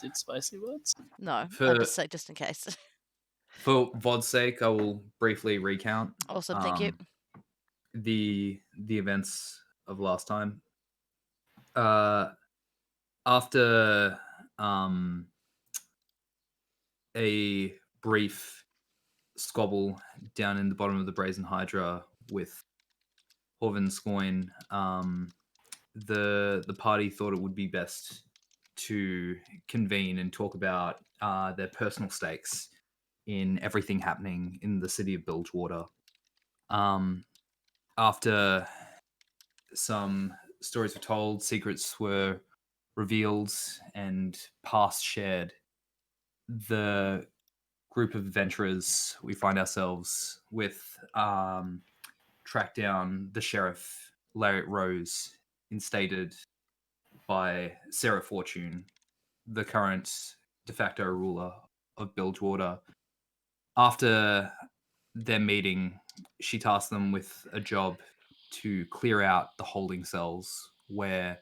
did spicy words? No, I For just say just in case. for VOD's sake, I will briefly recount Awesome, thank you. the events of last time. After a brief squabble down in the bottom of the Brazen Hydra with Horvanscoin, the party thought it would be best to convene and talk about their personal stakes in everything happening in the city of Bilgewater. After some stories were told, secrets were revealed, and paths shared, the group of adventurers we find ourselves with track down the sheriff, Lariat Rose, instated by Sarah Fortune, the current de facto ruler of Bilgewater. After their meeting, she tasked them with a job to clear out the holding cells where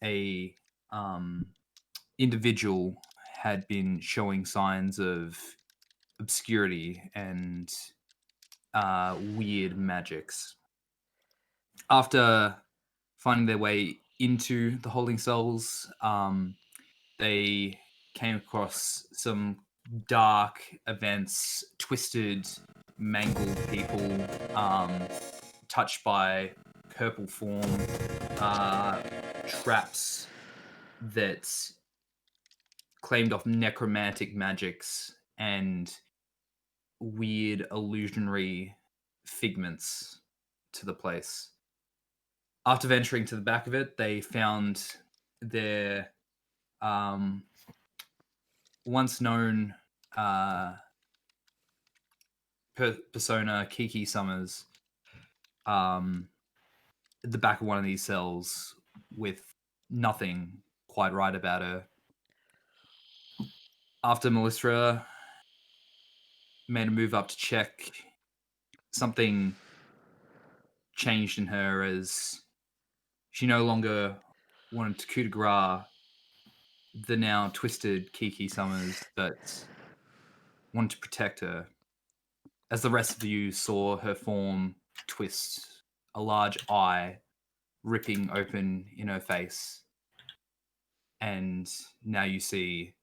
a individual had been showing signs of obscurity and weird magics. After finding their way into the holding cells, they came across some dark events, twisted, mangled people, touched by purple form, traps that claimed off necromantic magics and weird illusionary figments to the place. After venturing to the back of it, they found their once known persona, Kiki Summers, at the back of one of these cells with nothing quite right about her. After Melissa made a move up to check, something changed in her as she no longer wanted to coup de grace the now twisted Kiki Summers, but wanted to protect her. As the rest of you saw her form twist, a large eye ripping open in her face, and now you see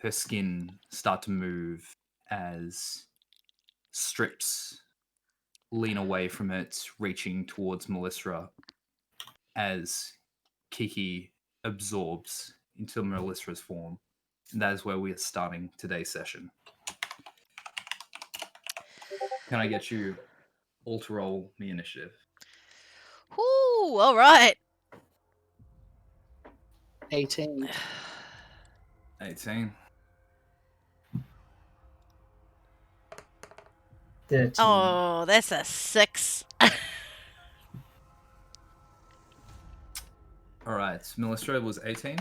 her skin start to move as strips lean away from it, reaching towards Melissa as Kiki absorbs into Melissa's form. And that is where we are starting today's session. Can I get you all to roll the initiative? Whoo, all right. 18. 18. 13. Oh, that's a 6. All right. Melissa was 18.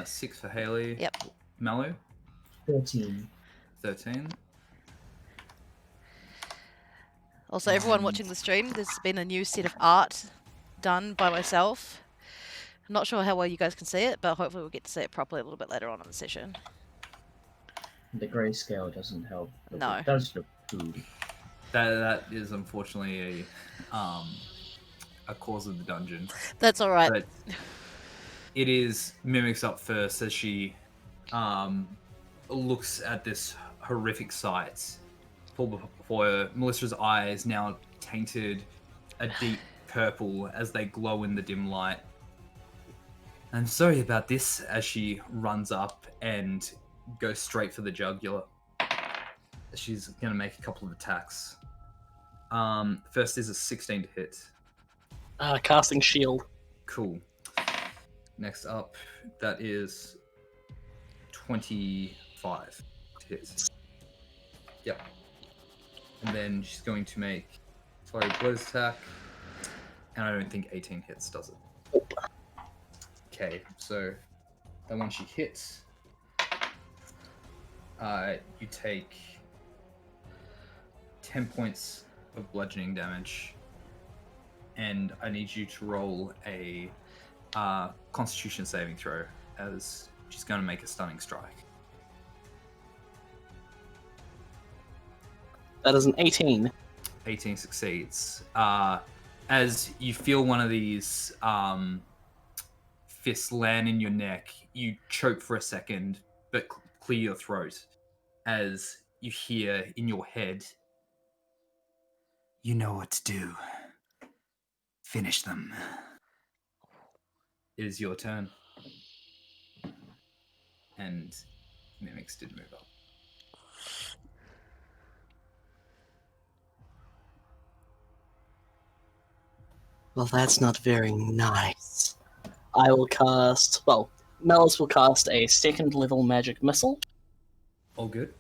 6 for Haley. Yep. Malu? 13. 13. Also, everyone watching the stream, there's been a new set of art done by myself. I'm not sure how well you guys can see it, but hopefully we'll get to see it properly a little bit later on in the session. The grayscale doesn't help. But No. It does look cool. That is unfortunately a cause of the dungeon. That's all right. But it is mimics up first as she looks at this horrific sight. Before her, Melissa's eyes now tainted a deep purple as they glow in the dim light. I'm sorry about this, as she runs up and goes straight for the jugular. She's going to make a couple of attacks. First is a 16 to hit. Casting shield. Cool. Next up, that is 25 to hit. Yep. And then she's going to make flurry blows attack. And I don't think 18 hits, does it? Okay, so that one she hits, you take 10 points of bludgeoning damage, and I need you to roll a Constitution saving throw as She's going to make a stunning strike. That is an 18. 18 succeeds. As you feel one of these fists land in your neck, you choke for a second, but clear your throat as you hear in your head, "You know what to do. Finish them." It is your turn. And Mimics did move up. Well, that's not very nice. I will cast... Well, Melis will cast a second level magic missile. All good?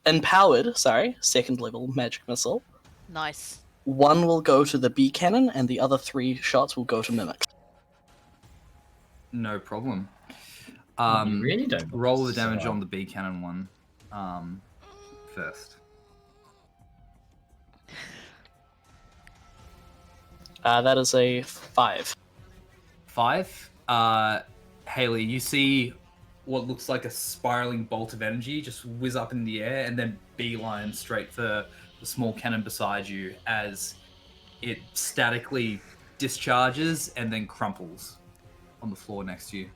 Empowered, sorry, second level magic missile. Nice. One will go to the bee cannon, and the other 3 shots will go to Mimics. No problem. You really don't want Roll the to damage sell. on the bee cannon one first. That is a 5. 5. Haley, you see what looks like a spiraling bolt of energy just whiz up in the air and then beeline straight for the small cannon beside you as it statically discharges and then crumples on the floor next to you.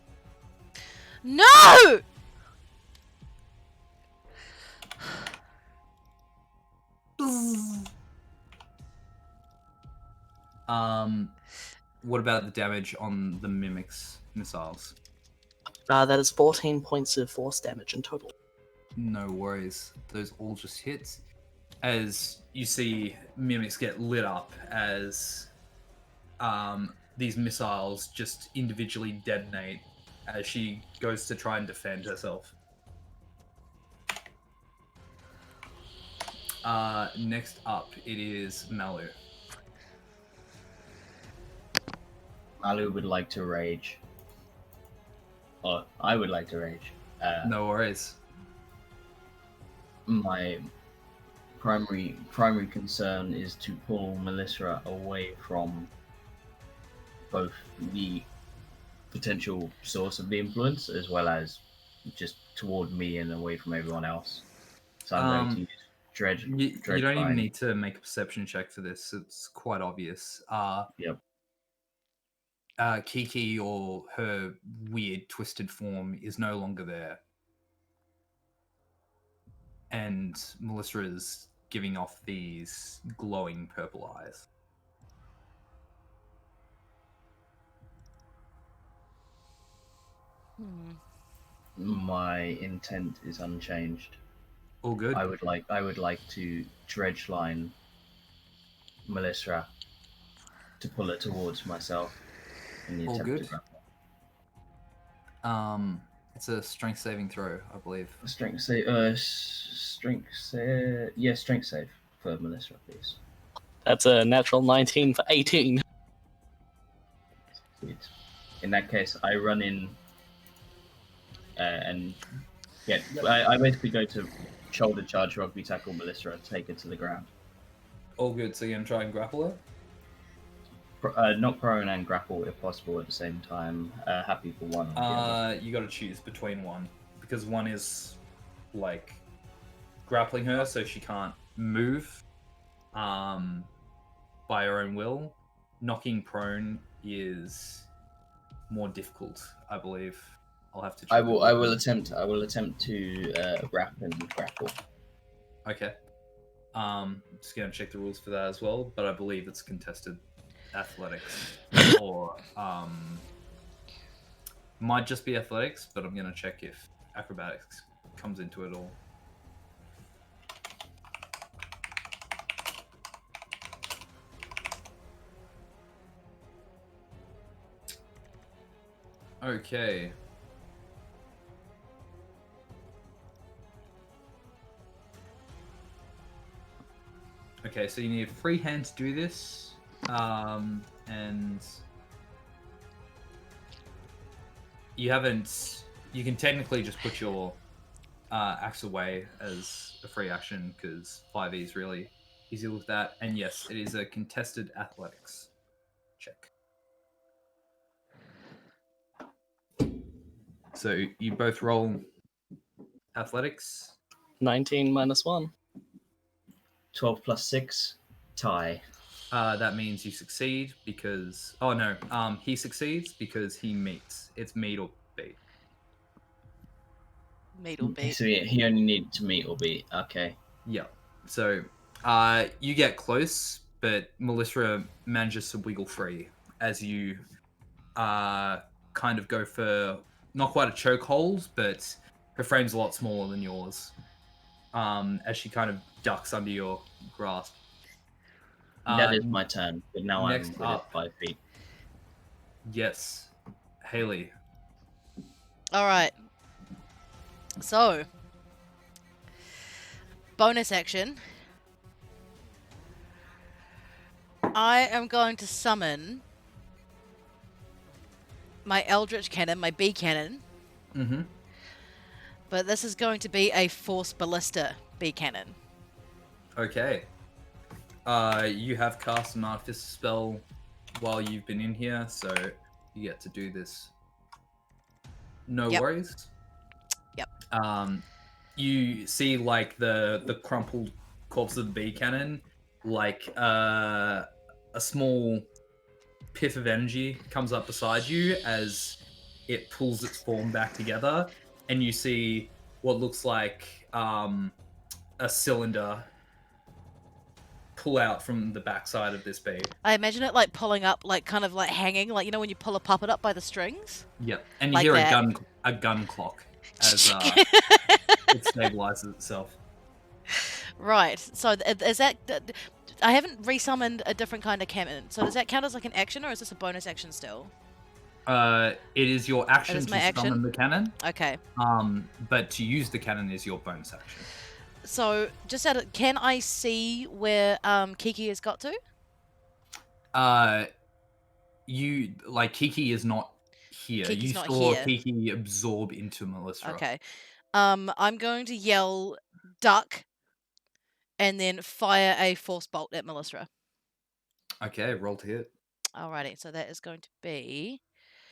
No! What about the damage on the Mimics missiles? That is 14 points of force damage in total. No worries. Those all just hit. As you see Mimics get lit up as these missiles just individually detonate as she goes to try and defend herself. Next up, it is Malu. Malu would like to rage. Or I would like to rage. No worries. My primary concern is to pull Melissa away from both the potential source of the influence as well as just toward me and away from everyone else. So I'm going to use Dredge. You Dredge don't even Line. need to make a perception check for this. It's quite obvious. Yep. Kiki, or her weird twisted form, is no longer there. And Melissa is giving off these glowing purple eyes. My intent is unchanged. All good? I would like to Dredge Line Melissa to pull her towards myself in the All attempt to good. grapple. It's a strength saving throw, I believe. Strength save. Strength save for Melissa, please. That's a natural 19 for 18. Sweet. In that case, I run in and get. I basically go to shoulder charge, rugby tackle Melissa and take her to the ground. All good. So you're gonna try and grapple her? Not prone and grapple if possible at the same time. Happy for one. Or the other. You got to choose between one, because one is like grappling her so she can't move by her own will. Knocking prone is more difficult, I believe. I'll have to check. I will attempt to wrap and grapple. Okay. Just gonna check the rules for that as well, but I believe it's contested athletics or might just be athletics, but I'm gonna check if acrobatics comes into it all. Okay. Okay, so you need a free hand to do this, and you haven't. You can technically just put your axe away as a free action because 5e is really easy with that. And yes, it is a contested athletics check. So you both roll athletics. 19 minus 1. 12 plus 6, tie. That means you succeed because... Oh, no. He succeeds because he meets. It's meet or beat. Meet or beat. So he only needed to meet or beat. Okay. Yeah. So you get close, but Melissa manages to wiggle free as you kind of go for not quite a chokehold, but her frame's a lot smaller than yours. As she kind of ducks under your grasp. That is my turn, but now I'm next within up. 5 feet. Yes, Haley. All right. So, bonus action. I am going to summon my Eldritch Cannon, my B Cannon. Mm-hmm. But this is going to be a Force Ballista B Cannon. Okay. You have cast an Artificer spell while you've been in here, so you get to do this. No worries. Yep. You see like the crumpled corpse of the bee cannon, like a small pith of energy comes up beside you as it pulls its form back together, and you see what looks like a cylinder pull out from the backside of this bee. I imagine it like pulling up, like kind of like hanging, like you know when you pull a puppet up by the strings. Yep, and you Like hear that. a gun clock as it stabilizes itself. Right. So is that? I haven't resummoned a different kind of cannon. So does that count as like an action, or is this a bonus action still? It is your action is to my summon action? the cannon. Okay. But to use the cannon is your bonus action. So just out of, can I see where Kiki has got to? You like Kiki is not here. Kiki's you not saw here. Kiki absorb into Melissa. Okay. I'm going to yell duck and then fire a force bolt at Melissa. Okay, roll to hit. Alrighty, so that is going to be...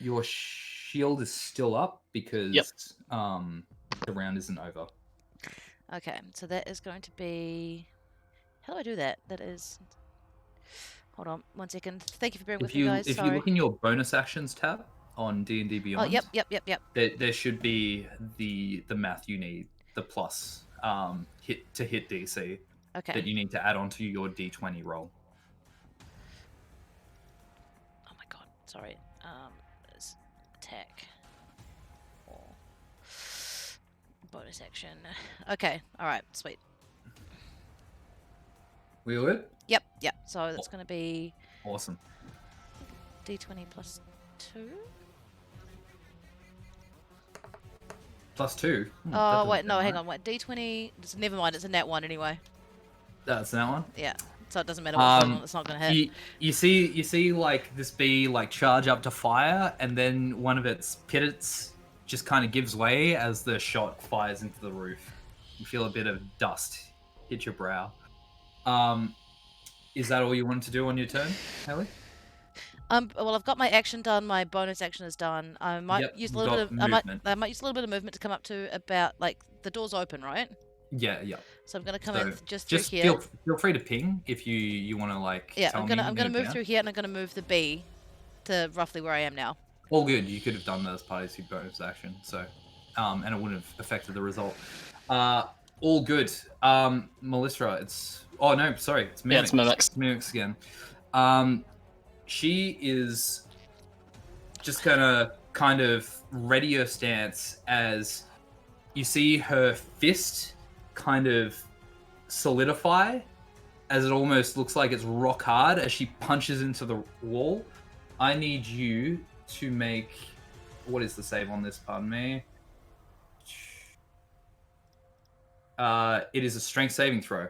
Your shield is still up because the round isn't over. Okay, so that is going to be... How do I do that? That is... Hold on, 1 second. Thank you for bearing with me, guys. If Sorry. you look in your bonus actions tab on D&D Beyond, Oh, yep. there should be the math you need, the plus hit DC Okay. that you need to add onto your D20 roll. Oh my god, sorry. There's attack. Or bonus action. Okay, alright, sweet. We all good? Yep. So that's going to be Awesome. D20 plus 2? Plus 2. Oh, wait, no, hang on. Wait, D20... Never mind, it's a nat 1 anyway. That's that one. Yeah, so it doesn't matter what's going on, it's not going to hit. You see like this bee like charge up to fire, and then one of its pivots just kind of gives way as the shot fires into the roof. You feel a bit of dust hit your brow. Is that all you wanted to do on your turn, Haley? Well, I've got my action done. My bonus action is done. I might use a little bit of I might use a little bit of movement to come up to about like the door's open, right? Yeah. So I'm gonna come in just through just here. feel free to ping if you want to like. Yeah, tell I'm me gonna move through here, and I'm gonna move the B to roughly where I am now. All good. You could have done that as part of your bonus action, so and it wouldn't have affected the result. All good. Melissa, it's... Oh, no, sorry. It's Mimics. Yeah, it's Mimics. It's Mimics again. She is just gonna kind of ready her stance as you see her fist kind of solidify as it almost looks like it's rock hard as she punches into the wall. I need you to make... What is the save on this? Pardon me. It is a strength saving throw.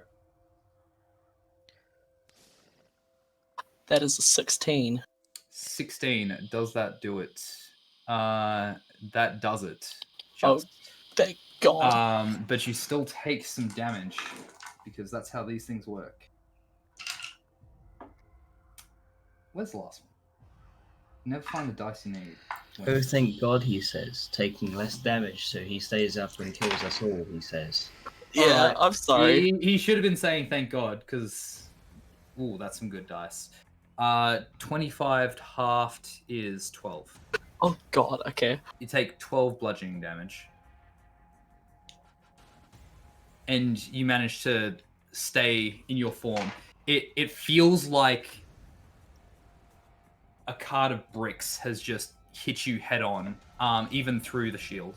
That is a 16. 16. Does that do it? That does it. Oh, Just. thank God. But you still take some damage because that's how these things work. Where's the last one? You never find the dice you need. Oh, thank God, he says, taking less damage, so he stays up and kills us all, he says. Yeah, I'm sorry. He should have been saying thank God, because... Ooh, that's some good dice. 25 halved is 12. Oh god, okay. You take 12 bludgeoning damage. And you manage to stay in your form. It feels like a cart of bricks has just hit you head on, even through the shield.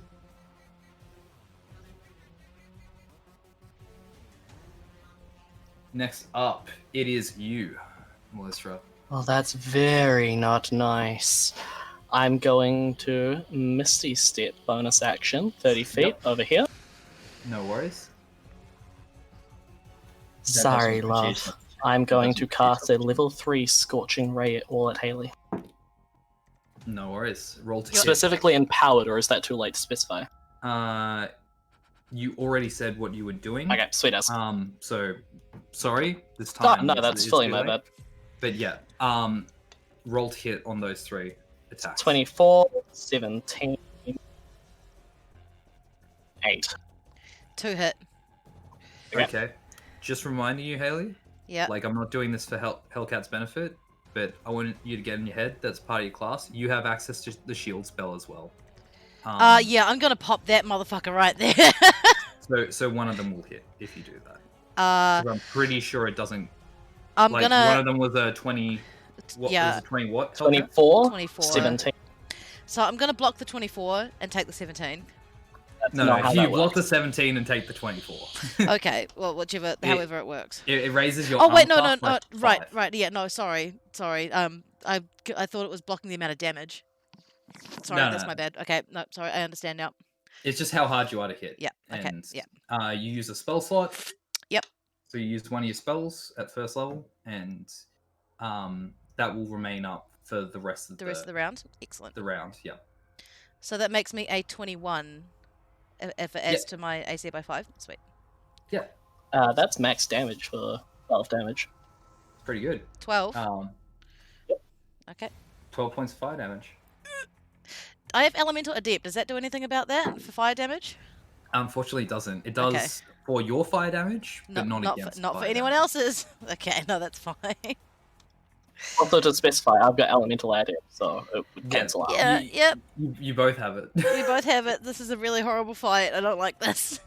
Next up, it is you, Melissa. Well, that's very not nice. I'm going to Misty Step bonus action, 30 feet Yep. over here. No worries. Sorry, doesn't love. reduce- I'm going to doesn't cast a reduce level 3 Scorching Ray all at Haley. No worries. Roll to hit. Specifically empowered, or is that too late to specify? You already said what you were doing. Okay, sweet as. So sorry this Oh, time. no, it's- that's it's fully too my late. bad. But yeah, roll to hit on those 3 attacks. 24, 17, 8. 2 hit. Okay. Just reminding you, Haley. Yeah. Like, I'm not doing this for Hellcat's benefit, but I want you to get in your head. That's part of your class. You have access to the shield spell as well. Yeah, I'm gonna pop that motherfucker right there. So one of them will hit if you do that. 'Cause I'm pretty sure it doesn't. I'm Like, gonna. one of them was a 20. What Yeah. was it? 20 what? Hellcat? 24, 24. 17. So I'm gonna block the 24 and take the 17. That's No, not how you that block the works. 17 and take the 24. Okay, well, whichever, however it works. It raises your. Oh wait, arm no, no, class no. by 5. Right. Yeah, no, sorry. I thought it was blocking the amount of damage. Sorry, No, that's no. my bad. Okay, no, sorry, I understand now. It's just how hard you are to hit. Yeah, okay, And, yeah. you use a spell slot. Yep. So you use one of your spells at first level, and that will remain up for the rest of The rest of the round. Excellent. the round. Yeah. So that makes me a 21. If it adds to my AC by 5, sweet. Yeah. That's max damage for 12 damage. Pretty good. 12. Okay. 12 points of fire damage. I have Elemental Adept. Does that do anything about that for fire damage? Unfortunately, it doesn't. It does for your fire damage, but not against not for fire anyone damage. else's. Okay, no, that's fine. Also, to specify, I've got Elemental Adept, so it would Yeah. cancel out. Yeah, You- yep. You both have it. We both have it. This is a really horrible fight. I don't like this.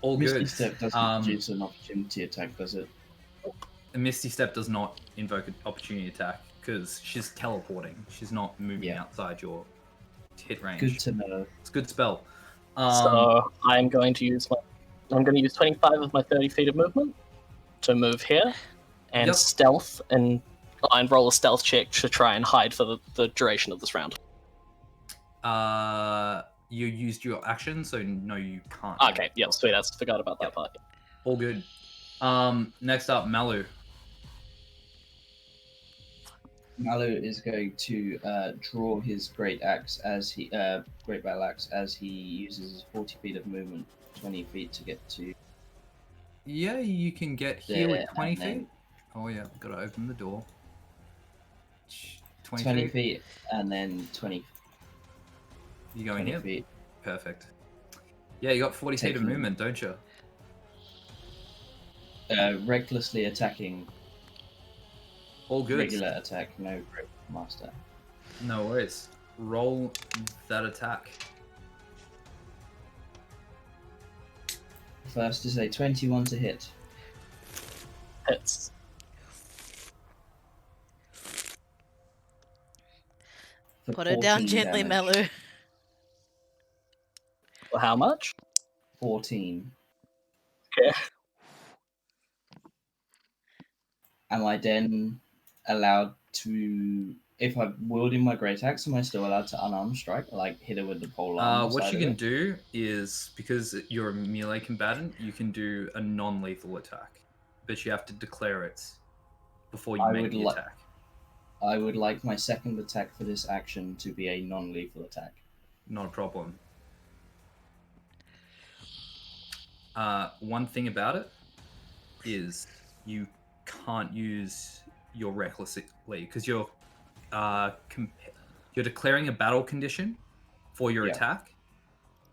All Misty good. Step doesn't produce an opportunity attack, does it? A Misty Step does not invoke an opportunity attack because she's teleporting. She's not moving Yeah. outside your hit range. Good to know. It's a good spell. So I'm going to use 25 of my 30 feet of movement to move here, and Yep. stealth and roll a stealth check to try and hide for the duration of this round. You used your action, so no, you can't. Okay, yeah, sweet. I forgot about that Yep. part. All good. Next up, Malu. Malu is going to draw his great axe as he great battle axe as he uses his 40 feet of movement, 20 feet to get to Yeah, you can get here there, with 20 and then feet. Oh yeah, gotta open the door. 20, 20 feet. feet and then 20, You going 20 here? feet. Perfect. Yeah, you got 40 feet of Taking- movement, don't you? Recklessly attacking, All good. regular attack, no great master. No worries. Roll that attack. First is a 21 to hit. Hits. For Put her down 14 gently, damage. Melu. For how much? 14. Okay. Am I then allowed to, if I'm wielding my great axe, am I still allowed to unarmed strike, like hit her with the pole arm? What side you of can it? do is, because you're a melee combatant, you can do a non-lethal attack, but you have to declare it before you I make would the li- attack. I would like my second attack for this action to be a non-lethal attack. Not a problem. One thing about it is you can't use your recklessly because you're You're declaring a battle condition for your Yeah. attack.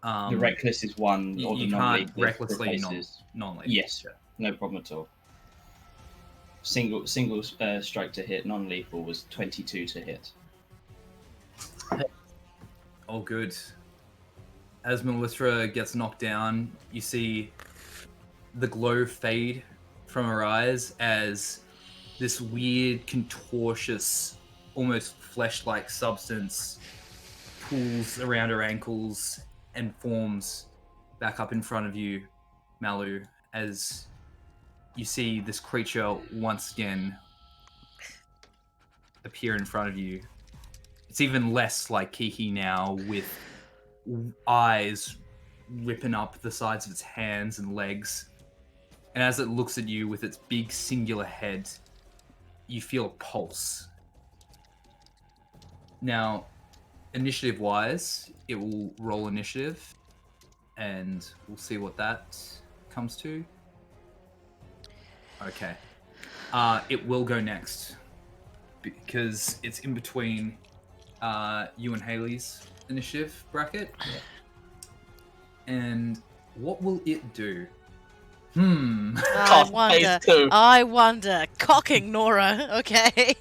The reckless is one, or the you can't non-lethal recklessly replaces. non-lethal. Yes, Yeah. no problem at all. Single strike to hit, non-lethal was 22 to hit. All good. As Melithra gets knocked down, you see the glow fade from her eyes as this weird, contortious, almost flesh-like substance pulls around her ankles and forms back up in front of you, Malu, as you see this creature once again appear in front of you. It's even less like Kiki now, with eyes ripping up the sides of its hands and legs. And as it looks at you with its big singular head, you feel a pulse. Now, initiative-wise, it will roll initiative, and we'll see what that comes to. Okay. It will go next, because it's in between you and Haley's initiative bracket. Yeah. And what will it do? Cough, phase 2. I wonder. Cocking Nora. Okay.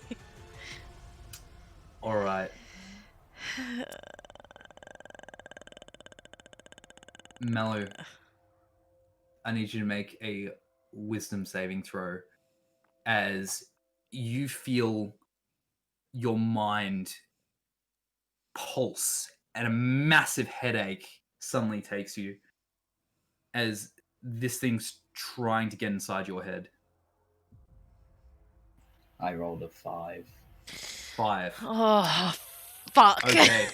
All right. Mallow, I need you to make a wisdom saving throw as you feel your mind pulse and a massive headache suddenly takes you as this thing's trying to get inside your head. I rolled a 5. 5. Oh, fuck. Okay.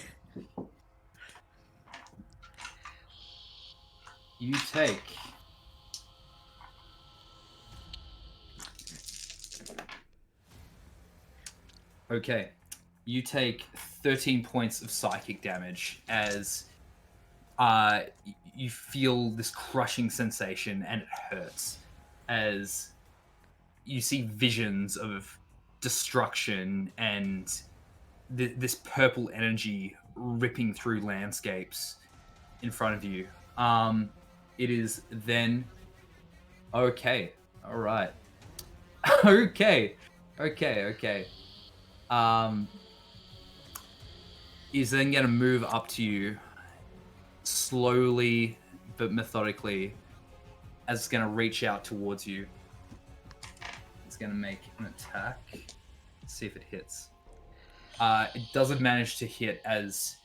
You take... Okay. You take 13 points of psychic damage as you feel this crushing sensation and it hurts as you see visions of destruction and this purple energy ripping through landscapes in front of you. It is then... Okay. All right. Okay. Is then going to move up to you slowly but methodically as it's going to reach out towards you. It's going to make an attack. Let's see if it hits. It doesn't manage to hit as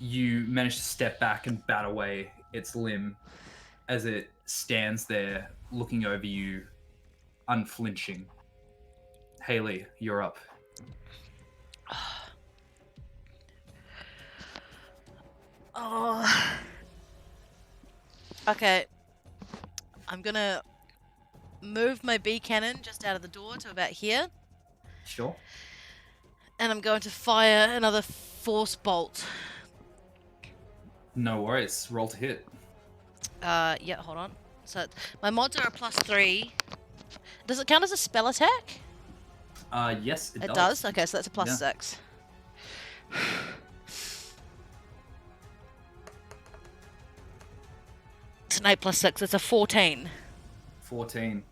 you manage to step back and bat away its limb as it stands there looking over you, unflinching. Haley, you're up. Oh. Okay. I'm gonna move my bee cannon just out of the door to about here. Sure. And I'm going to fire another force bolt. No worries. Roll to hit. Yeah, hold on. So my mods are a +3. Does it count as a spell attack? Yes, it It does. does? Okay, so that's a +6. It's an 8 + 6. It's a 14. 14.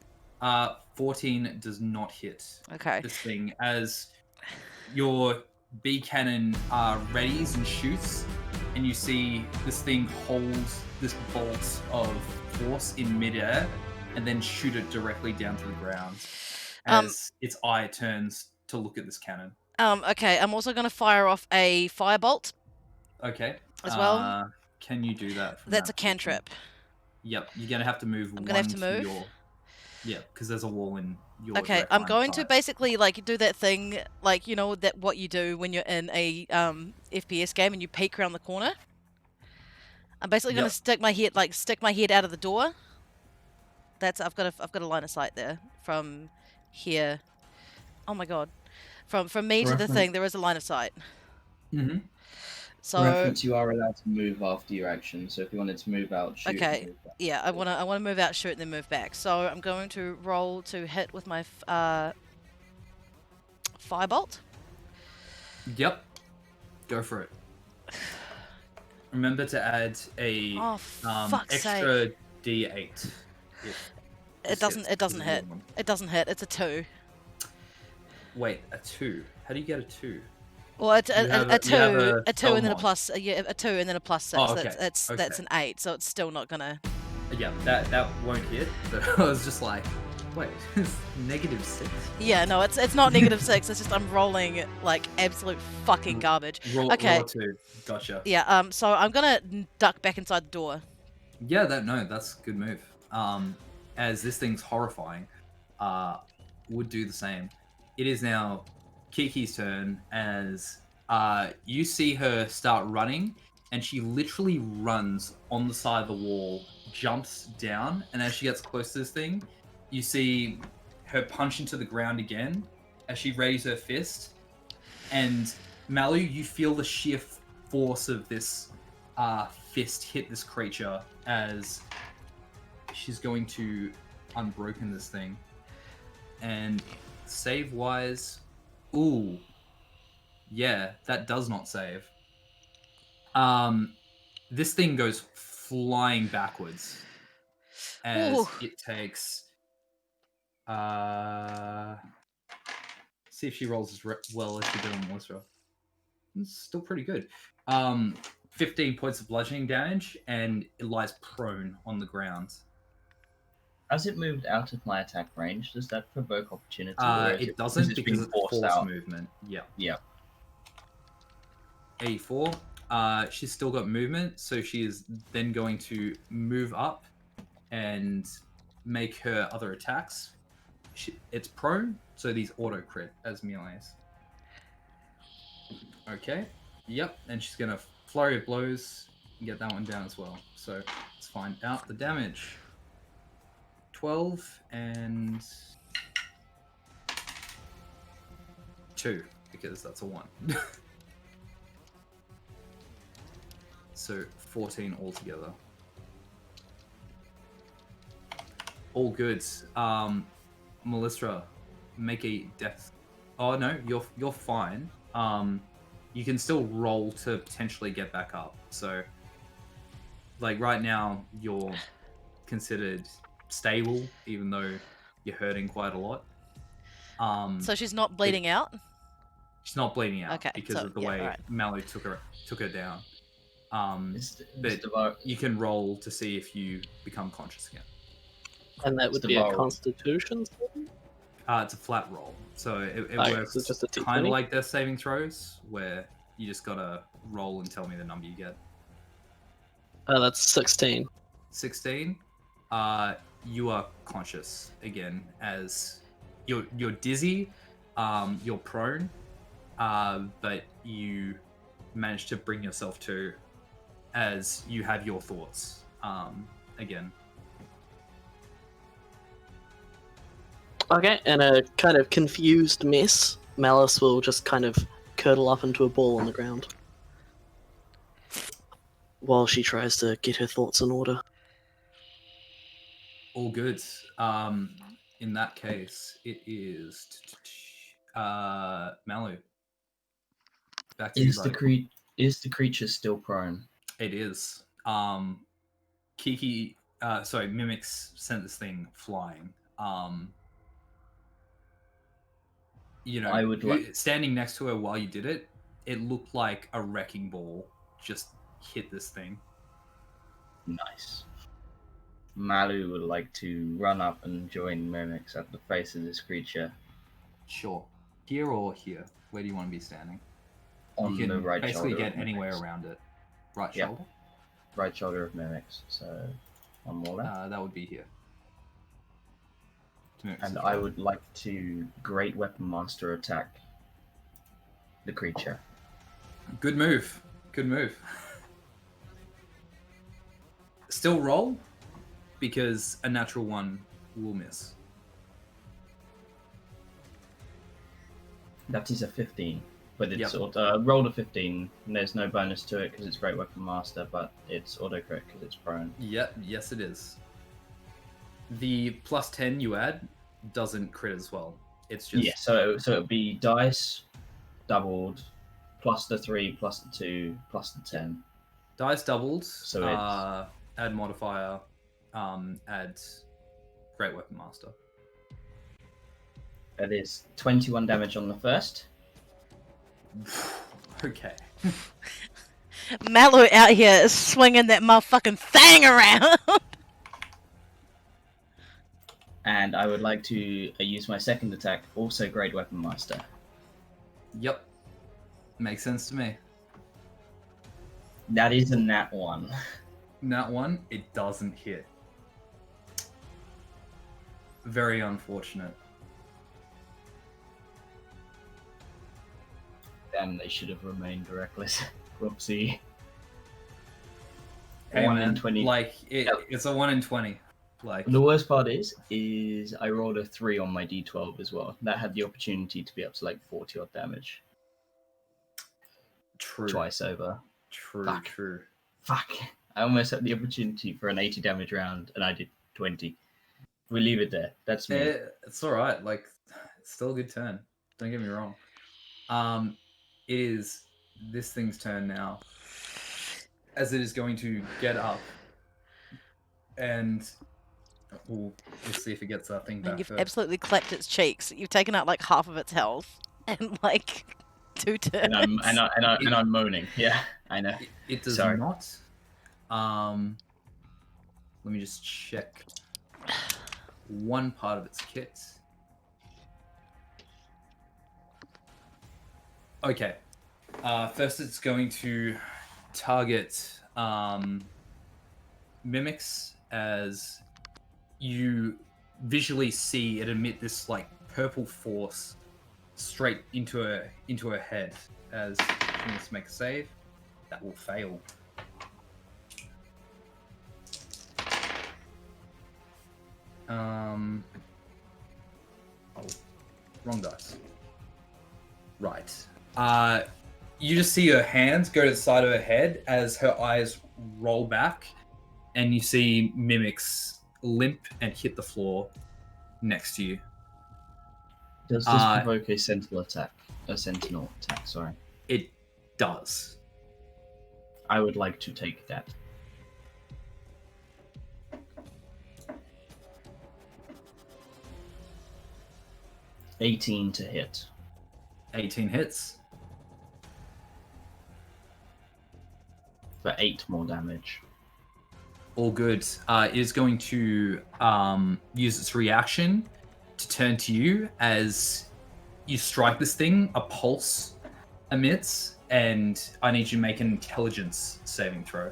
14 does not hit Okay. this thing as your bee cannon readies and shoots, and you see this thing hold this bolt of force in midair and then shoot it directly down to the ground as its eye turns to look at this cannon. Okay, I'm also going to fire off a firebolt. Okay. As well? Can you do that? From That's a that position? cantrip. Yep, you're going to have to move I'm one gonna have to move? your... Yeah, because there's a wall in your Okay, direct I'm line going of to sight. basically like do that thing, like, you know, that what you do when you're in a FPS game and you peek around the corner. I'm basically going to stick my head out of the door. That's I've got a line of sight there from here. Oh my god, from me to the thing there is a line of sight. Mm-hmm. So Reference, you are allowed to move after your action, so if you wanted to move out, shoot. okay, and move back. yeah, I wanna move out, shoot, and then move back. So I'm going to roll to hit with my firebolt. Yep. Go for it. Remember to add a Oh, fuck's extra D8. If It this doesn't. hits, It doesn't 'cause of hit. your one. It doesn't hit. It's a 2. Wait, a 2. How do you get a 2? Well, it's You a have a 2, you have a 2, and then a mod. plus. Yeah, a 2, and then a plus 6. Oh, okay. That's Okay. an 8. So it's still not gonna. Yeah, that won't hit. But I was just like, wait, it's -6. Yeah, no, it's not -6. It's just I'm rolling like absolute fucking garbage. Roll, Okay. roll a 2. Gotcha. Yeah. So I'm gonna duck back inside the door. Yeah, that's a good move. As this thing's horrifying, would do the same. It is now Kiki's turn as you see her start running, and she literally runs on the side of the wall, jumps down, and as she gets close to this thing, you see her punch into the ground again as she raises her fist. And Malu, you feel the sheer force of this fist hit this creature as she's going to unbroken this thing. And save wise, ooh, yeah, that does not save. This thing goes flying backwards as Ooh. it takes. See if she rolls as well as she did on Melissa. It's still pretty good. 15 points of bludgeoning damage, and it lies prone on the ground. As it moved out of my attack range, does that provoke opportunity? Or is It doesn't it's because being it's force out? movement. Yeah. Yeah. 84. She's still got movement, so she is then going to move up and make her other attacks. It's prone, so these auto crit as melees. Okay. Yep, and she's gonna flurry of blows and get that one down as well. So let's find out the damage. 12 and 2, because that's a 1. So 14 altogether. All good. Melissa, make a death. Oh no, you're fine. You can still roll to potentially get back up. So, like right now, you're considered stable, even though you're hurting quite a lot. So she's not bleeding out. She's not bleeding out Okay, because so, of the yeah, way right. Malu took her down. But You can roll to see if you become conscious again. And that would be a Constitution saving? It's a flat roll, so it Okay, works so just a kind D20? of like death saving throws, where you just gotta roll and tell me the number you get. That's 16. 16. You are conscious again as you're dizzy, you're prone, but you manage to bring yourself to as you have your thoughts again. Okay, in a kind of confused mess, Malice will just kind of curdle up into a ball on the ground while she tries to get her thoughts in order. All good. In that case, it is Malu. Back to you, buddy. Is the creature still prone? It is. Mimics sent this thing flying. I would standing next to her while you did it, it looked like a wrecking ball just hit this thing. Nice. Malu would like to run up and join Mimics at the face of this creature. Sure. Here or here? Where do you want to be standing? On you can the right basically shoulder. Get anywhere around it. Right shoulder? Right shoulder of Mimics. So one more left. That would be here. And I would like to Great Weapon Monster attack the creature. Good move. Good move. Still roll, because a natural 1 will miss. That is a 15. But it's rolled a 15. And there's no bonus to it because it's Great Weapon Master, but it's auto crit because it's prone. Yep, yes it is. The plus 10 you add doesn't crit as well. It's just so it'd be dice doubled plus the 3, plus the 2, plus the 10. Dice doubled. So add modifier. Add Great Weapon Master. That is 21 damage on the first. Okay. Mallow out here is swinging that motherfucking thing around. And I would like to use my second attack, also Great Weapon Master. Yep. Makes sense to me. That is a nat 1. Nat 1, it doesn't hit. Very unfortunate. Damn, they should have remained reckless. Whoopsie. Hey, 1 man, in 20. like, it's a 1 in 20. Like, The worst part is I rolled a 3 on my D12 as well. That had the opportunity to be up to like 40 odd damage. true. Twice over. True, Fuck. true. Fuck. I almost had the opportunity for an 80 damage round, and I did 20. We leave it there. That's me. It's alright, like, it's still a good turn. Don't get me wrong. It is this thing's turn now. As it is going to get up. And we'll see if it gets that thing And back you've first. absolutely clapped its cheeks. You've taken out like half of its health and like 2 turns. And I'm moaning. Yeah, I know. It does Sorry. not. Let me just check one part of its kit. Okay. First, it's going to target Mimics as you visually see it emit this like purple force straight into her head as she needs to make a save. That will fail. Oh, wrong dice. Right. You just see her hands go to the side of her head as her eyes roll back, and you see Mimics limp and hit the floor next to you. Does this provoke a sentinel attack? A sentinel attack, sorry. It does. I would like to take that. $18 to hit. 18 hits. For 8 more damage. All good. It is going to use its reaction to turn to you as you strike this thing. A pulse emits, and I need you to make an intelligence saving throw.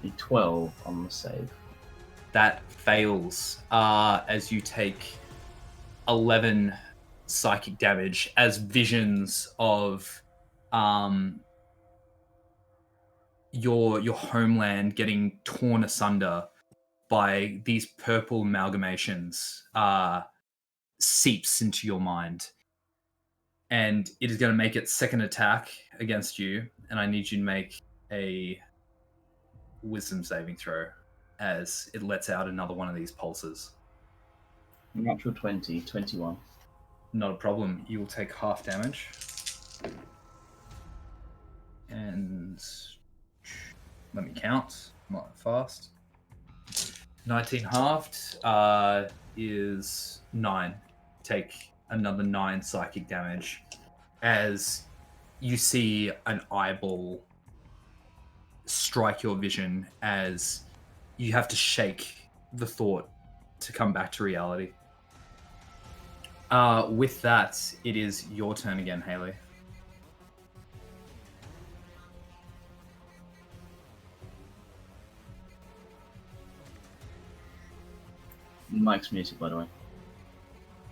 A 12 on the save. That fails as you take 11 psychic damage as visions of your homeland getting torn asunder by these purple amalgamations seeps into your mind. And it is going to make its second attack against you, and I need you to make a wisdom saving throw as it lets out another one of these pulses. Natural 20, 21. Not a problem. You will take half damage. And let me count. I'm not fast. 19 halved is 9. Take another 9 psychic damage as you see an eyeball strike your vision as you have to shake the thought to come back to reality. With that, it is your turn again, Haley. Mike's muted, by the way.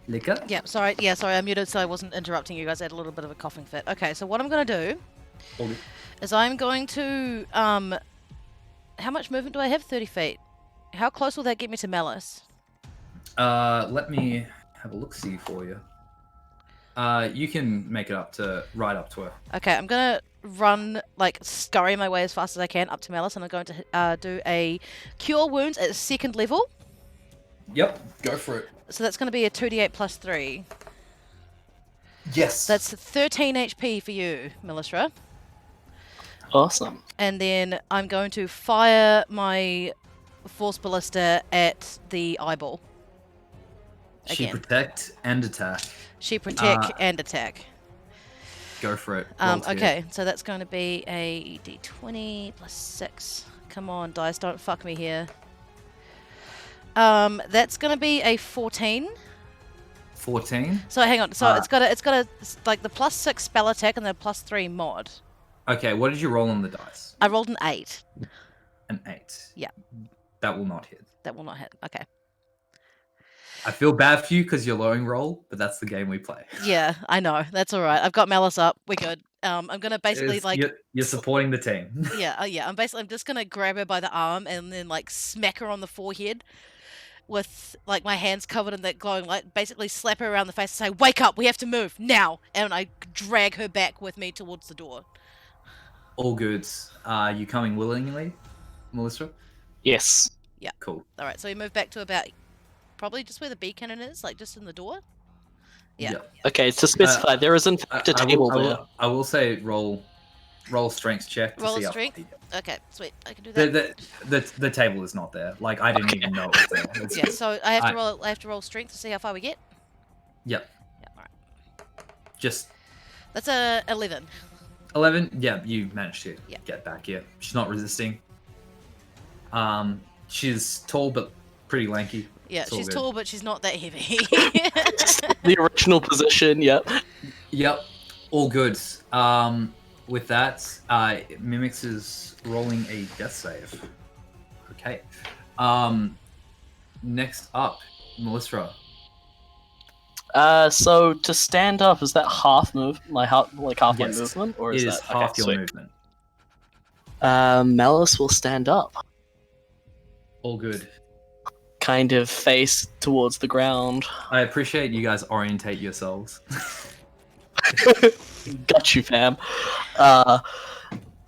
Liquor? Yeah, sorry, I muted so I wasn't interrupting you guys. I had a little bit of a coughing fit. Okay, so what I'm going to do is I'm going to, how much movement do I have? 30 feet. How close will that get me to Malice? Let me have a look-see for you. You can make it right up to her. Okay, I'm going to run, like, scurry my way as fast as I can up to Malice, and I'm going to do a Cure Wounds at 2nd level. Yep, go for it. So that's going to be a 2d8 plus 3. Yes. That's 13 HP for you, Melisra. Awesome. And then I'm going to fire my Force Ballista at the eyeball. She Again. protect and attack. She protect and attack. Go for it. Roll to Okay, hit. so that's going to be a d20 plus 6. Come on, dice, don't fuck me here. That's going to be a 14. 14. So hang on. So it's got a like the plus 6 spell attack and the plus 3 mod. Okay, what did you roll on the dice? I rolled an 8. An 8. Yeah. That will not hit. That will not hit. Okay. I feel bad for you because you're lowering roll, but that's the game we play. Yeah, I know. That's all right. I've got Malice up. We're good. I'm gonna basically you're supporting the team. Yeah. I'm just gonna grab her by the arm and then like smack her on the forehead with like my hands covered in that glowing light. Basically slap her around the face and say, "Wake up! We have to move now!" And I drag her back with me towards the door. All good. Are you coming willingly, Melissa? Yes. Yeah. Cool. All right. So we move back to about probably just where the bee cannon is, like just in the door. Yeah. Okay, to specify, there is in fact a table there. I will say roll strength check to Roll see a how strength. Okay, sweet. I can do that. the table is not there. Like I didn't even know it was there. It's- Yeah. So I have to roll strength to see how far we get. Yep. Yeah. All right. Just That's a 11. 11. Yeah, you managed to Yeah. get back. Yeah, she's not resisting. She's tall but pretty lanky. Yeah, It's all she's good. tall, but she's not that heavy. The original position, yep. Yep, all good. With that, Mimix is rolling a death save. Okay. Next up, Melissa. So to stand up, is that half move? Half my Yes. movement, or It is is that half okay, your sweet. movement. Malice will stand up, All good. kind of face towards the ground. I appreciate you guys orientate yourselves. Got you, fam.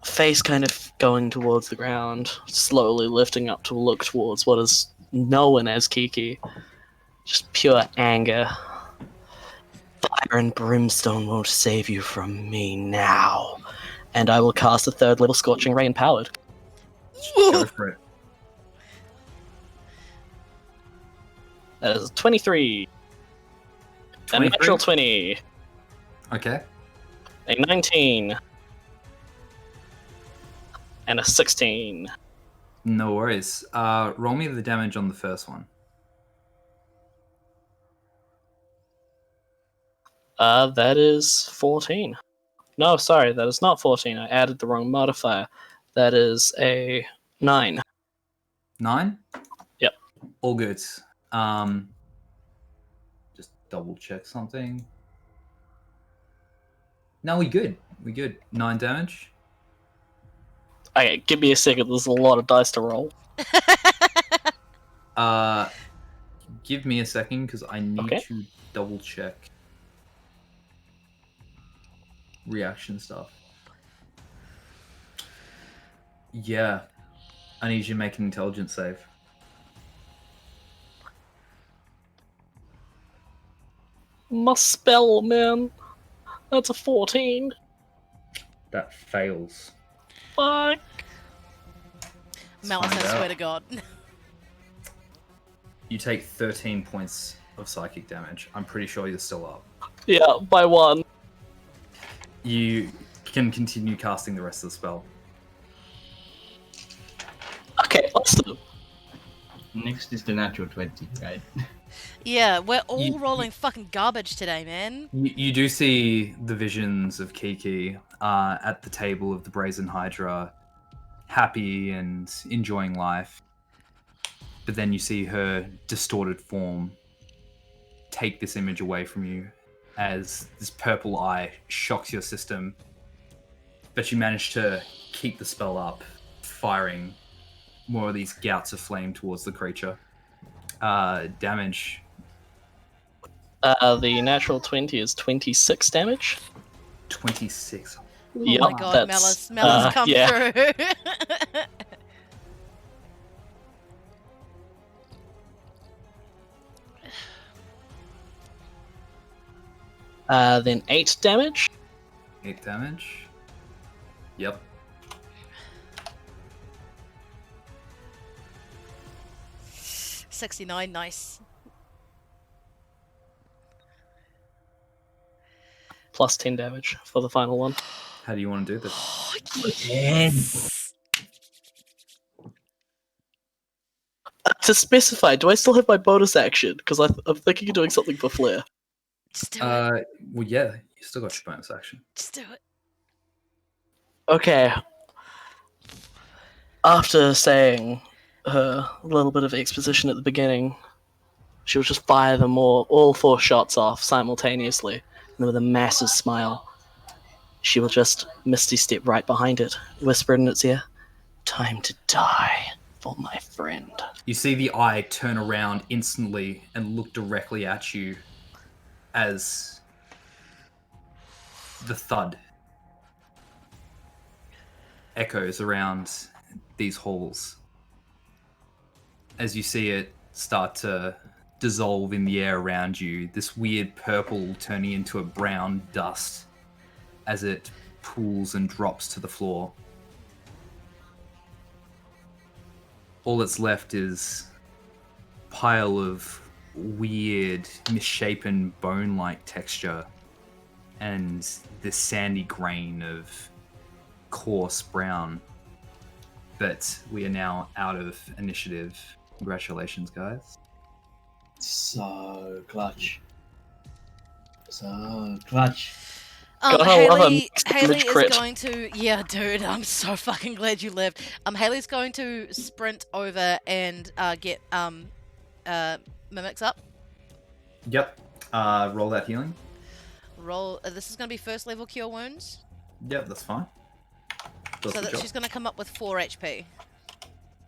Face kind of going towards the ground, slowly lifting up to look towards what is known as Kiki. Just pure anger. Fire and brimstone won't save you from me now. And I will cast a 3rd level Scorching Ray empowered. Go for it. That is a 23. A 23? natural 20. Okay. A 19. And a 16. No worries. Roll me the damage on the first one. That is 14. No, sorry, that is not 14. I added the wrong modifier. That is a 9. 9? Yep. All good. Just double check something. No, we good. We good. 9 damage. Okay, give me a second. There's a lot of dice to roll. Give me a second because I need Okay. to double check reaction stuff. Yeah, I need you to make an intelligence save. My spell, man. That's a 14. That fails. Fuck. Malice, I find swear out. to God. You take 13 points of psychic damage. I'm pretty sure you're still up. Yeah, by 1. You can continue casting the rest of the spell. Okay, awesome. Next is the natural 20, right? Yeah, we're all You- rolling fucking garbage today, man. You do see the visions of Kiki at the table of the Brazen Hydra, happy and enjoying life. But then you see her distorted form take this image away from you as this purple eye shocks your system. But you manage to keep the spell up, firing more of these gouts of flame towards the creature. Damage. The natural 20 is 26 damage. 26. Yep, Oh my God, that's, Malice, come yeah. through. Then 8 damage. 8 damage. Yep. $69, nice. Plus 10 damage for the final one. How do you want to do this? Yes. To specify, do I still have my bonus action? Because I'm thinking of doing something for Flair. Just do it. Well, yeah, you still got your bonus action. Just do it. Okay. After saying her little bit of exposition at the beginning, she'll just fire them all 4 shots off simultaneously, and with a massive smile, she will just misty step right behind it, whisper in its ear, "Time to die for my friend." You see the eye turn around instantly and look directly at you as the thud echoes around these halls. As you see it start to dissolve in the air around you, this weird purple turning into a brown dust as it pools and drops to the floor. All that's left is a pile of weird, misshapen bone-like texture and this sandy grain of coarse brown. But we are now out of initiative. Congratulations, guys. So clutch. So clutch. Gotta love a Haley mixed damage is crit. going to... Yeah, dude, I'm so fucking glad you left. Haley's going to sprint over and get Mimics up. Yep. Roll that healing. Roll... this is going to be first level cure wounds. Yep, that's fine. Does So the that job. she's going to come up with 4 HP.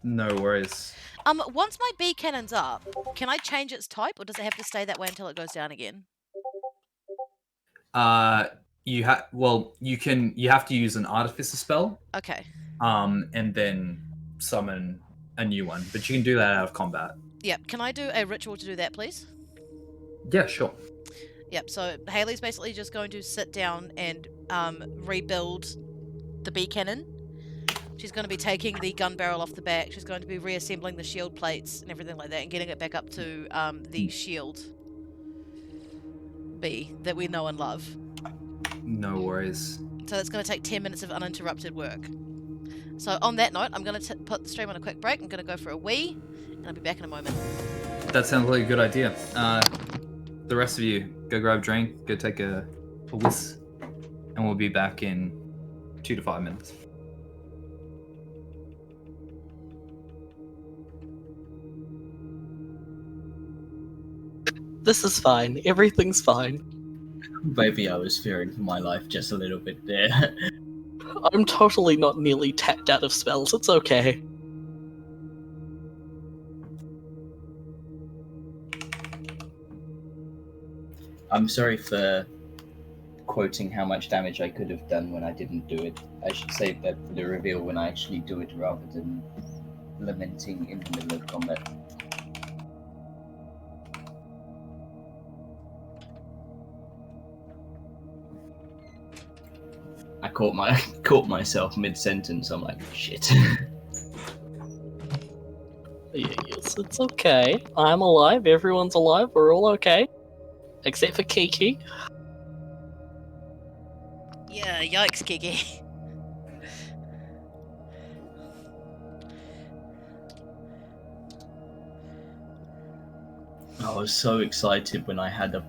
No worries. Once my bee cannon's up, can I change its type, or does it have to stay that way until it goes down again? You have to use an artificer spell, Okay. and then summon a new one. But you can do that out of combat. Yep. Can I do a ritual to do that, please? Yeah, sure. Yep. So Haley's basically just going to sit down and rebuild the bee cannon. She's going to be taking the gun barrel off the back. She's going to be reassembling the shield plates and everything like that, and getting it back up to the shield bee that we know and love. No worries. So it's going to take 10 minutes of uninterrupted work. So on that note, I'm going to put the stream on a quick break. I'm going to go for a wee, and I'll be back in a moment. That sounds like a good idea. The rest of you, go grab a drink, go take a whiz, and we'll be back in 2 to 5 minutes. This is fine. Everything's fine. Maybe I was fearing for my life just a little bit there. I'm totally not nearly tapped out of spells. It's okay. I'm sorry for quoting how much damage I could have done when I didn't do it. I should save that for the reveal when I actually do it rather than lamenting in the middle of combat. I caught myself mid-sentence. I'm like, shit. Yes, it's okay. I'm alive. Everyone's alive. We're all okay. Except for Kiki. Yeah, yikes, Kiki. I was so excited when I had the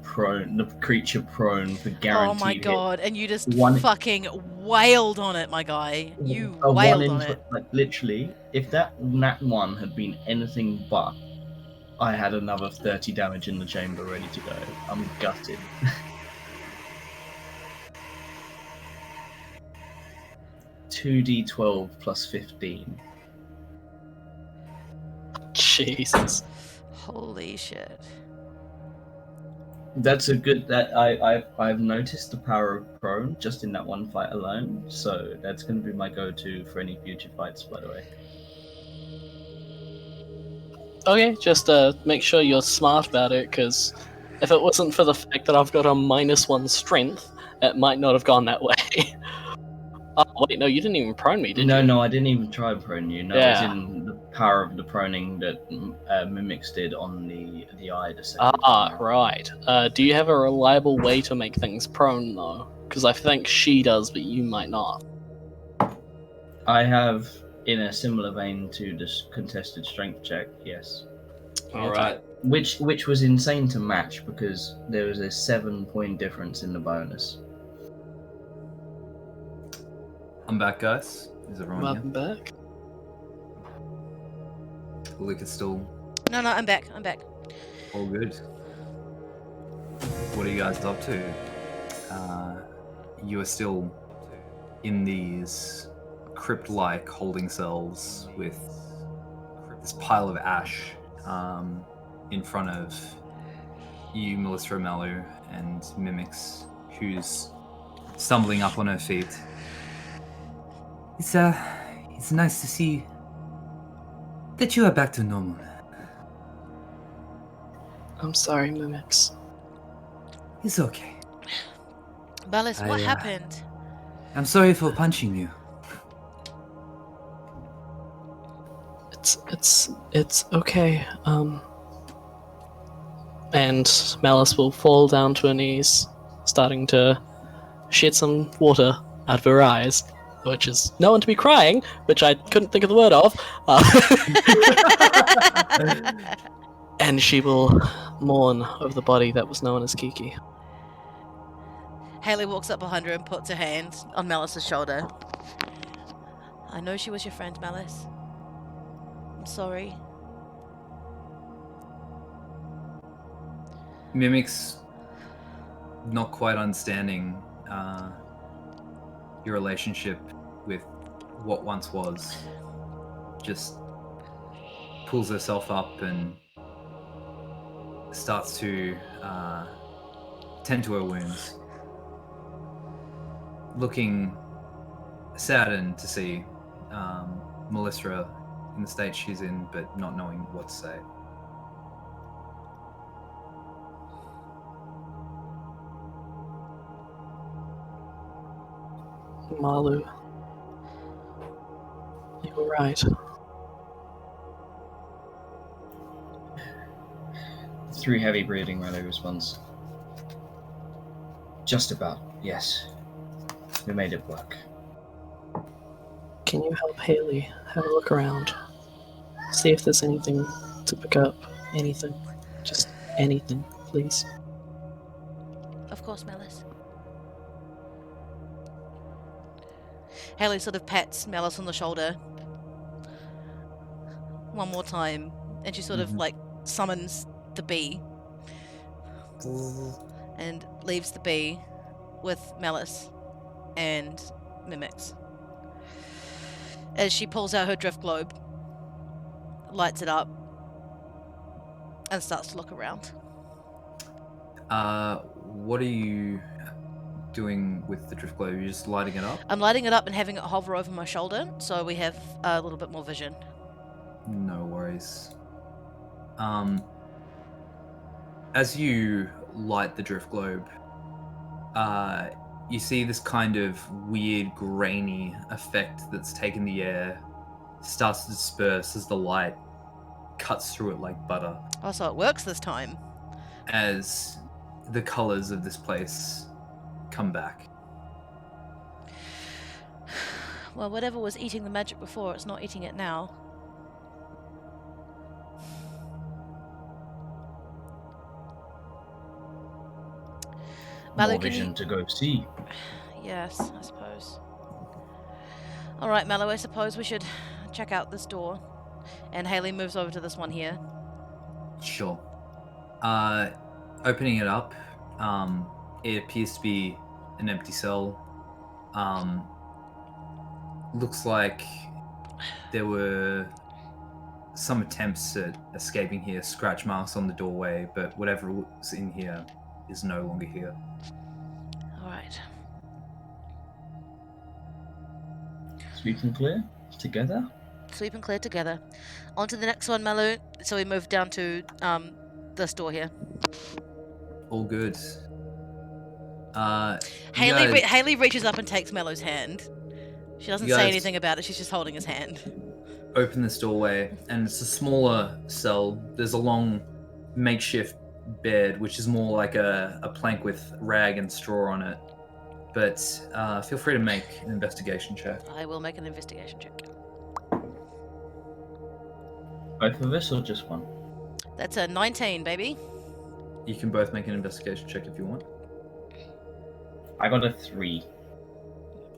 creature prone for guaranteed Oh my hit. god, and you just One- fucking wailed on it, my guy. You A wailed one on in it. like literally, if that nat 1 had been anything but, I had another 30 damage in the chamber ready to go. I'm gutted. $2d12 plus 15. Jesus. Holy shit. That's a good. I've noticed the power of prone just in that one fight alone. So that's going to be my go-to for any future fights. By the way. Okay, just make sure you're smart about it, because If it wasn't for the fact that I've got a -1 strength, it might not have gone that way. Oh, wait, no, you didn't even prone me, did you? No, I didn't even try and prone you. No, it's Yeah. in the power of the proning that Mimics did on the eye the second Ah, time. right. Do you have a reliable way to make things prone, though? Because I think she does, but you might not. I have, in a similar vein to this contested strength check, yes. All right. Which was insane to match because there was a 7-point difference in the bonus. I'm back, guys. Is everyone Welcome back. here? Luke is still No, I'm back. I'm back. all good. What are you guys up to? You are still in these crypt-like holding cells with this pile of ash in front of you, Melissa Romelu, and Mimics, who's stumbling up on her feet. It's nice to see that you are back to normal. I'm sorry, Mimics. It's okay. Ballas, what I, happened? I'm sorry for punching you. It's okay. And Malice will fall down to her knees, starting to shed some water out of her eyes, which is known to be crying, which I couldn't think of the word of. And she will mourn over the body that was known as Kiki. Haley walks up behind her and puts her hand on Malice's shoulder. I know she was your friend, Malice. I'm sorry. Mimics not quite understanding your relationship with what once was, just pulls herself up and starts to tend to her wounds, looking saddened to see Melissa in the state she's in, but not knowing what to say. Malu, you were right. 3 heavy breathing, Raleigh responds. Just about, yes. We made it work. Can you help Haley have a look around? See if there's anything to pick up. Anything. Just anything, please. Of course, Malice. Haley sort of pats Malice on the shoulder one more time, and she sort of like summons the bee and leaves the bee with Malice and Mimics. As she pulls out her drift globe, lights it up, and starts to look around. What are you doing with the drift globe? Are you just lighting it up? I'm lighting it up and having it hover over my shoulder, so we have a little bit more vision. No worries. As you light the drift globe, you see this kind of weird grainy effect that's taken the air, starts to disperse as the light cuts through it like butter. Oh, so it works this time. As the colors of this place come back. Well, whatever was eating the magic before, it's not eating it now. Malu, More can vision you... to go see. Yes, I suppose. Alright, Malu, I suppose we should check out this door. And Haley moves over to this one here. Sure. Opening it up, it appears to be an empty cell. Looks like there were some attempts at escaping here, scratch marks on the doorway, but whatever was in here is no longer here. Alright. Sweep and clear together. Sweep and clear together. On to the next one, Malu. So we move down to this door here. All good. You guys Haley reaches up and takes Mellow's hand. She doesn't You say guys- anything about it. She's just holding his hand. open this doorway, and it's a smaller cell. There's a long makeshift bed, which is more like a plank with rag and straw on it. But feel free to make an investigation check. I will make an investigation check. Both of us or just one? That's a 19, baby. You can both make an investigation check if you want. I got a 3.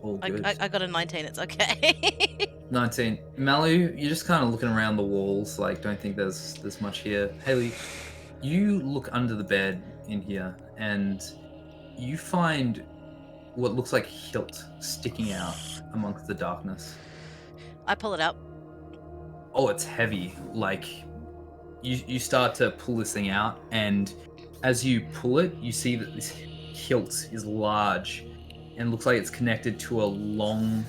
All good. I got a 19. It's okay. 19. Malu, you're just kind of looking around the walls, like don't think there's much here. Haley, you look under the bed in here, and you find what looks like hilt sticking out amongst the darkness. I pull it out. Oh, it's heavy. Like you start to pull this thing out, and as you pull it, you see that this hilt is large and looks like it's connected to a long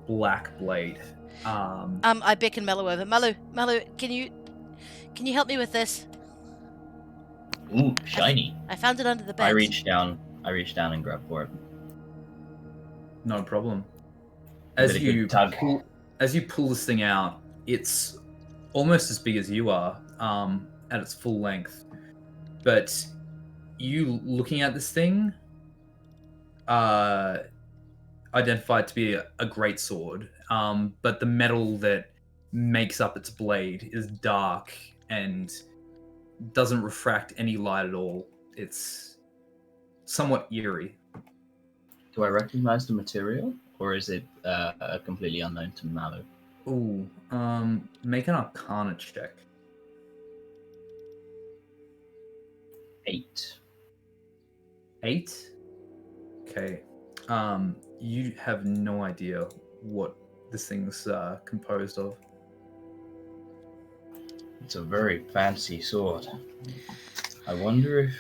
black blade. I beckon Mellow over. Mellow, can you help me with this? Ooh, shiny. I found it under the bed. I reach down and grab for it. No problem. Give it a good tug. As you pull this thing out, it's almost as big as you are, at its full length. But you looking at this thing, identified to be a great sword, but the metal that makes up its blade is dark and doesn't refract any light at all. It's somewhat eerie. Do I recognize the material, or is it completely unknown to Mallow? Ooh, make an Arcana check. 8. 8? Okay. You have no idea what this thing's composed of. It's a very fancy sword. I wonder if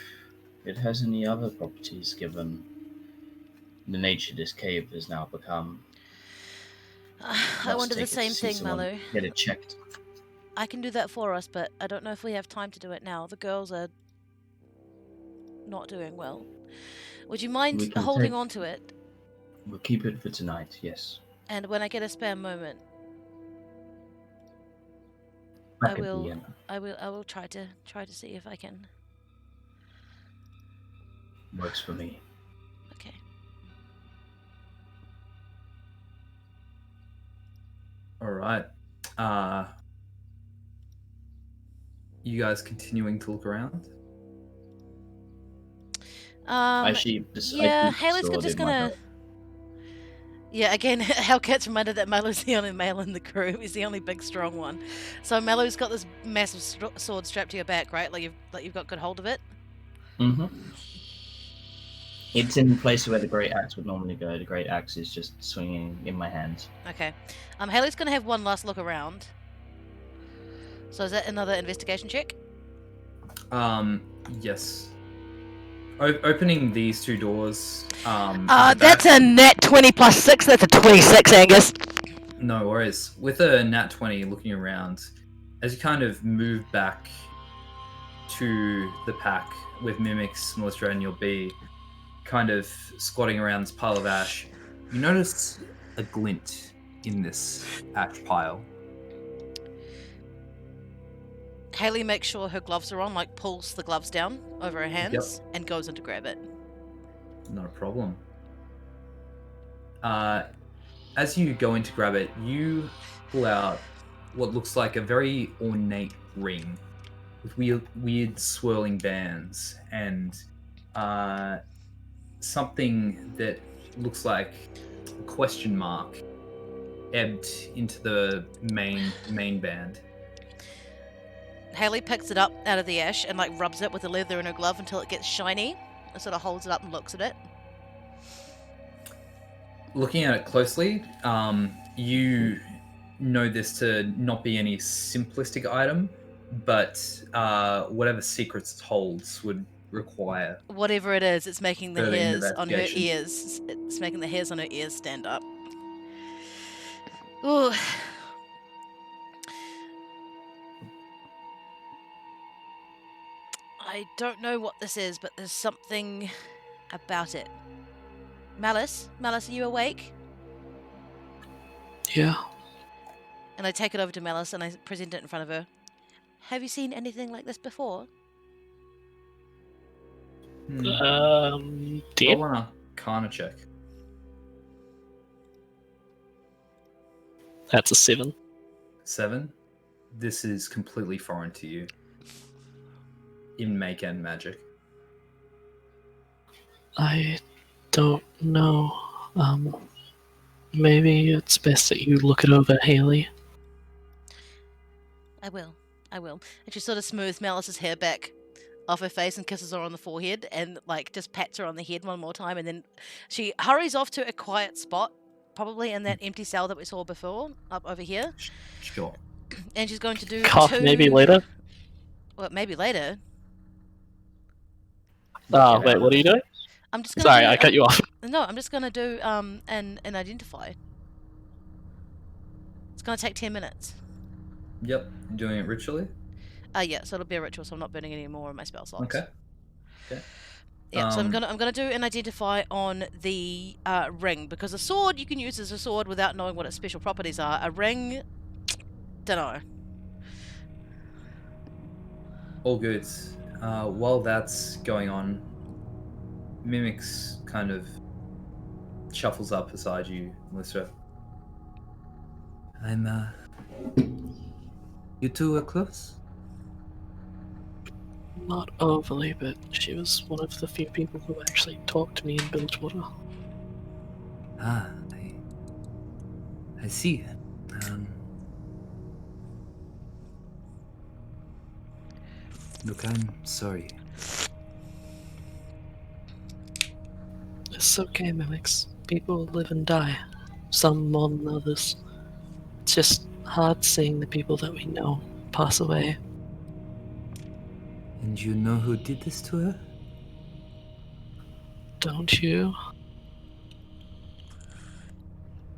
it has any other properties given the nature this cave has now become. I wonder the same thing, Mellow. Get it checked. I can do that for us, but I don't know if we have time to do it now. The girls are not doing well. Would you mind holding on to it? We'll keep it for tonight, yes. And when I get a spare moment, Back I at the will inn. I will try to see if I can. Works for me. Okay. All right. You guys continuing to look around? Haley's just gonna. Yeah, again, Hellcat's reminded that Mellow's the only male in the crew. He's the only big, strong one. So Mellow's got this massive sword strapped to your back, right? Like you've got good hold of it. Mm-hmm. It's in the place where the great axe would normally go. The great axe is just swinging in my hands. Okay. Haley's gonna have one last look around. So is that another investigation check? Yes. Opening these two doors. That's a net 20 plus 6. That's a 26, Angus. No worries. With a nat 20, looking around, as you kind of move back to the pack with Mimics, Melissa, and your bee, kind of squatting around this pile of ash, you notice a glint in this ash pile. Haley makes sure her gloves are on, like pulls the gloves down over her hands and goes in to grab it. Not a problem. As you go in to grab it, you pull out what looks like a very ornate ring with weird swirling bands and something that looks like a question mark ebbed into the main band. Haley picks it up out of the ash and like rubs it with the leather in her glove until it gets shiny and sort of holds it up and looks at it. Looking at it closely, you know this to not be any simplistic item, but whatever secrets it holds would require. Whatever it is, it's making the further hairs on her investigation. ears. It's making the hairs on her ears stand up. Ooh. I don't know what this is, but there's something about it. Malice, are you awake? Yeah. And I take it over to Malice and I present it in front of her. Have you seen anything like this before? Deep? Roll on a Arcana check. That's a 7. 7. This is completely foreign to you. In make and magic. I don't know. Maybe it's best that you look it over, Haley. I will. And she sort of smooths Malice's hair back off her face and kisses her on the forehead and like just pats her on the head one more time, and then she hurries off to a quiet spot, probably in that empty cell that we saw before, up over here. Sure. And she's going to do Cough, 2... maybe later? Well, maybe later. Oh, wait, what are you doing? I'm just gonna Sorry, do, I cut you off. No, I'm just gonna do an identify. It's gonna take 10 minutes. Yep. You're doing it ritually? Yeah, so it'll be a ritual, so I'm not burning any more of my spell slots. Okay. Yeah, so I'm gonna do an identify on the ring, because a sword you can use as a sword without knowing what its special properties are. A ring, dunno. All good. While that's going on, Mimix kind of shuffles up beside you, Melissa. You two are close? Not overly, but she was one of the few people who actually talked to me in Bilgewater. Ah, I see. Look, I'm sorry. It's okay, Mimix. People live and die. Some more than others. It's just hard seeing the people that we know pass away. And you know who did this to her? Don't you?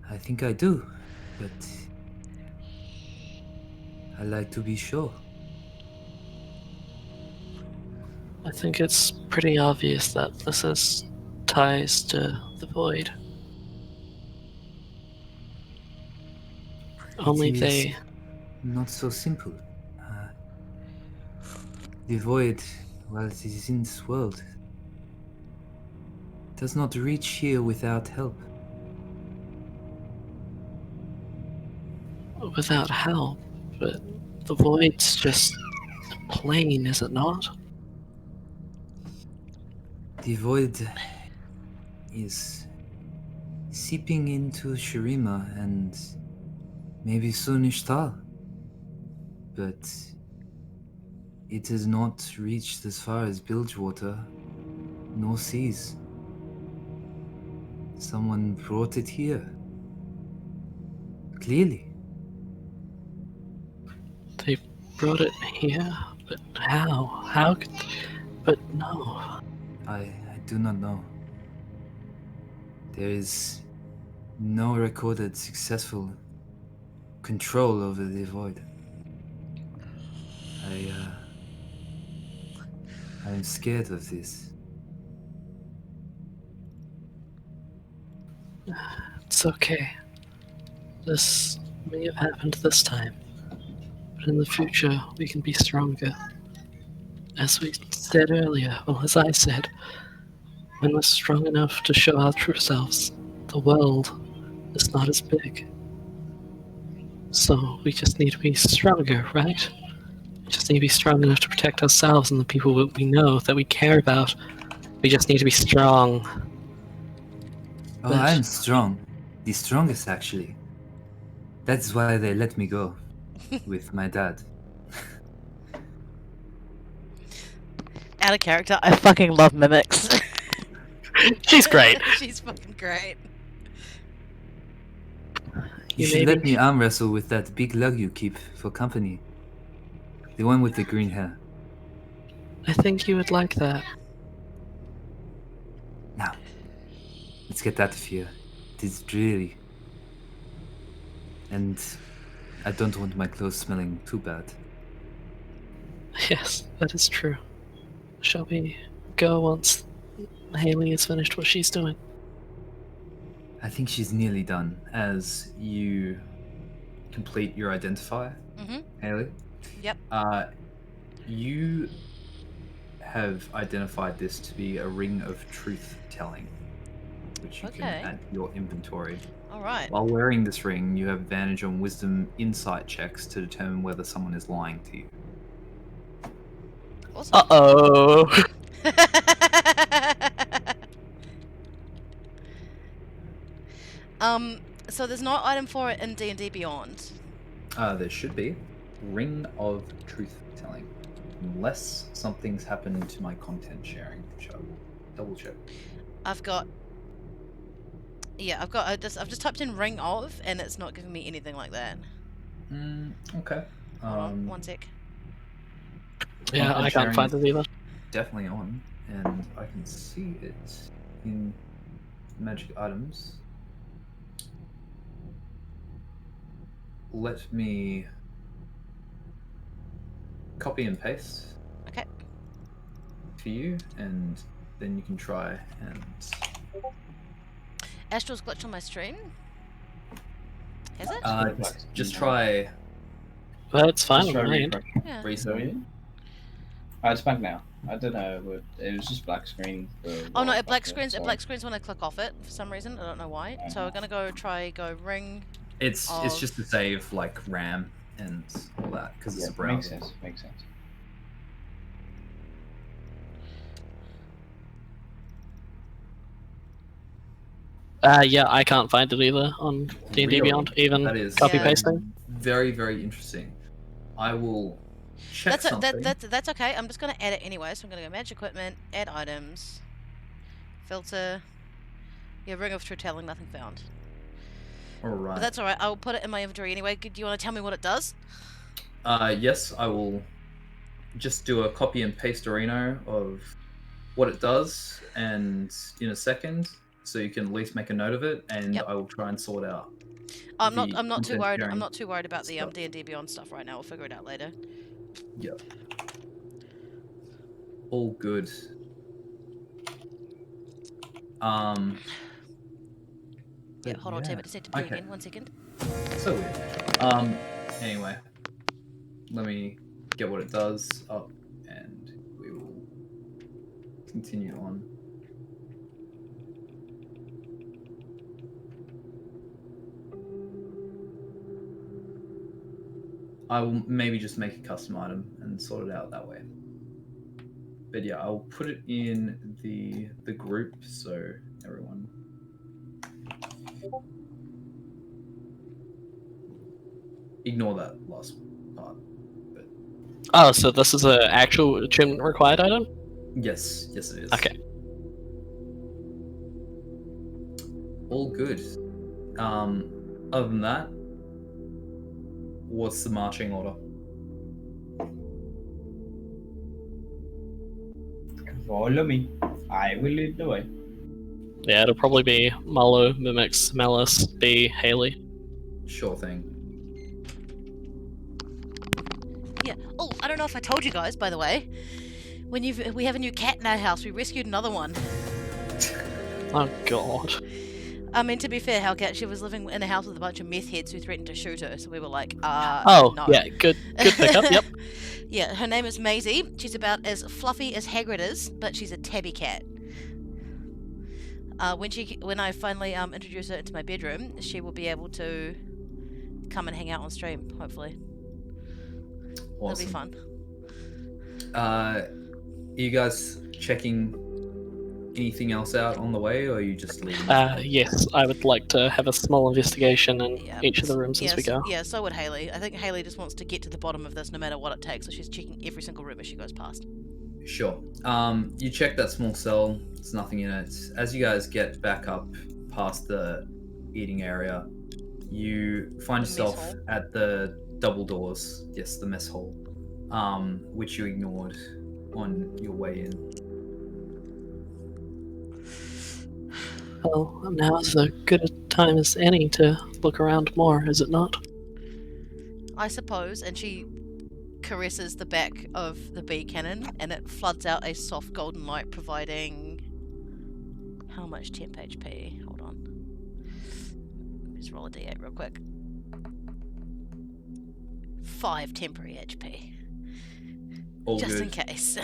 I think I do, but I like to be sure. I think it's pretty obvious that this has ties to the Void. Only It is they... not so simple. The Void, while it is in this world, does not reach here without help. Without help, but the Void's just plain, is it not? The Void is seeping into Shurima and maybe soon Ishtar. But it has not reached as far as Bilgewater, nor seas. Someone brought it here. Clearly. They brought it here, but how? How could... But no. I do not know. There is no recorded successful control over the Void. I am scared of this. It's okay. This may have happened this time, but in the future we can be stronger. As we said earlier, well, as I said, when we're strong enough to show our true selves, the world is not as big. So we just need to be stronger, right? We just need to be strong enough to protect ourselves and the people that we know, that we care about. We just need to be strong. Oh, But- I'm strong. The strongest, actually. That's why they let me go with my dad. Out of character, I fucking love Mimics. She's great. She's fucking great. You should let me arm wrestle with that big lug you keep for company. The one with the green hair. I think you would like that. Now, let's get out of here. It is dreary. And I don't want my clothes smelling too bad. Yes, that is true. Shall we go once Haley has finished what she's doing? I think she's nearly done. As you complete your identifier, Haley, Yep. you have identified this to be a ring of truth telling, which you can add to your inventory. All right. While wearing this ring, you have advantage on wisdom insight checks to determine whether someone is lying to you. Awesome. Uh-oh. So there's no item for it in D&D Beyond. There should be. Ring of truth telling. Unless something's happened to my content sharing, which I will double check. I've just typed in ring of, and it's not giving me anything like that. Okay. Hold on, one sec. Yeah, I can't find it either. Definitely on, and I can see it in magic items. Let me copy and paste. Okay. For you, and then you can try and. Astral's glitched on my stream. Has it? Just try. That's fine Just with try me. refresh. Yeah. Recently. It's back now. I don't know, but it was just black screen. Oh no, it black screens. It black screens when I click off it for some reason. I don't know why. So we're gonna go ring. It's just to save like RAM and all that because it's a browser. Makes sense. Yeah, I can't find it either on D&D Really? Beyond, even That is copy pasting. very, very interesting. I will check something. That's okay. I'm just gonna add it anyway. So I'm gonna go magic equipment, add items, filter. Yeah, ring of true telling, nothing found. Alright. But that's alright. I'll put it in my inventory anyway. Do you want to tell me what it does? Yes, I will just do a copy and paste Reno of what it does, and in a second, so you can at least make a note of it, and I will try and sort out. I'm not too worried. sharing I'm not too worried about the stuff. D&D Beyond stuff right now. We'll figure it out later. Yep. All good. Yeah, hold on, Tim. I just need to ping in. 1 second. So weird. Anyway, let me get what it does up, and we will continue on. I will maybe just make a custom item and sort it out that way. But yeah, I'll put it in the group so everyone. Ignore that last part. But Oh, so this is an actual achievement required item? yes, it is. Okay. All good. Other than that, what's the marching order? Follow me. I will lead the way. Yeah, it'll probably be Marlo, Mimix, Malice, B, Haley. Sure thing. Yeah. Oh, I don't know if I told you guys, by the way. We have a new cat in our house. We rescued another one. Oh god. I mean, to be fair, Hellcat, she was living in a house with a bunch of meth heads who threatened to shoot her, so we were like, Oh, no. yeah, good pickup, yep. Yeah, her name is Maisie. She's about as fluffy as Hagrid is, but she's a tabby cat. When I finally introduce her into my bedroom, she will be able to come and hang out on stream, hopefully. Awesome. That'll be fun. Are you guys checking anything else out on the way, or are you just leaving? Yes, I would like to have a small investigation in each of the rooms as we go. Yeah, so would Haley. I think Haley just wants to get to the bottom of this no matter what it takes, so she's checking every single room as she goes past. Sure. You check that small cell. There's nothing in it. As you guys get back up past the eating area, you find yourself at the double doors. Yes, the mess hall, which you ignored on your way in. Well, now is as good a time as any to look around more, is it not? I suppose, and she caresses the back of the bee cannon, and it floods out a soft golden light, providing how much temp HP? Hold on. Let's roll a d8 real quick. 5 temporary HP. All Just good. in case.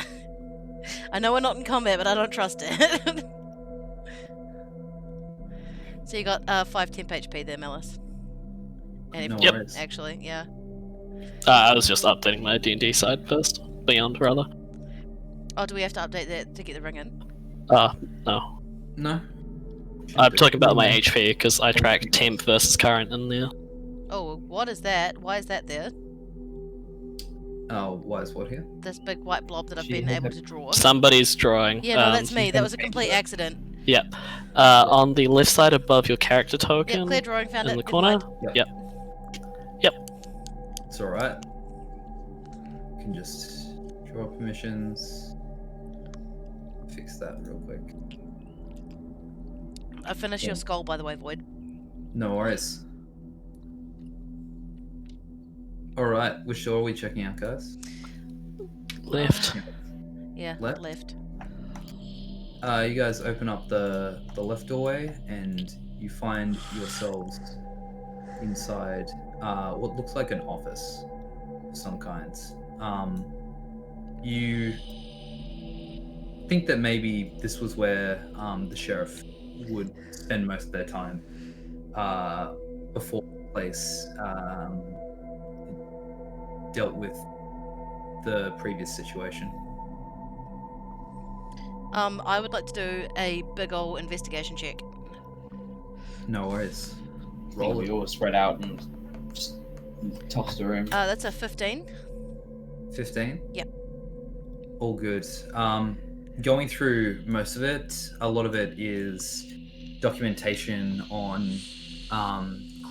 I know we're not in combat, but I don't trust it. So you got 5 temp HP there, Melis. And No everyone, worries. actually, yeah. I was just updating my D&D side first. Beyond, rather. Oh, do we have to update that to get the ring in? No. No. I'm talking about my HP, because I track temp versus current in there. Oh, what is that? Why is that there? Oh, why is what here? This big white blob that I've She been has able a- to draw. Somebody's drawing. Yeah, no, that's me. she's That gonna was a change complete that. accident. Yep. On the left side above your character Yep, token, clear drawing, found in it. the Never corner. mind. Yep. It's alright. You can just draw permissions. Fix that real quick. I finished your skull, by the way, Void. No worries. Alright, which door are we checking out, guys? Left. Yeah, Left? left. You guys open up the left doorway and you find yourselves inside what looks like an office of some kinds. You think that maybe this was where the sheriff would spend most of their time before the place dealt with the previous situation. I would like to do a big ol' investigation check. No worries. I think Roll we it. all spread out and just tossed her in. That's a 15. 15? Yep. All good. Going through most of it, a lot of it is documentation on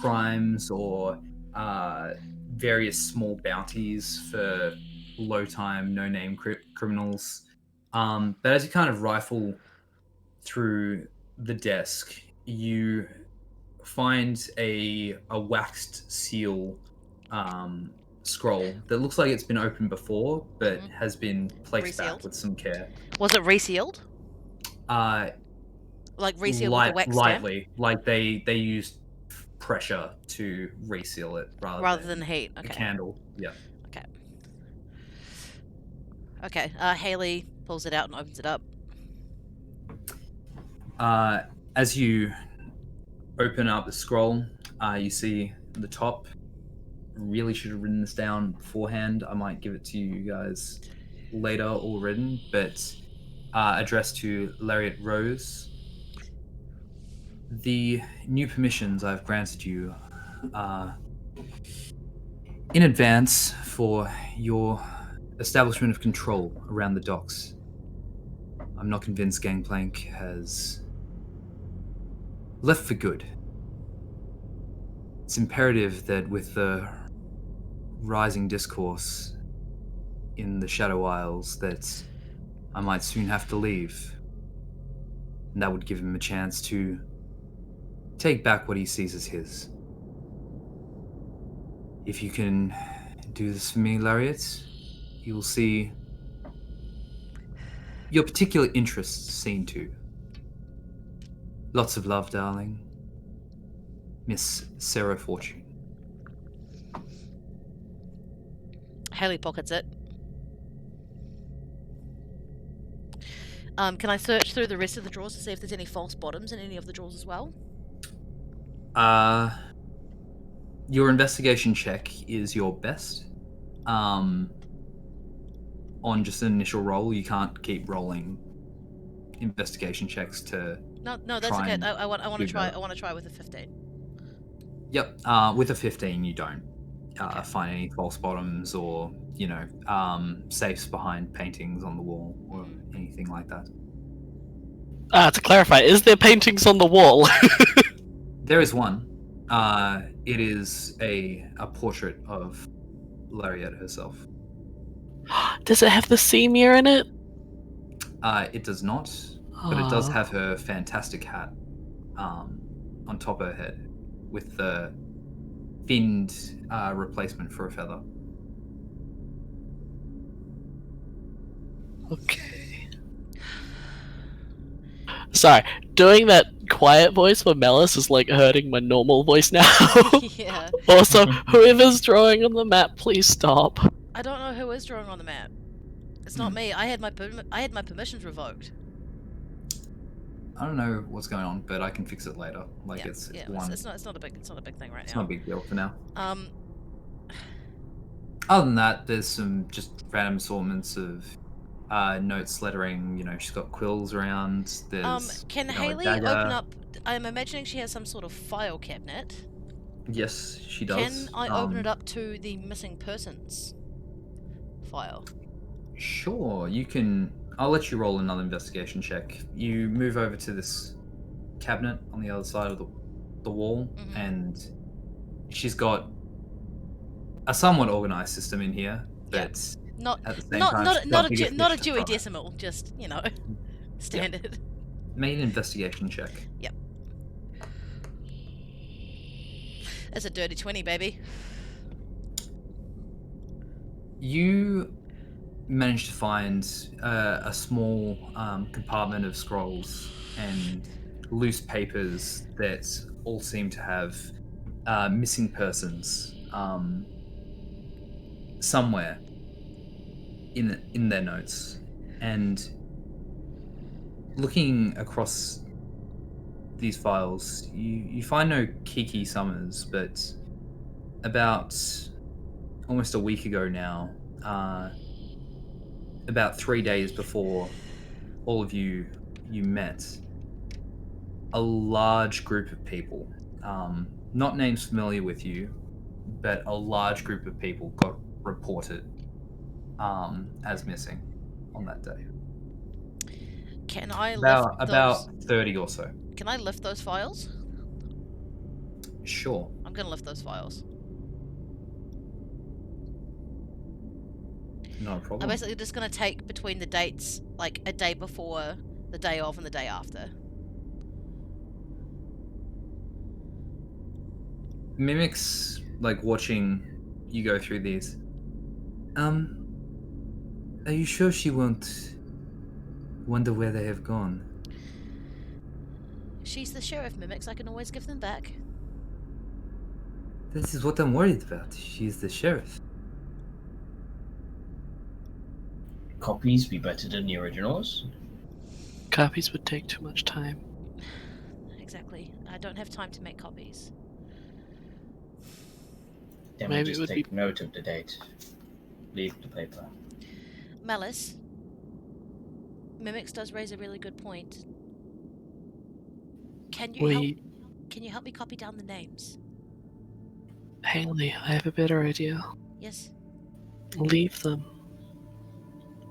crimes or various small bounties for low time, no name criminals. But as you kind of rifle through the desk, you find a waxed seal scroll that looks like it's been opened before, but has been placed back Resealed? with some care. Was it resealed? Uh, Like resealed with a wax stamp? lightly, like they used pressure to reseal it Rather than heat. a Okay. candle. Yeah. Okay. Okay. Haley pulls it out and opens it up. As you open up the scroll, you see the top. Really should have written this down beforehand. I might give it to you guys later, all written, but addressed to Lariat Rose. The new permissions I've granted you in advance for your establishment of control around the docks. I'm not convinced Gangplank has left for good. It's imperative that with the rising discourse in the Shadow Isles that I might soon have to leave. And that would give him a chance to take back what he sees as his. If you can do this for me, Lariat, you will see your particular interests seen to. Lots of love, darling. Miss Sarah Fortune. Haley pockets it. Can I search through the rest of the drawers to see if there's any false bottoms in any of the drawers as well? Your investigation check is your best. On just an initial roll, you can't keep rolling investigation checks to. No, that's try okay. and I want to do try. better. I want to try with a 15. Yep. With a 15, you don't Okay. find any false bottoms or safes behind paintings on the wall or anything like that. To clarify, is there paintings on the wall? There is one. It is a portrait of Lariat herself. Does it have the sea mirror in it? It does not, but it does Oh. have her fantastic hat on top of her head with the finned replacement for a feather. Okay. Sorry, doing that quiet voice for Melis is like hurting my normal voice now. Yeah. Also, whoever's drawing on the map, please stop. I don't know who is drawing on the map. It's not me. I had my permissions revoked. I don't know what's going on, but I can fix it later. Like Yeah, it's yeah. one. It's not a big thing right It's now. not a big deal for now. Um, Other than that, there's some just random assortments of notes, lettering. You know, she's got quills around. There's can a Haley dagger. open up? I'm imagining she has some sort of file cabinet. Yes, she does. Can I open it up to the missing persons file? Sure, you can. I'll let you roll another investigation check. You move over to this cabinet on the other side of the wall, and she's got a somewhat organized system in here, but Not at the same not time, not she's not got a bigger not a fish to Dewey fry. Decimal, just standard. Make an investigation check. Yep. That's a dirty 20, baby. You managed to find a small compartment of scrolls and loose papers that all seem to have missing persons somewhere in their notes. And looking across these files, you find no Kiki Summers, but about almost a week ago now, about 3 days before all of you met, a large group of people, not names familiar with you, but a large group of people got reported as missing on that day. Can I About lift those? 30 or so. Can I lift those files? Sure. I'm gonna lift those files. Not a I'm problem. basically just gonna take between the dates, like a day before, the day of, and the day after. Mimics like watching you go through these. Are you sure she won't wonder where they have gone? She's the sheriff, Mimics. I can always give them back. This is what I'm worried about. She's the sheriff. Copies be better than the originals. Copies would take too much time. Exactly. I don't have time to make copies. Then Maybe we it just would take note of the date. Leave the paper. Malice. Mimics does raise a really good point. Can you help me copy down the names? Haley, I have a better idea. Yes. Leave them.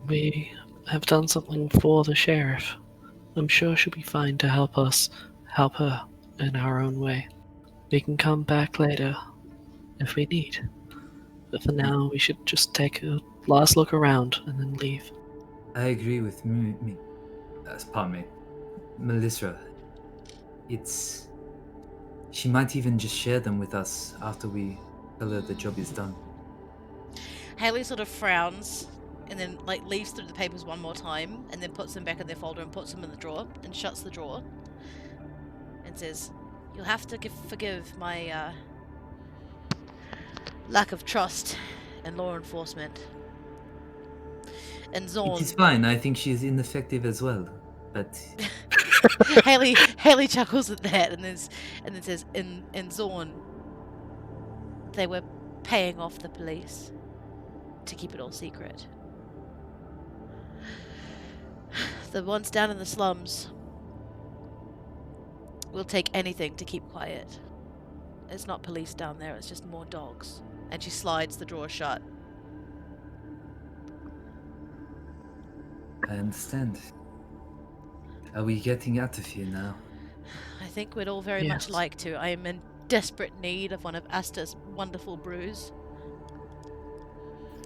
We have done something for the sheriff. I'm sure she'll be fine to help her in our own way. We can come back later if we need. But for now, we should just take a last look around and then leave. I agree with pardon me, Melissa. She might even just share them with us after we tell her the job is done. Haley sort of frowns and then leaves through the papers one more time and then puts them back in their folder and puts them in the drawer and shuts the drawer and says, "You'll have to forgive my lack of trust in law enforcement." And Zorn. It is fine. I think she is ineffective as well, but Haley chuckles at that and then says, "In Zorn, they were paying off the police to keep it all secret. The ones down in the slums will take anything to keep quiet. It's not police down there, it's just more dogs." And she slides the drawer shut. I understand. Are we getting out of here now? I think we'd all very much Yes. like to. I am in desperate need of one of Asta's wonderful brews.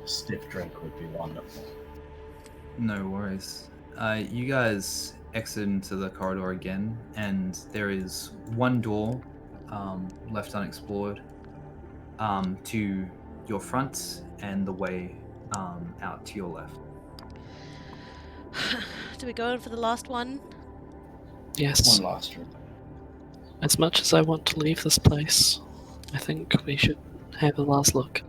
A stiff drink would be wonderful. No worries. You guys exit into the corridor again, and there is one door left unexplored to your front and the way out to your left. Do we go in for the last one? Yes. One last room. As much as I want to leave this place, I think we should have a last look.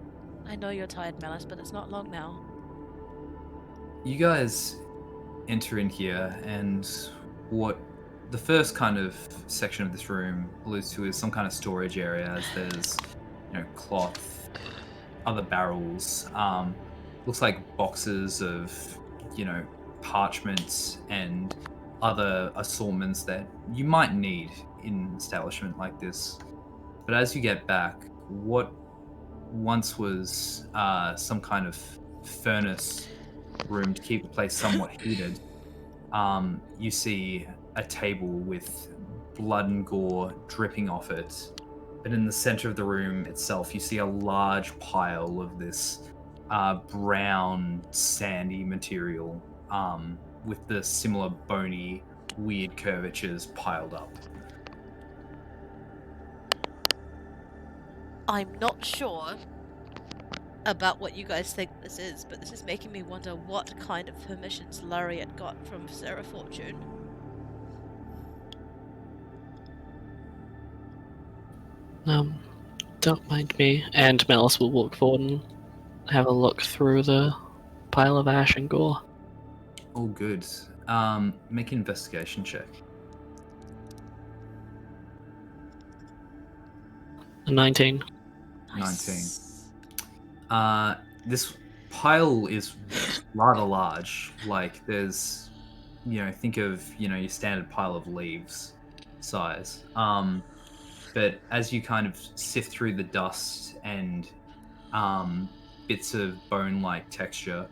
I know you're tired, Malice, but it's not long now. You guys enter in here, and what the first kind of section of this room alludes to is some kind of storage area, as there's, cloth, other barrels, looks like boxes of, parchments and other assortments that you might need in an establishment like this. But as you get back, what once was some kind of furnace room to keep the place somewhat heated, you see a table with blood and gore dripping off it. But in the center of the room itself, you see a large pile of this brown, sandy material with the similar bony, weird curvatures piled up. I'm not sure about what you guys think this is, but this is making me wonder what kind of permissions Lariat got from Sarah Fortune. Don't mind me. And Malice will walk forward and have a look through the pile of ash and gore. All good. Make an investigation check. A 19. 19. This pile is rather large. Like, there's, think of, your standard pile of leaves size. But as you kind of sift through the dust and bits of bone-like texture,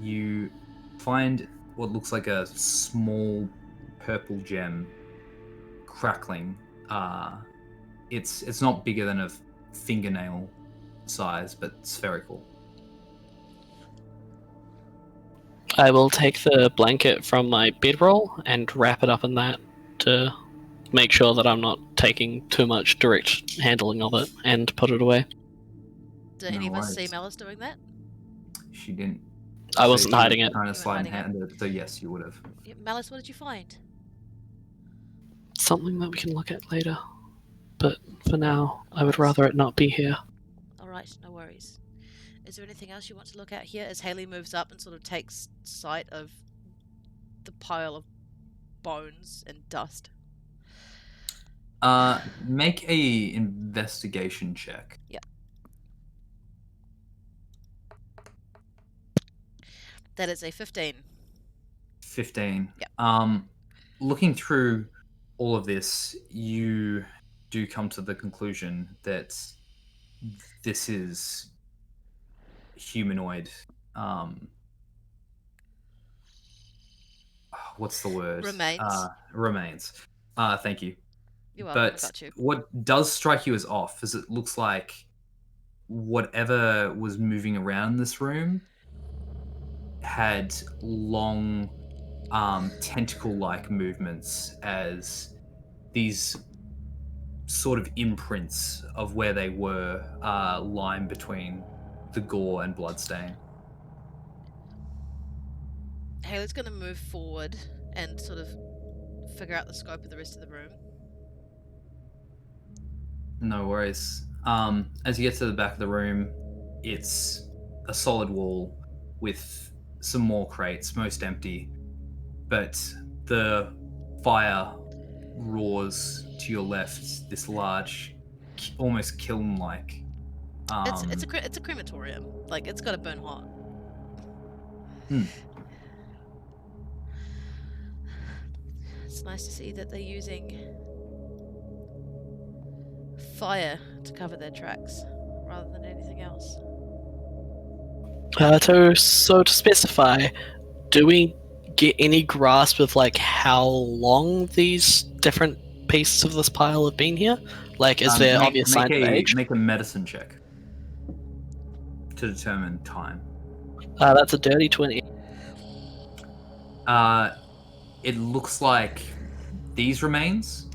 you find what looks like a small purple gem crackling. It's not bigger than a fingernail size, but spherical. I will take the blanket from my bedroll and wrap it up in that to make sure that I'm not taking too much direct handling of it, and put it away. Did any of us see Malice doing that? She didn't. I wasn't hiding it. Trying to You slide weren't and hiding hand it, so yes, you would have. Yeah, Malice, what did you find? Something that we can look at later. But for now, I would rather it not be here. Alright, no worries. Is there anything else you want to look at here? As Haley moves up and sort of takes sight of the pile of bones and dust. Make a investigation check. Yep. That is a 15. 15. Yeah. Looking through all of this, you do come to the conclusion that this is humanoid. What's the word? Remains. Remains. Thank you. You're welcome, I But got you. what does strike you as off is it looks like whatever was moving around in this room had long tentacle-like movements, as these sort of imprints of where they were lying between the gore and bloodstain. Haley's going to move forward and sort of figure out the scope of the rest of the room. No worries. As you get to the back of the room, it's a solid wall with some more crates, most empty. But the fire roars to your left, this large, almost kiln-like. It's a crematorium. Like, it's got to burn hot. It's nice to see that they're using fire to cover their tracks rather than anything else. So to specify, do we get any grasp of like how long these different pieces of this pile have been here? Like, is there obvious sign of age? Make a medicine check to determine time. That's a dirty 20. It looks like these remains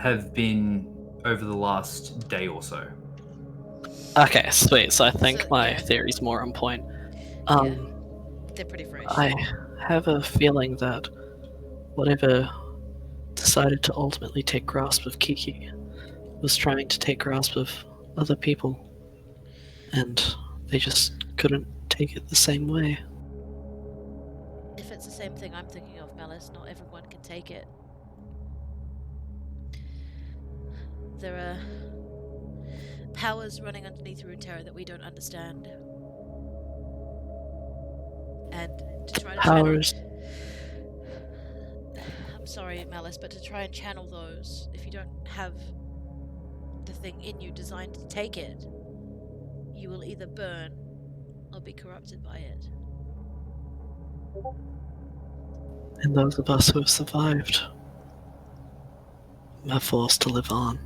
have been over the last day or so. Okay, sweet. So I think So, my yeah. theory's more on point. They're pretty fresh. I have a feeling that whatever decided to ultimately take grasp of Kiki was trying to take grasp of other people, and they just couldn't take it the same way. If it's the same thing I'm thinking of, Malice, not everyone can take it. There are powers running underneath Runeterra that we don't understand. And to try to Powers. I'm sorry, Malice, but to try and channel those, if you don't have the thing in you designed to take it, you will either burn or be corrupted by it. And those of us who have survived are forced to live on.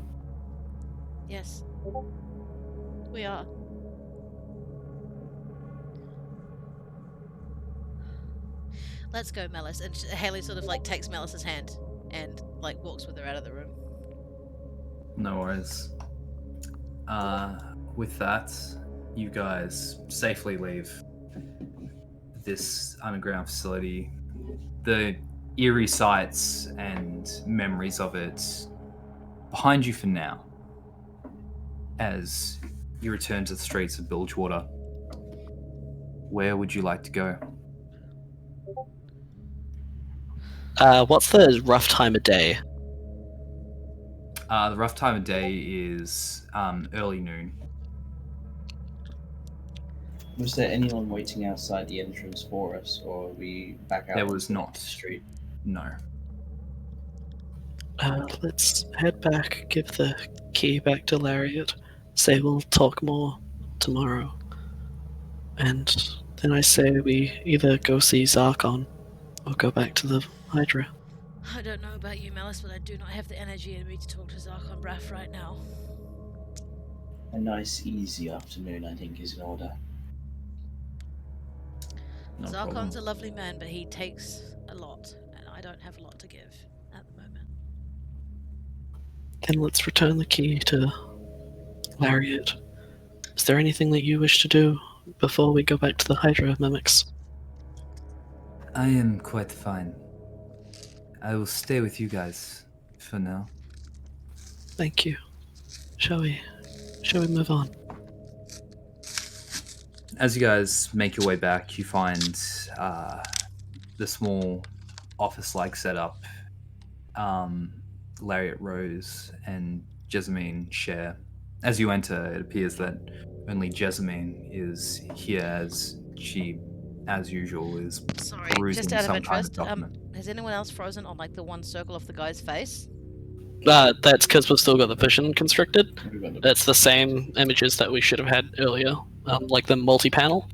Yes. We are. Let's go, Malice. And Haley sort of like takes Malice's hand and like walks with her out of the room. No worries. With that, you guys safely leave this underground facility. The eerie sights and memories of it behind you for now, as you return to the streets of Bilgewater. Where would you like to go? What's the rough time of day? The rough time of day is early noon. Was there anyone waiting outside the entrance for us, or are we back out? There was on not. the street. No. Let's head back, give the key back to Lariat, say we'll talk more tomorrow. And then I say we either go see Zarkon or go back to the Hydra. I don't know about you, Malice, but I do not have the energy in me to talk to Zarkon Braff right now. A nice, easy afternoon, I think, is in order. No Zarkon's problem. a lovely man, but he takes a lot, and I don't have a lot to give at the moment. Then let's return the key to Lariat. Is there anything that you wish to do before we go back to the Hydra mimics? I am quite fine. I will stay with you guys for now. Thank you. Shall we move on? As you guys make your way back, you find the small office-like setup. Lariat, Rose, and Jessamine share. As you enter, it appears that only Jessamine is here, as she, as usual, is Sorry, perusing just out of some kind interest, of document. has anyone else frozen on like the one circle of the guy's face? That's because we've still got the vision constricted. We've got the- That's the same images that we should have had earlier, like the multi-panel.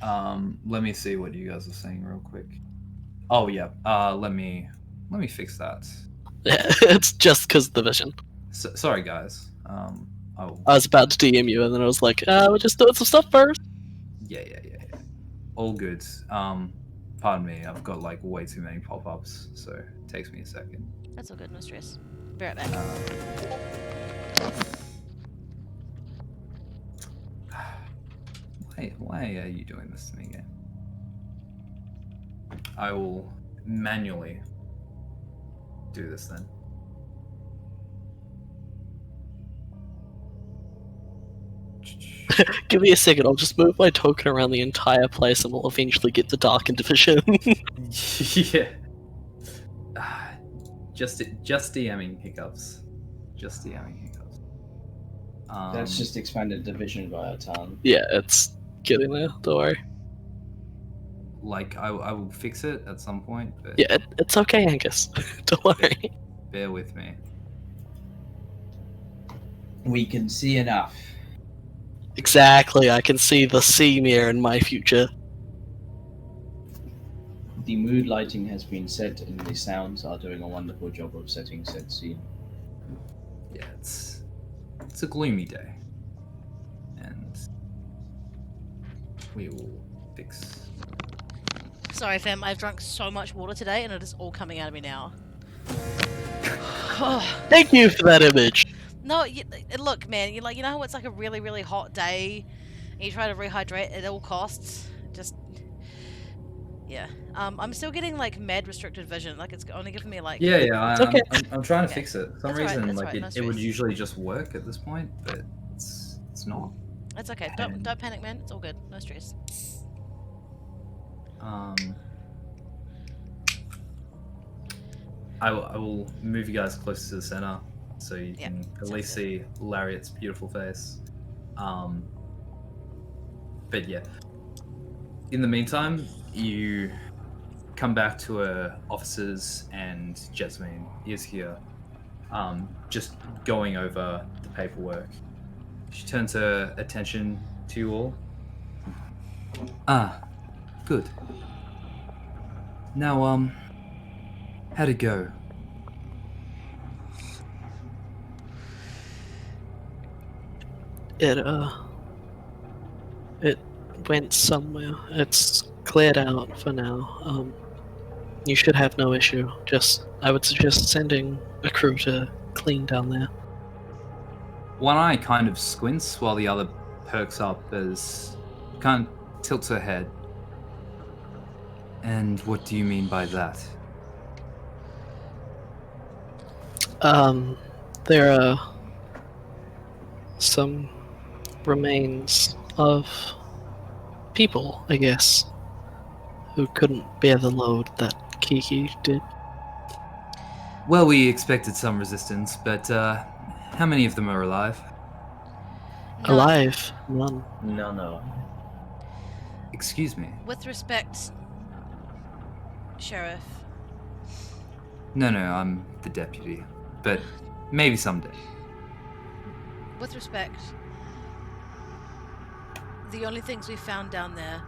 Let me see what you guys are saying real quick. Oh yeah. Let me fix that. It's just because of the vision. Sorry, guys. I was about to DM you, and then I was like, we're just doing some stuff first. Yeah. All good. Pardon me. I've got like way too many pop-ups, so it takes me a second. That's all good, no stress. Be right back. Why are you doing this to me again? I will manually do this then. Give me a second, I'll just move my token around the entire place and we'll eventually get the Darkened Division. Yeah. Just DMing hiccups. Just DMing hiccups. That's just expanded division by a ton. Yeah, it's getting there, don't worry. Like, I will fix it at some point, but Yeah, it's okay, Angus. Don't worry. bear with me. We can see enough. Exactly, I can see the sea mirror in my future. The mood lighting has been set, and the sounds are doing a wonderful job of setting said scene. Yeah, it's a gloomy day, and we will fix. Sorry, fam, I've drunk so much water today and it is all coming out of me now. Thank you for that image. No, look, man, you know how it's like a really, really hot day and you try to rehydrate at all costs? Just Yeah. I'm still getting like mad restricted vision. Like it's only giving me like. Yeah. It's okay. I'm trying to Okay. fix it. For some That's alright, reason, that's like alright, no it would stress. usually just work at this point, but it's not. It's okay. And, Don't panic, man. It's all good. No stress. I will move you guys closer to the center so you Yeah, can at sounds least good. see Lariat's beautiful face. But yeah. In the meantime, you come back to her offices and Jasmine is here, just going over the paperwork. She turns her attention to you all. Ah, good. Now, how'd it go? It went somewhere. It's cleared out for now. You should have no issue. I would suggest sending a crew to clean down there. One eye kind of squints while the other perks up as kind of tilts her head. And what do you mean by that? There are some remains of people, I guess, who couldn't bear the load that Kiki did. Well, we expected some resistance, but how many of them are alive? None. Alive? None. No. Excuse me. With respect, Sheriff. No, I'm the deputy. But maybe someday. With respect, the only things we found down there,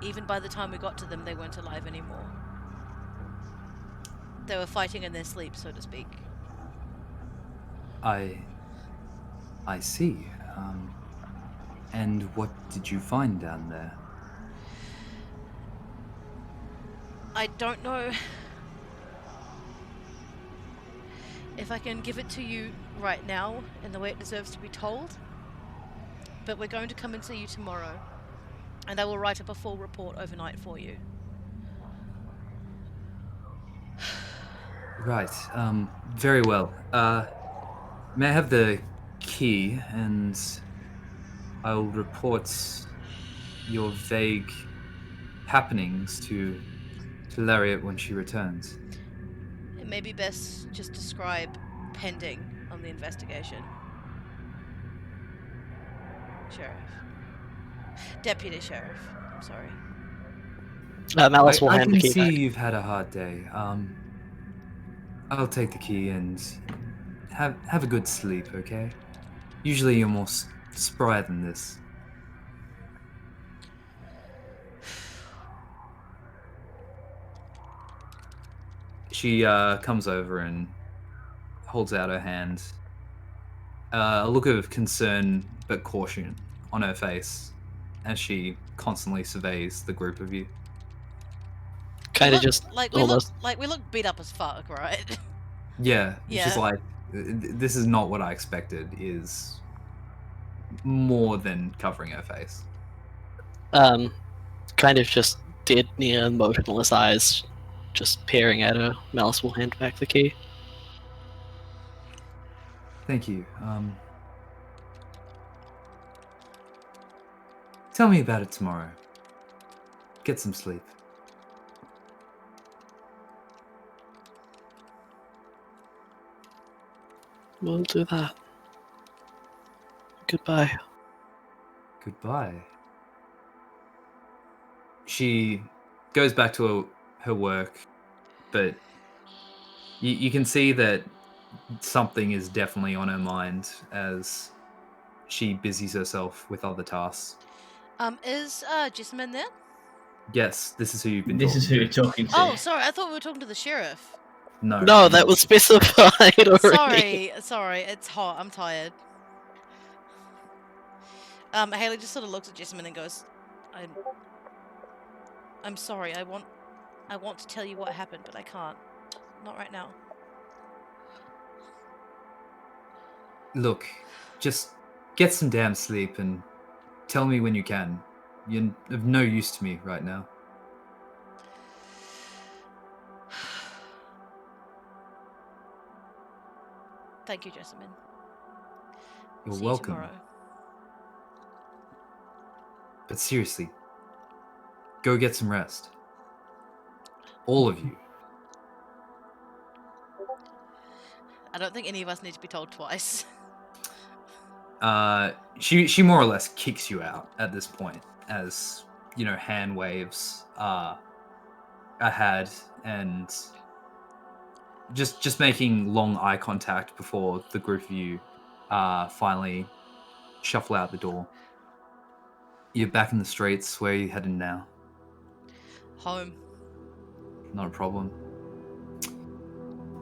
even by the time we got to them, they weren't alive anymore. They were fighting in their sleep, so to speak. I see. And what did you find down there? I don't know if I can give it to you right now in the way it deserves to be told, but we're going to come and see you tomorrow, and I will write up a full report overnight for you. Right. Very well. May I have the key, and I'll report your vague happenings to Lariat when she returns. It may be best just describe pending on the investigation. Sheriff. Deputy Sheriff. I'm sorry. Malice will I hand the can key see back. you've had a hard day. I'll take the key and have a good sleep, okay? Usually you're more spry than this. She comes over and holds out her hand. A look of concern but caution on her face as she constantly surveys the group of you. Kind of just almost. We look beat up as fuck, right? Yeah, it's just Yeah. like, this is not what I expected, is more than covering her face. Kind of just dead near motionless eyes, just peering at her. Malice will hand back the key. Thank you. Tell me about it tomorrow. Get some sleep. We'll do that. Goodbye. Goodbye. She goes back to her work, but you can see that something is definitely on her mind as she busies herself with other tasks. Is Jessamine there? Yes, this is who you've been This talking is who you're talking to. Oh, sorry, I thought we were talking to the sheriff. No. No, that was specified already. Sorry, it's hot, I'm tired. Haley just sort of looks at Jessamine and goes, I'm sorry, I want to tell you what happened, but I can't. Not right now. Look, just get some damn sleep and tell me when you can. You're of no use to me right now. Thank you, Jessamine. You're See welcome. You tomorrow. But seriously, go get some rest. All of you. I don't think any of us need to be told twice. She more or less kicks you out at this point, as hand waves are had, and just making long eye contact before the group of you finally shuffle out the door. You're back in the streets. Where are you heading now? Home. Not a problem.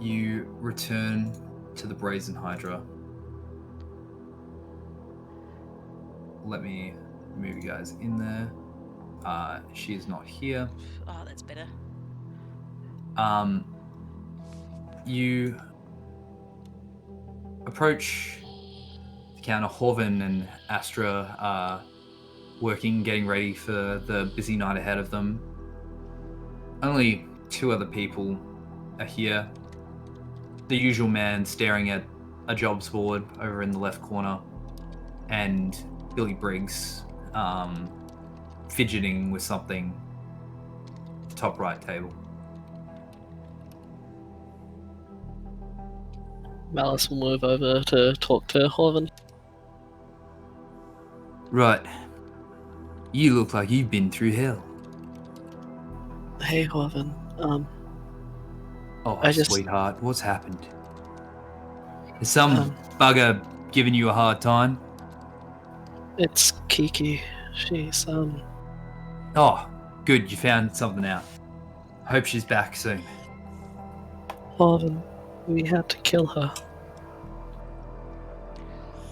You return to the Brazen Hydra. Let me move you guys in there. She is not here. Oh, that's better. You approach the counter. Horvin and Astra are working, getting ready for the busy night ahead of them. Only 2 other people are here. The usual man staring at a jobs board over in the left corner, and Billy Briggs fidgeting with something at the top right table. Malice will move over to talk to Horvin. Right. You look like you've been through hell. Hey, Horvin. Oh, I just- sweetheart, what's happened? Is some bugger giving you a hard time? It's Kiki. She's, Oh, good, you found something out. Hope she's back soon. Horvin, we had to kill her.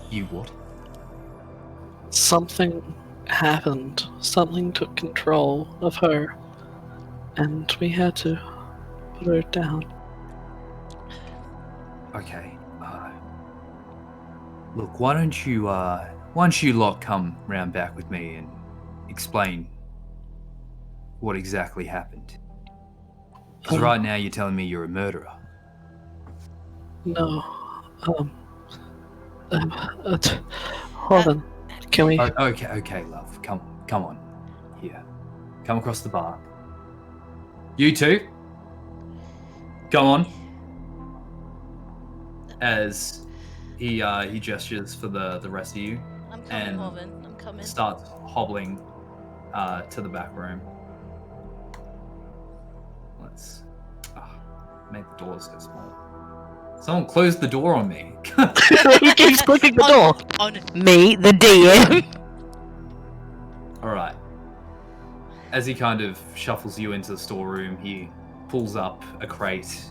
You what? Something happened. Something took control of her. And we had to put her down. Okay, look, why don't you lot come round back with me and explain what exactly happened? Because right now you're telling me you're a murderer. No. Horvin, can we... Okay, love. Come on. Here. Come across the bar. You two. Come on. As he gestures for the rest of you. I'm coming, And Horvin. I'm coming. starts hobbling to the back room. Let's make the doors so small. Someone closed the door on me. He keeps clicking the door! On me, the DM. Alright. As he kind of shuffles you into the storeroom, he pulls up a crate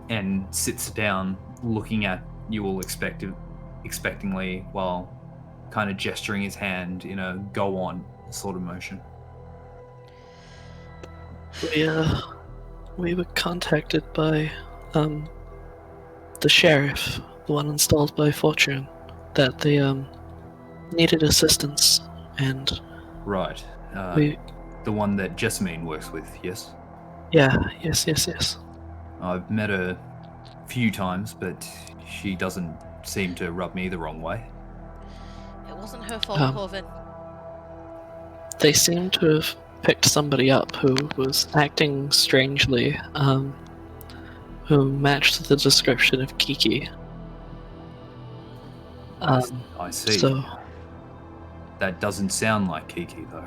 and sits down, looking at you all expectingly, while kind of gesturing his hand in a go on sort of motion. We were contacted by, the sheriff, the one installed by Fortune, that they, needed assistance, and... Right. The one that Jessamine works with, yes? Yeah, yes. I've met her a few times, but she doesn't seem to rub me the wrong way. It wasn't her fault, Horvin. They seem to have picked somebody up who was acting strangely, who matched the description of Kiki. I see. So, That doesn't sound like Kiki, though.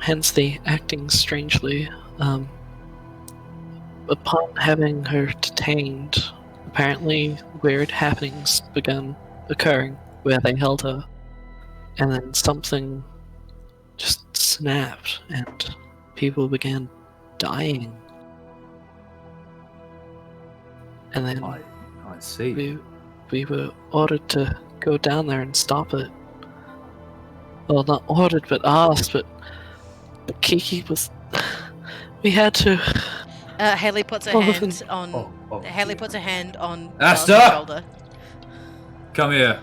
hence the acting strangely. Upon having her detained, apparently weird happenings began occurring where they held her, and then something just snapped and people began dying. And then I see. we were ordered to go down there and stop it. Well, not ordered, but asked, but Kiki was... We had to... Haley puts her hand on... Haley dear. puts her hand on Asta! Charles' shoulder. Come here.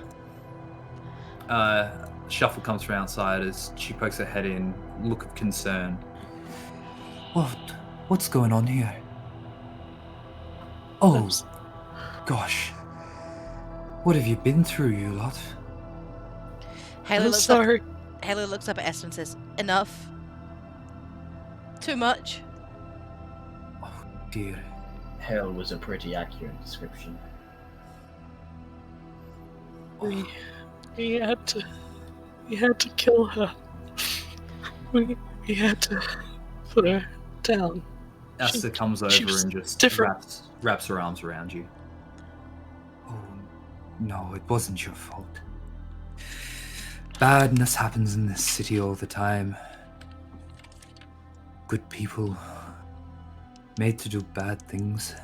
Shuffle comes from outside as she pokes her head in, look of concern. What's going on here? Oh, gosh. What have you been through, you lot? Haley looks sorry. up. Haley looks up at Asta and says, "Enough. Too much." Oh, dear. Hell was a pretty accurate description. We had to kill her. We had to put her down. Asta comes over was and just different. wraps her arms around you. Oh, no, it wasn't your fault. Badness happens in this city all the time. Good people made to do bad things.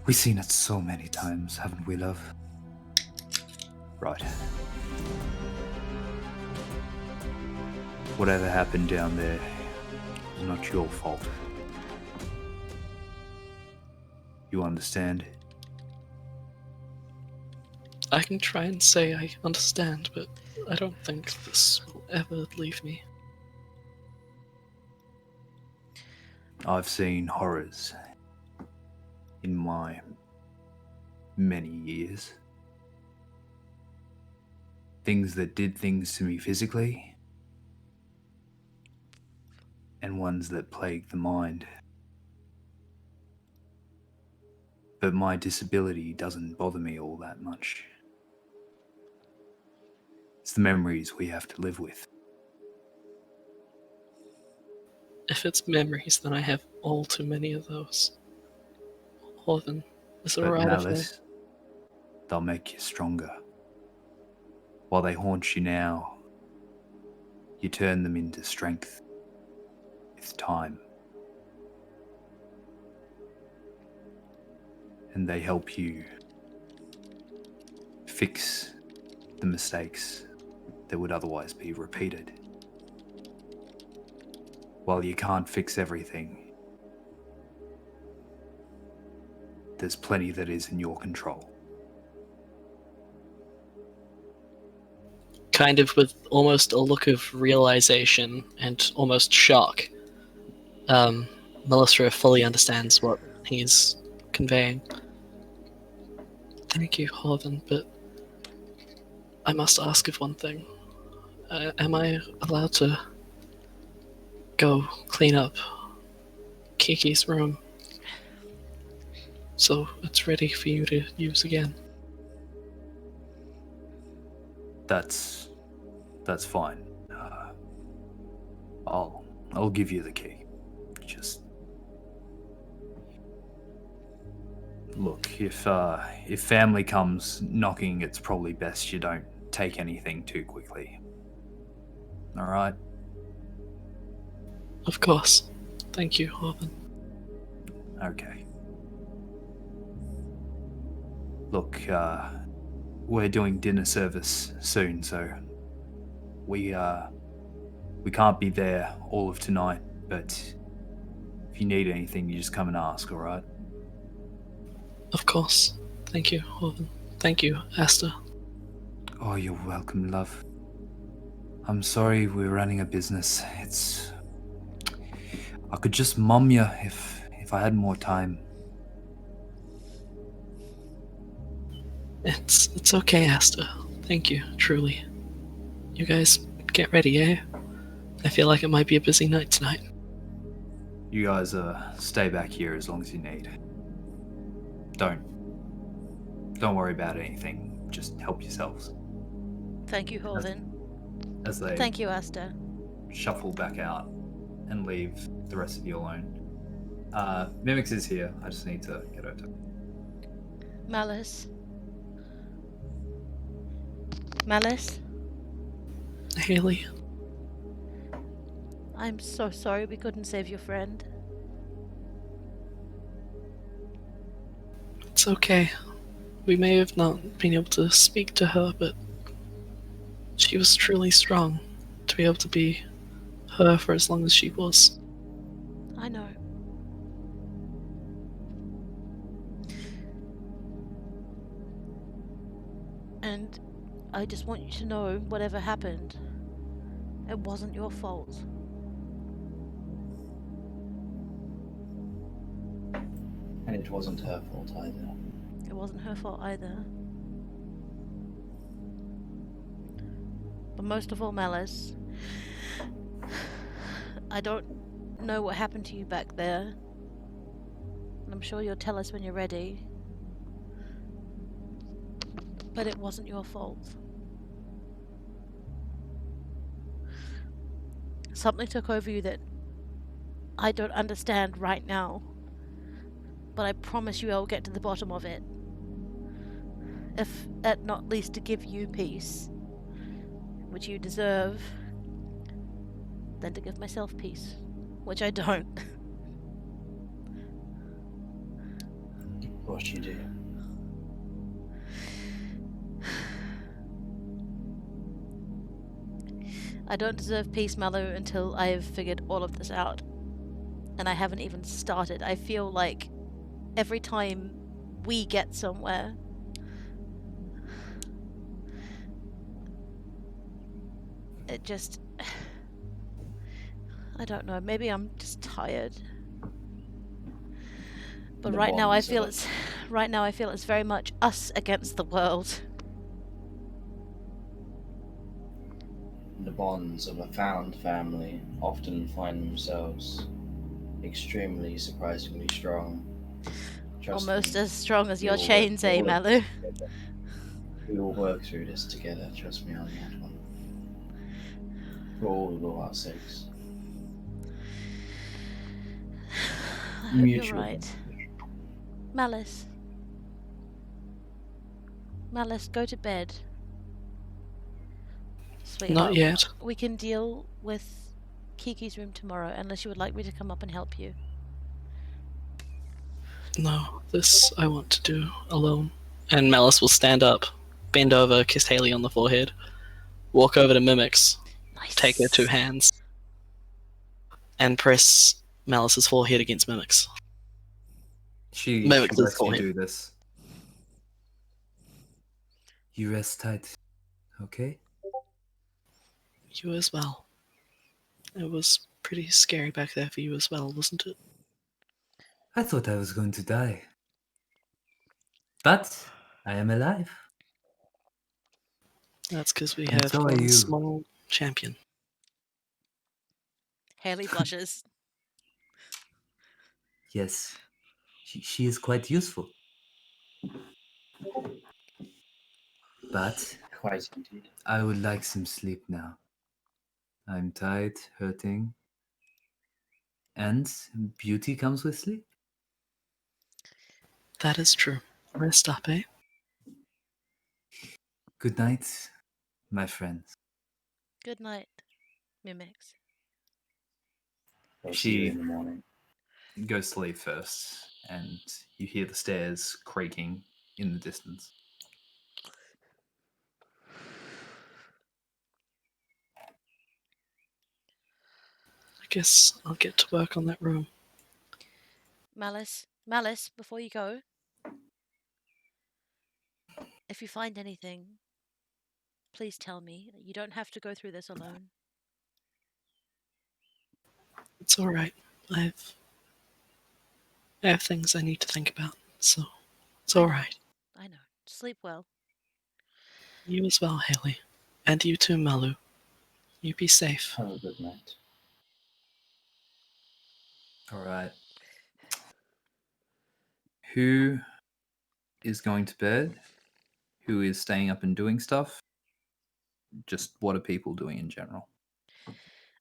We've seen it so many times, haven't we, love? Right. Whatever happened down there is not your fault. You understand? I can try and say I understand, but I don't think this will ever leave me. I've seen horrors in my many years. Things that did things to me physically, and ones that plagued the mind. But my disability doesn't bother me all that much. It's the memories we have to live with. If it's memories, then I have all too many of those. Orphan, is it But alright if I... malice, they'll make you stronger. While they haunt you now, you turn them into strength with time. And they help you fix the mistakes that would otherwise be repeated. While you can't fix everything, there's plenty that is in your control. Kind of with almost a look of realization and almost shock, Melissa fully understands what he's conveying. Thank you, Horven, but I must ask of one thing. Am I allowed to go clean up Kiki's room so it's ready for you to use again? That's fine. I'll give you the key. Just look, if family comes knocking, it's probably best you don't take anything too quickly. All right? Of course. Thank you, Horven. Okay. Look, we're doing dinner service soon, so we can't be there all of tonight, but if you need anything, you just come and ask, all right? Of course. Thank you, Horven. Thank you, Asta. Oh, you're welcome, love. I'm sorry we're running a business. I could just mum you if I had more time. It's okay, Asta. Thank you, truly. You guys get ready, eh? I feel like it might be a busy night tonight. You guys stay back here as long as you need. Don't worry about anything. Just help yourselves. Thank you, Horven. As they Thank you, Asta. shuffle back out and leave the rest of you alone. Mimix is here. I just need to get her to. Malice. Malice, Haley, I'm so sorry we couldn't save your friend. it's okay. We may have not been able to speak to her, but she was truly strong to be able to be her for as long as she was. I know. And I just want you to know whatever happened, it wasn't your fault. And it wasn't her fault either. It wasn't her fault either. But most of all, Malice, I don't know what happened to you back there. And I'm sure you'll tell us when you're ready. But it wasn't your fault. Something took over you that I don't understand right now. But I promise you I'll get to the bottom of it. If at not least to give you peace, which you deserve, then to give myself peace, which I don't. Of course you do. I don't deserve peace, Mallow, until I've figured all of this out. And I haven't even started. I feel like every time we get somewhere, it just... I don't know, maybe I'm just tired. But The right now I bonds feel of- it's... Right now I feel it's very much us against the world. The bonds of a found family often find themselves extremely surprisingly strong. Trust Almost me, as strong as we your will chains, work- eh, we'll work Mallow? together. We will work through this together, trust me on that one. For all of our sakes. I hope you're Mutual right. benefit. Malice. Malice, go to bed. Sweetheart, Not yet. we can deal with Kiki's room tomorrow, unless you would like me to come up and help you. No, this I want to do alone. And Malice will stand up, bend over, kiss Haley on the forehead, walk over to Mimix, Nice. take her two hands, and press Malice's forehead against Mimix. She Mimix's lets you forehead. do this. You rest tight, okay? You as well. It was pretty scary back there for you as well, wasn't it? I thought I was going to die. But I am alive. That's because we And have so are one you. small champion. Haley blushes. Yes, she is quite useful. But Quite indeed. I would like some sleep now. I'm tired, hurting. And beauty comes with sleep. That is true. Rest up, eh? Good night, my friends. Good night, Mimix. I'll see She- you in the morning. Go sleep first, and you hear the stairs creaking in the distance. I guess I'll get to work on that room. Malice, before you go, if you find anything, please tell me. You don't have to go through this alone. It's alright. I have things I need to think about, so it's I know. alright. I know. Sleep well. You as well, Haley. And you too, Malu. You be safe. Have a good night. All right. Who is going to bed? Who is staying up and doing stuff? Just what are people doing in general?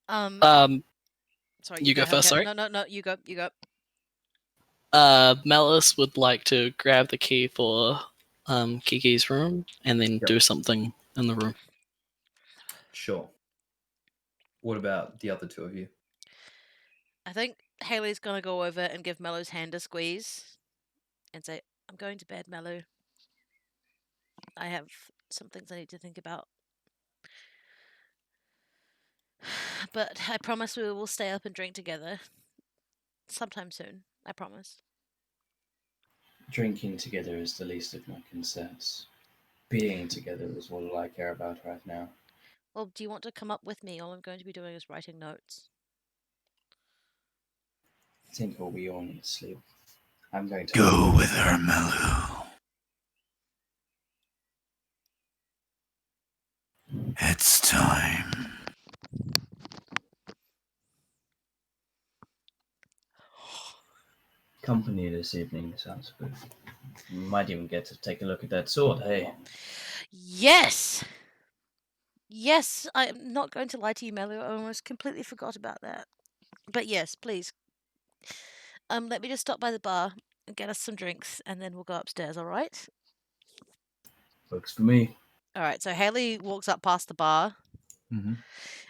Sorry, you go first, sorry? No, you go. Malice would like to grab the key for Kiki's room and then Yep. do something in the room. Sure. What about the other two of you? I think Haley's gonna go over and give Mellow's hand a squeeze and say, I'm going to bed, Mellow. I have some things I need to think about. But I promise we will stay up and drink together. Sometime soon. I promise. Drinking together is the least of my concerns. Being together is all I care about right now. Well, do you want to come up with me? All I'm going to be doing is writing notes. I think we all need to sleep. I'm going to Go with her, Malu. It's time. company this evening. Sounds good. We might even get to take a look at that sword. Hey, Yes! Yes, I'm not going to lie to you, Melu. I almost completely forgot about that. But yes, please. Let me just stop by the bar and get us some drinks, and then we'll go upstairs, alright? works for me. Alright, so Haley walks up past the bar, Mm-hmm.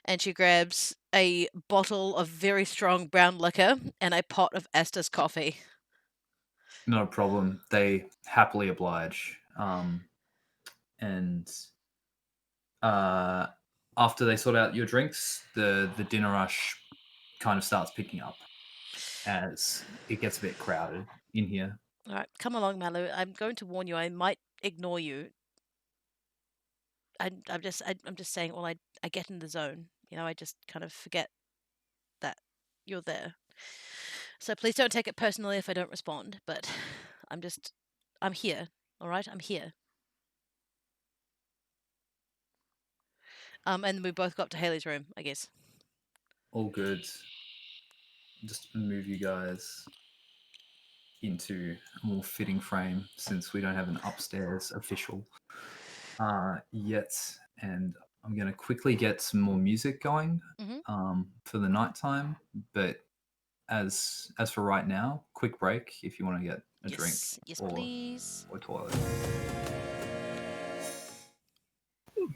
and she grabs a bottle of very strong brown liquor and a pot of Estes coffee. Not a problem. They happily oblige. And after they sort out your drinks, the dinner rush kind of starts picking up as it gets a bit crowded in here. Alright, come along, Malu. I'm going to warn you, I might ignore you. I'm just saying, well, I get in the zone. You know, I just kind of forget that you're there. So please don't take it personally if I don't respond, but I'm here, alright? I'm here. And we both go up to Haley's room, I guess. All good. Just move you guys into a more fitting frame since we don't have an upstairs official yet. And I'm going to quickly get some more music going for the nighttime. But as for right now, quick break if you want to get a drink. Yes, please. Or toilet.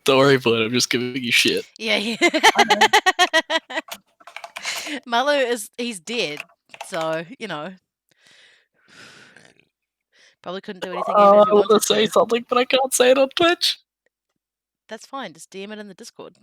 Don't worry about it, I'm just giving you shit. Yeah. Malu he's dead, so, you know. Probably couldn't do anything even if he I want wanted to say to. something, but I can't say it on Twitch. That's fine, just DM it in the Discord.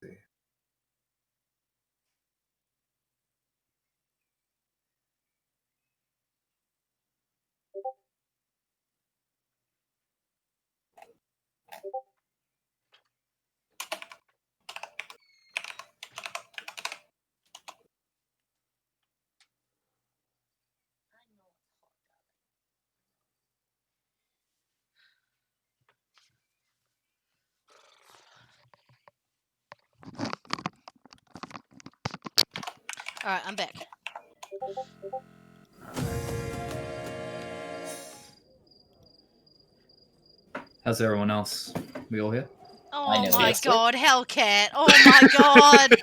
See. Alright, I'm back. How's everyone else? We all here? Oh know my this. god, Hellcat! Oh my god!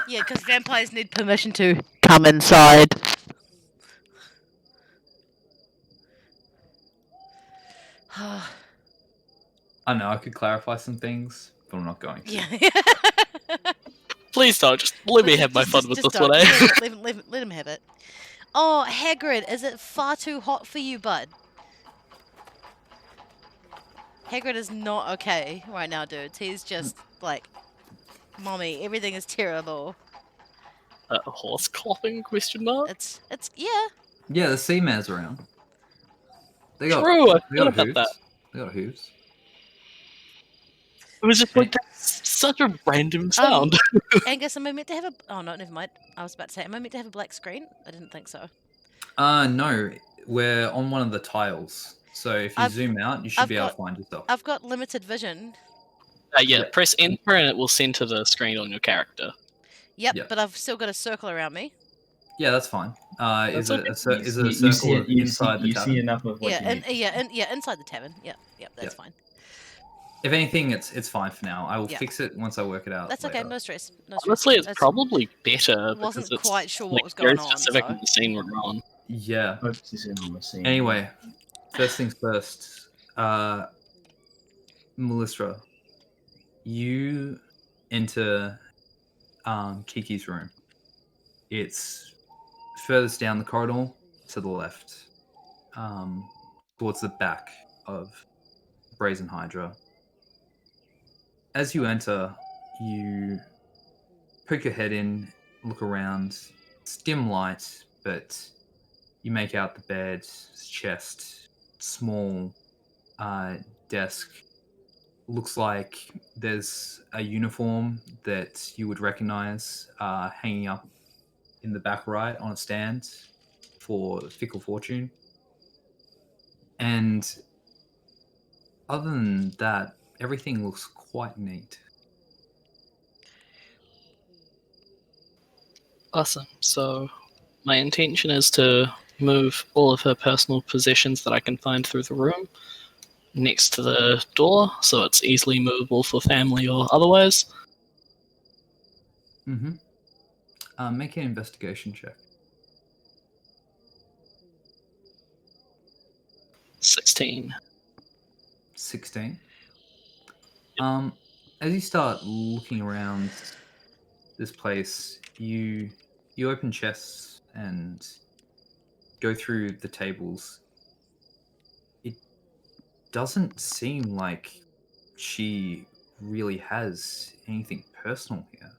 Yeah, because vampires need permission to come inside. I know I could clarify some things, but I'm not going to. Yeah. Please don't, just let me have my fun with this one, eh? Let him have it. Oh, Hagrid, is it far too hot for you, bud? Hagrid is not okay right now, dudes. He's just like, Mommy, everything is terrible. Horse coughing, question mark? It's yeah. Yeah, the sea mares around. They got, True, I they got forgot about hooves. that. They got hooves. It was just like, that's such a random sound. Angus, am I meant to have a... Oh, no, never mind. I was about to say, am I meant to have a black screen? I didn't think so. No, we're on one of the tiles. So if you zoom out, you should be able to find yourself. I've got limited vision. Yeah, press enter and it will center the screen on your character. Yep, but I've still got a circle around me. Yeah, that's fine. Is it a circle You inside the tavern? see enough of what you need. Yeah, inside the tavern. Yep, that's fine. If anything, it's fine for now. I will fix it once I work it out. That's later. okay, no stress. No stress. Honestly, it's probably better. Wasn't because it's, quite sure what was very going on. specific So. in the scene we're on. Yeah. Focus in on the scene. Anyway, First things first. Melissa, you enter Kiki's room. It's furthest down the corridor to the left, towards the back of Brazen Hydra. As you enter, you poke your head in, look around. It's dim light, but you make out the bed, chest, small desk. Looks like there's a uniform that you would recognize hanging up in the back right on a stand for Fickle Fortune. And other than that, everything looks quite neat. Awesome. So my intention is to move all of her personal possessions that I can find through the room next to the door, so it's easily movable for family or otherwise. Mm-hmm. Make an investigation check. 16. 16. As you start looking around this place, you open chests and go through the tables. It doesn't seem like she really has anything personal here.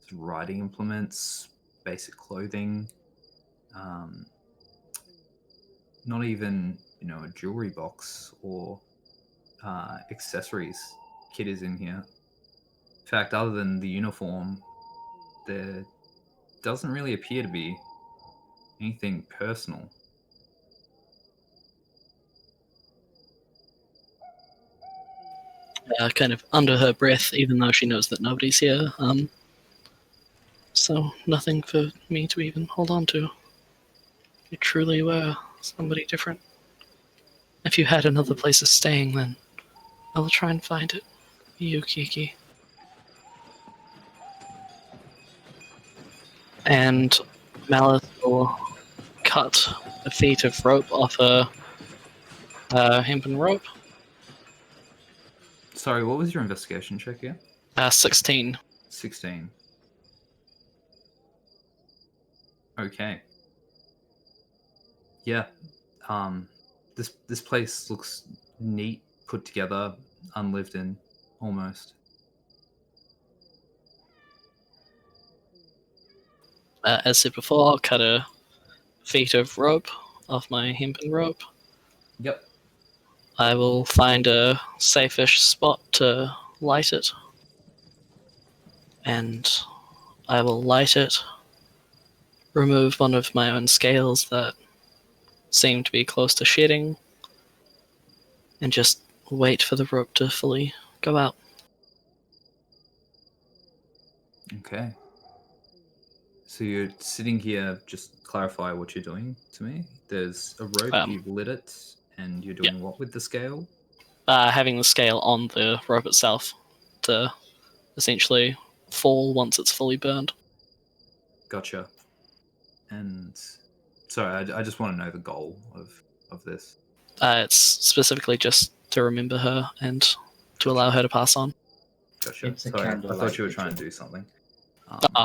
It's writing implements, basic clothing, not even a jewelry box or accessories kit is in here. In fact, other than the uniform, there doesn't really appear to be anything personal. Kind of under her breath, even though she knows that nobody's here. So nothing for me to even hold on to. You truly were somebody different. If you had another place of staying, then I will try and find it. You, Kiki. And Malice will cut a feet of rope off her hempen rope. Sorry, what was your investigation check here? 16. 16. Okay. Yeah. This place looks neat, put together, unlived in, almost. As said before, I'll cut a feet of rope off my hempen rope. Yep. I will find a safe-ish spot to light it. And I will light it, remove one of my own scales that seem to be close to shedding, and just wait for the rope to fully go out. Okay. So you're sitting here, just clarify what you're doing to me. There's a rope, you've lit it, and you're doing what with the scale? Having the scale on the rope itself to essentially fall once it's fully burned. Gotcha. And sorry, I just want to know the goal of this. It's specifically just to remember her and to allow her to pass on. Gotcha. It's a Sorry, I candlelight thought you were trying to ritual. do something.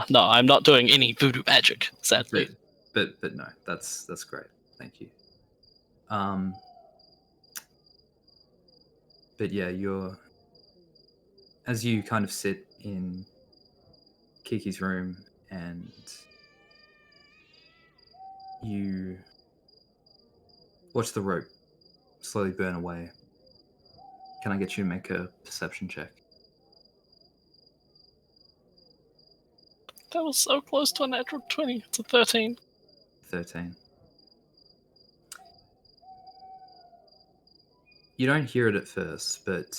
No, I'm not doing any voodoo magic, sadly. But no, that's great. Thank you. But yeah, as you kind of sit in Kiki's room and you watch the rope slowly burn away. Can I get you to make a perception check? That was so close to a natural 20. It's a 13. 13. You don't hear it at first, but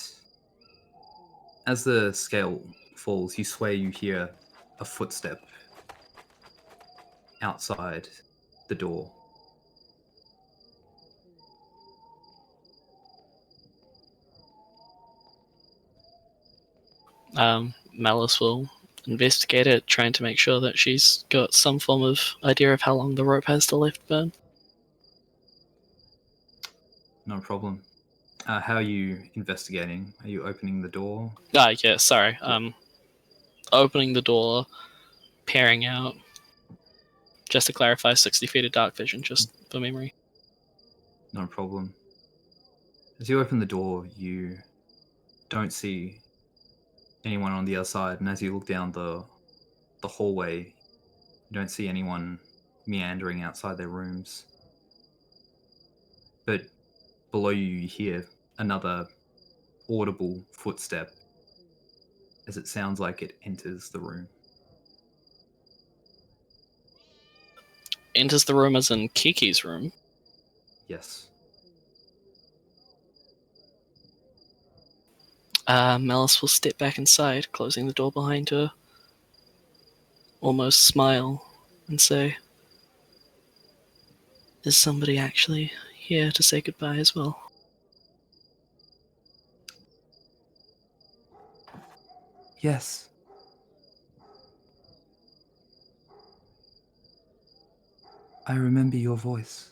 as the scale falls, you swear you hear a footstep outside the door. Malice will investigate it, trying to make sure that she's got some form of idea of how long the rope has to left burn. No problem. How are you investigating? Are you opening the door? Yeah, sorry. Opening the door, peering out. Just to clarify, 60 feet of dark vision, just for memory. No problem. As you open the door, you don't see anyone on the other side, and as you look down the hallway, you don't see anyone meandering outside their rooms. But below you hear another audible footstep as it sounds like it enters the room. Enters the room as in Kiki's room. Yes. Malice will step back inside, closing the door behind her. Almost smile and say, "Is somebody actually here to say goodbye as well?" Yes. I remember your voice.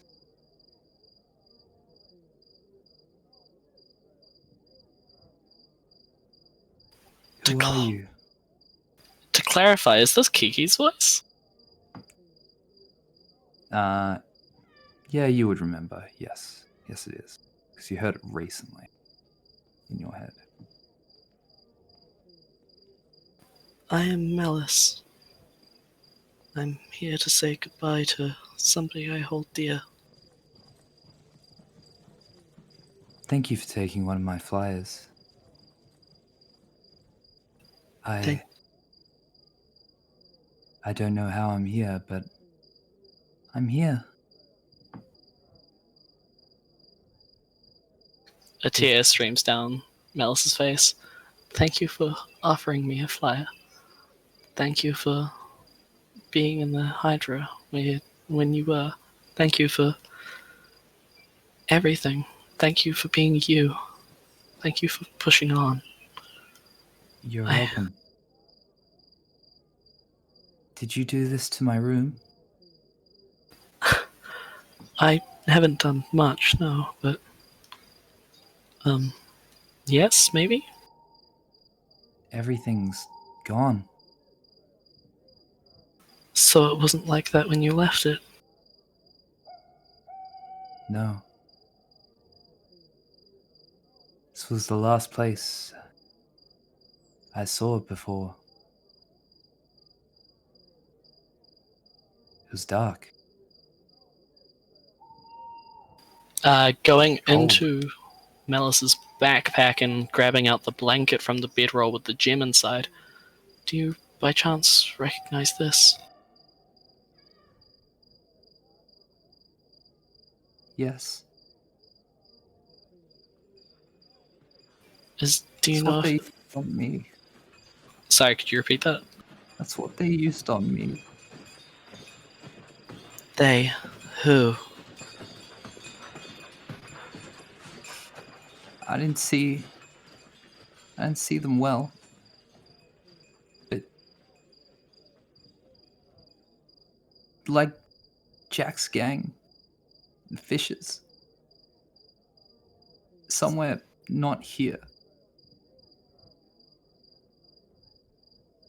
Who are you? To clarify, is this Kiki's voice? Yeah, you would remember. Yes. Yes, it is. Because you heard it recently in your head. I am Malice. I'm here to say goodbye to somebody I hold dear. Thank you for taking one of my flyers. I don't know how I'm here, but I'm here. A tear streams down Malice's face. Thank you for offering me a flyer. Thank you for being in the Hydra when you were. Thank you for everything. Thank you for being you. Thank you for pushing on. You're welcome. Did you do this to my room? I haven't done much, no, but yes, maybe? Everything's gone. So it wasn't like that when you left it. No. This was the last place I saw it before. It was dark. Going Cold. into Malice's backpack and grabbing out the blanket from the bedroll with the gem inside. Do you, by chance, recognize this? Yes. Do you That's know what if... they used on me. Sorry, could you repeat that? That's what they used on me. They. Who? I didn't see them well. But like Jack's gang, the Fishers. Somewhere not here.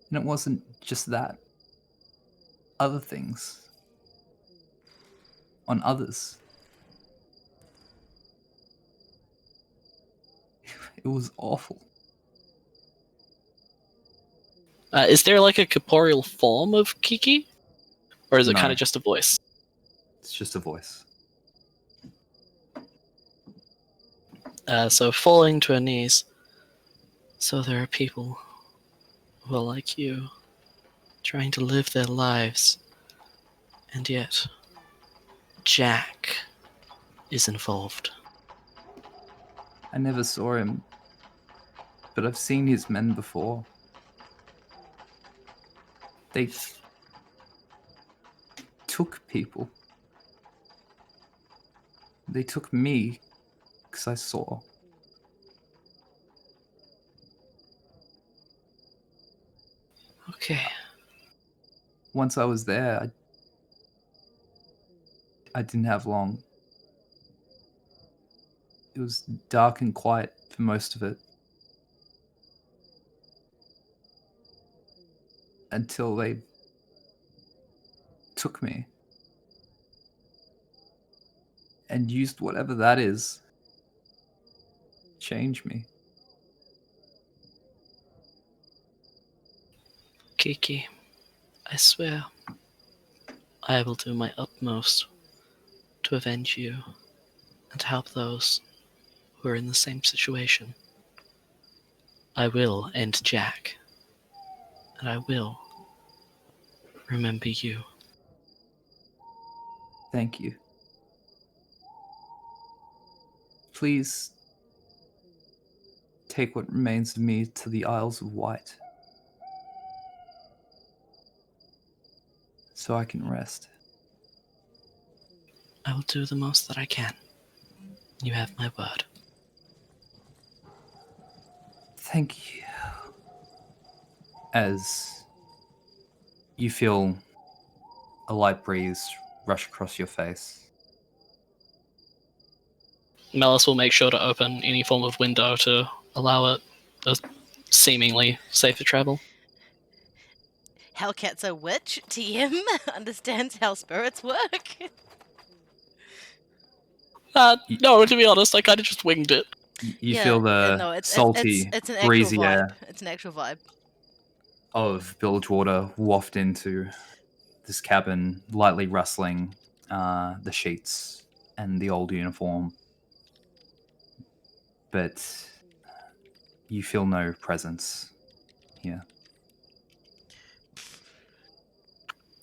And it wasn't just that. Other things. On others. It was awful. Is there like a corporeal form of Kiki? Or is it No. kind of just a voice? It's just a voice. So falling to her knees. So there are people who are like you, trying to live their lives. And yet, Jack is involved. I never saw him, but I've seen his men before. They took people. They took me because I saw. Okay. Once I was there, I didn't have long. It was dark and quiet for most of it. Until they took me. And used whatever that is. Change me. Kiki, I swear, I will do my utmost to avenge you and help those who are in the same situation. I will end Jack, and I will remember you. Thank you. Please take what remains of me to the Isles of Wight, so I can rest. I will do the most that I can. You have my word. Thank you. As you feel a light breeze rush across your face. Melis will make sure to open any form of window to allow it a seemingly safer travel. Hellcat's a witch. TM understands how spirits work. No, to be honest, I kind of just winged it. You feel the salty, it's an breezy actual vibe. air It's an actual vibe. of bilge water waft into this cabin, lightly rustling the sheets and the old uniform. But you feel no presence here.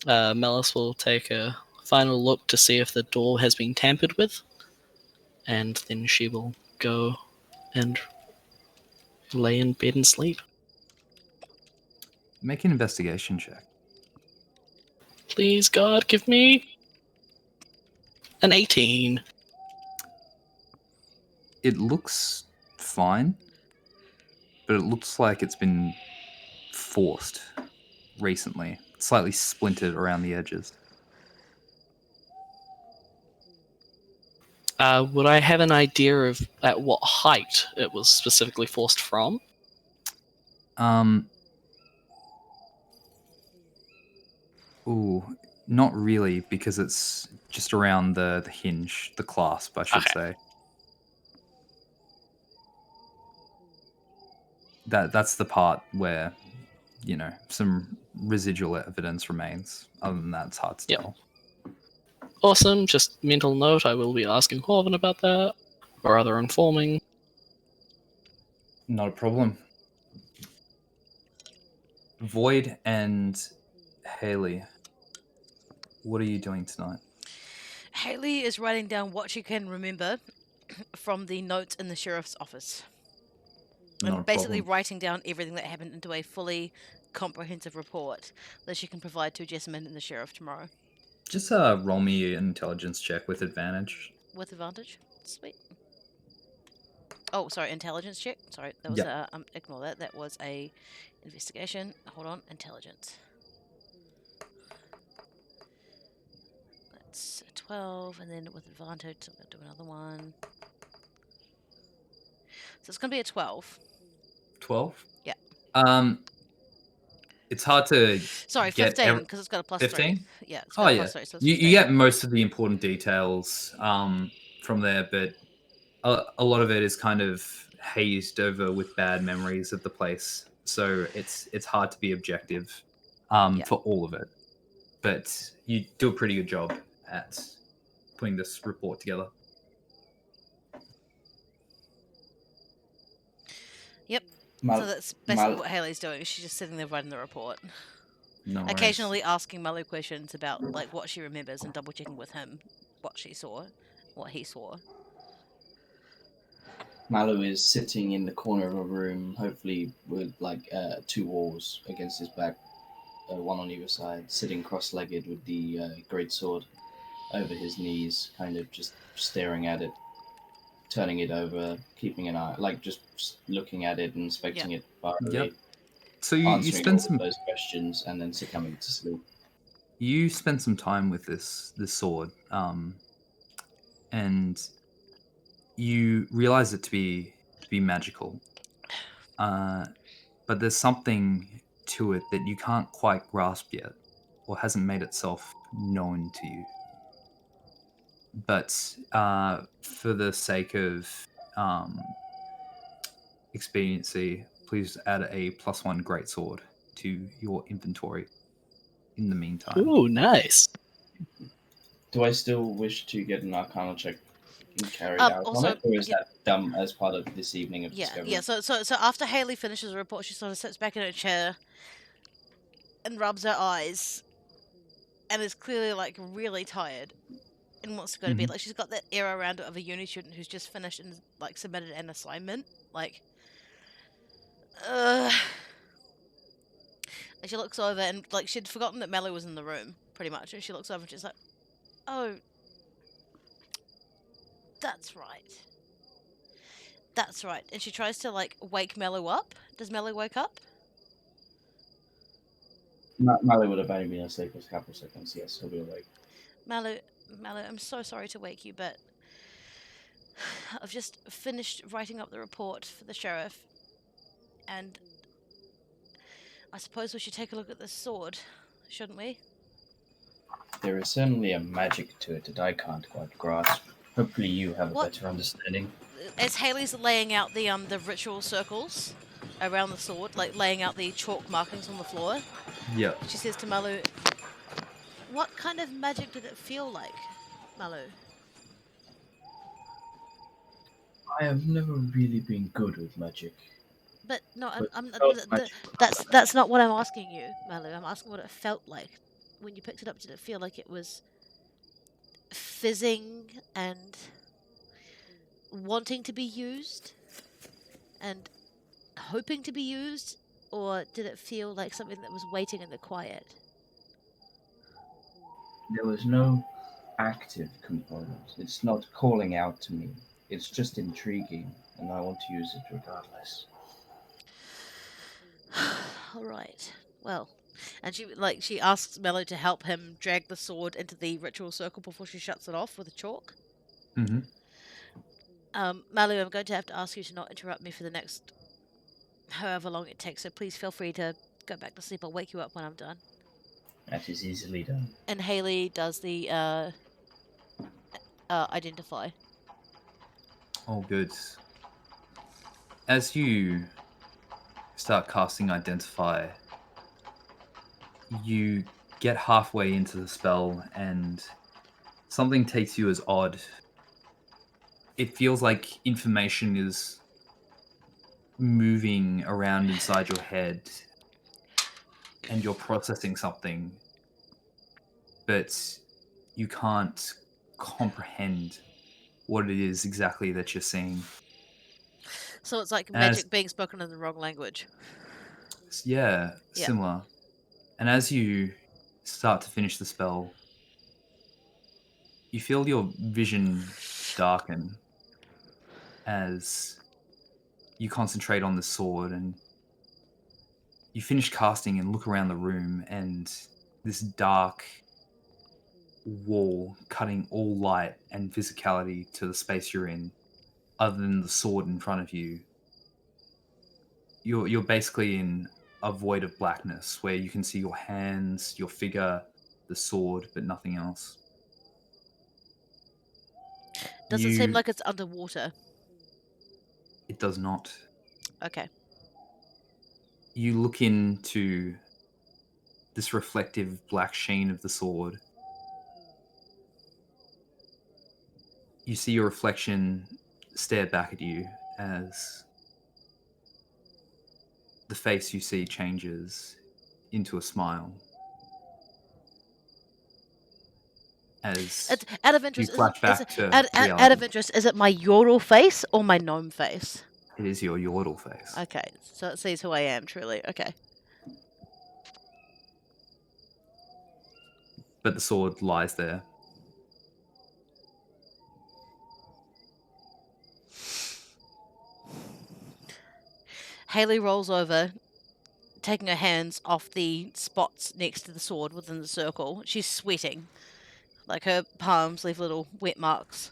Melis will take a final look to see if the door has been tampered with, and then she will go and lay in bed and sleep. Make an investigation check. Please, God, give me an 18. It looks fine, but it looks like it's been forced recently. Slightly splintered around the edges. Would I have an idea of at what height it was specifically forced from? Ooh, not really, because it's just around the hinge, the clasp, I should say. That's the part where, some residual evidence remains. Other than that, it's hard to tell. Awesome, just mental note, I will be asking Corvin about that, or other informing. Not a problem. Void and Haley, what are you doing tonight? Haley is writing down what she can remember from the notes in the sheriff's office. And basically writing down everything that happened into a fully comprehensive report that she can provide to Jessamine and the sheriff tomorrow. Just roll me an intelligence check with advantage. With advantage? Sweet. Oh, sorry, intelligence check. Sorry, that was ignore that. That was a investigation. Hold on, intelligence. That's a 12, and then with advantage, I'm going to do another one. So it's going to be a 12. 12? Yeah. It's hard to. Sorry, 15 because it's got a plus 15? 3. Yeah. It's got a plus 3, so it's you get most of the important details from there, but a lot of it is kind of hazed over with bad memories of the place, so it's hard to be objective for all of it. But you do a pretty good job at putting this report together. Yep. So that's basically what Haley's doing. She's just sitting there writing the report. No Occasionally asking Malu questions about like what she remembers and double checking with him what she saw, what he saw. Malu is sitting in the corner of a room, hopefully with two walls against his back, one on either side, sitting cross-legged with the great sword over his knees, kind of just staring at it, turning it over, keeping an eye, just looking at it and inspecting it thoroughly. Yep. So you spend some those questions and then succumbing to sleep. You spend some time with this sword, and you realize it to be magical, but there's something to it that you can't quite grasp yet, or hasn't made itself known to you. But for the sake of expediency, please add a +1 greatsword to your inventory in the meantime. Ooh, nice. Do I still wish to get an Arcana check carried out also, on it, or is yeah. that done as part of this evening of Yeah, discovery? yeah. So after Haley finishes the report, she sort of sits back in her chair and rubs her eyes, and is clearly like really tired, and wants to go to bed. Like she's got that air around her of a uni student who's just finished and like submitted an assignment. Like, and she looks over and like she'd forgotten that Melly was in the room, pretty much. And she looks over and she's like, "Oh, that's right. That's right." And she tries to like wake Mello up. Does Mello wake up? Mally would have only been asleep for a couple of seconds. Yes, he'll be awake. Mello, I'm so sorry to wake you, but I've just finished writing up the report for the sheriff, and I suppose we should take a look at this sword, shouldn't we? There is certainly a magic to it that I can't quite grasp. Hopefully, you have a What? better understanding. As Haley's laying out the ritual circles around the sword, like laying out the chalk markings on the floor, Yep. she says to Malu, "What kind of magic did it feel like, Malu?" I have never really been good with magic. But no, But I'm felt magic. that's not what I'm asking you, Malu. I'm asking what it felt like when you picked it up. Did it feel like it was fizzing and wanting to be used and hoping to be used, or did it feel like something that was waiting in the quiet? There was no active component. It's not calling out to me. It's just intriguing, and I want to use it regardless. All right. Well, and she asks Mello to help him drag the sword into the ritual circle before she shuts it off with a chalk. Mm-hmm. Malu, I'm going to have to ask you to not interrupt me for the next however long it takes, so please feel free to go back to sleep. I'll wake you up when I'm done. That is easily done. And Haley does the identify. All good. As you start casting Identify, you get halfway into the spell and something takes you as odd. It feels like information is moving around inside your head and you're processing something, but you can't comprehend what it is exactly that you're seeing. So it's like And as- magic being spoken in the wrong language. Yeah, Yeah. similar. And as you start to finish the spell, you feel your vision darken as you concentrate on the sword, and you finish casting and look around the room, and this dark wall cutting all light and physicality to the space you're in, other than the sword in front of you. You're basically in a void of blackness where you can see your hands, your figure, the sword, but nothing else. Does it seem like it's underwater? It does not. Okay. You look into this reflective black sheen of the sword. You see your reflection stare back at you as the face you see changes into a smile. As Out of interest, you flash back to out reality. of interest, is it my yordle face or my gnome face? It is your yordle face. Okay, so it sees who I am, truly. Okay. But the sword lies there. Haley rolls over, taking her hands off the spots next to the sword within the circle. She's sweating. Like her palms leave little wet marks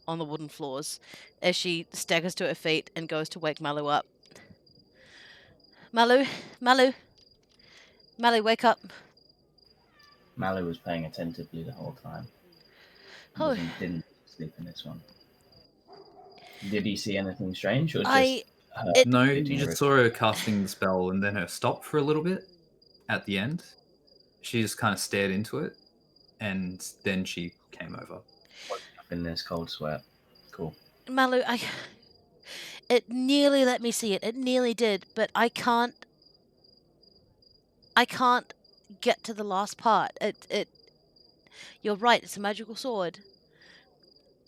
on the wooden floors as she staggers to her feet and goes to wake Malu up. Malu, Malu, Malu, wake up. Malu was paying attentively the whole time. Oh. Didn't sleep in this one. Did he see anything strange, or just her No, getting you just rid- saw her casting the spell and then her stop for a little bit at the end. She just kind of stared into it, and then she came over. up in this cold sweat? Cool. Malu, it nearly let me see it. It nearly did, but I can't get to the last part. You're right, it's a magical sword.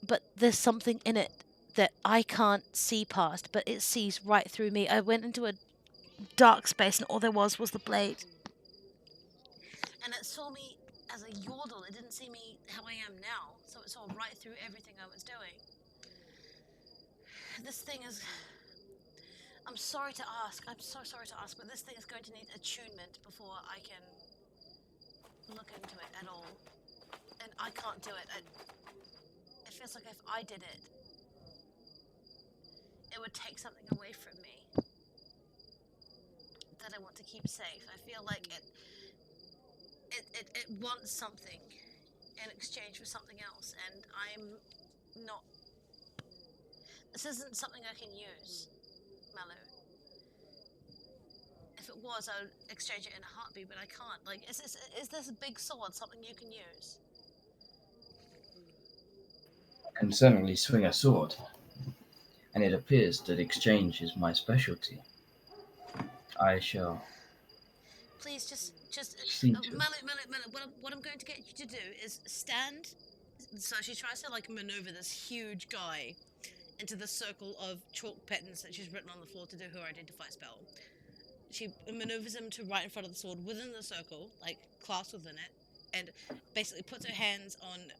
But there's something in it that I can't see past, but it sees right through me. I went into a dark space and all there was the blade. And it saw me as a yordle. It didn't see me how I am now, so it saw right through everything I was doing. This thing is... I'm sorry to ask, but this thing is going to need attunement before I can look into it at all. And I can't do it. It feels like if I did it, it would take something away from me that I want to keep safe. I feel like it wants something in exchange for something else, and I'm not... This isn't something I can use, Malu. If it was, I would exchange it in a heartbeat, but I can't. Like, is this big sword something you can use? I can certainly swing a sword, and it appears that exchange is my specialty. I shall. Please, just See to it. Malu, what I'm going to get you to do is stand. So she tries to like maneuver this huge guy into the circle of chalk patterns that she's written on the floor to do her identify spell. She maneuvers him to right in front of the sword within the circle, like clasped within it, and basically puts her hands on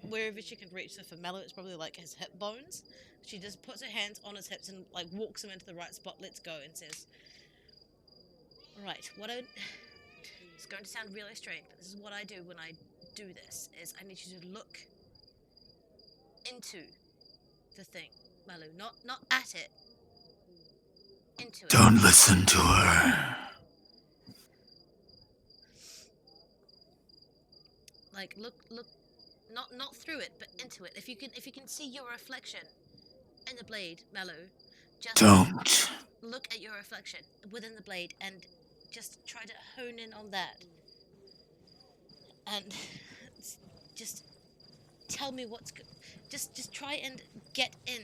wherever she can reach. So for Malu, it's probably like his hip bones. She just puts her hands on his hips and like walks him into the right spot, lets go, and says, right, it's going to sound really strange, but this is what I do when I do this, is I need you to look into the thing, Malu, not at it, into it. Don't listen to her. Like look, not through it, but into it. If you can see your reflection in the blade, Malu, just Don't. look at your reflection within the blade and just try to hone in on that. And just tell me what's good. Just try and get in.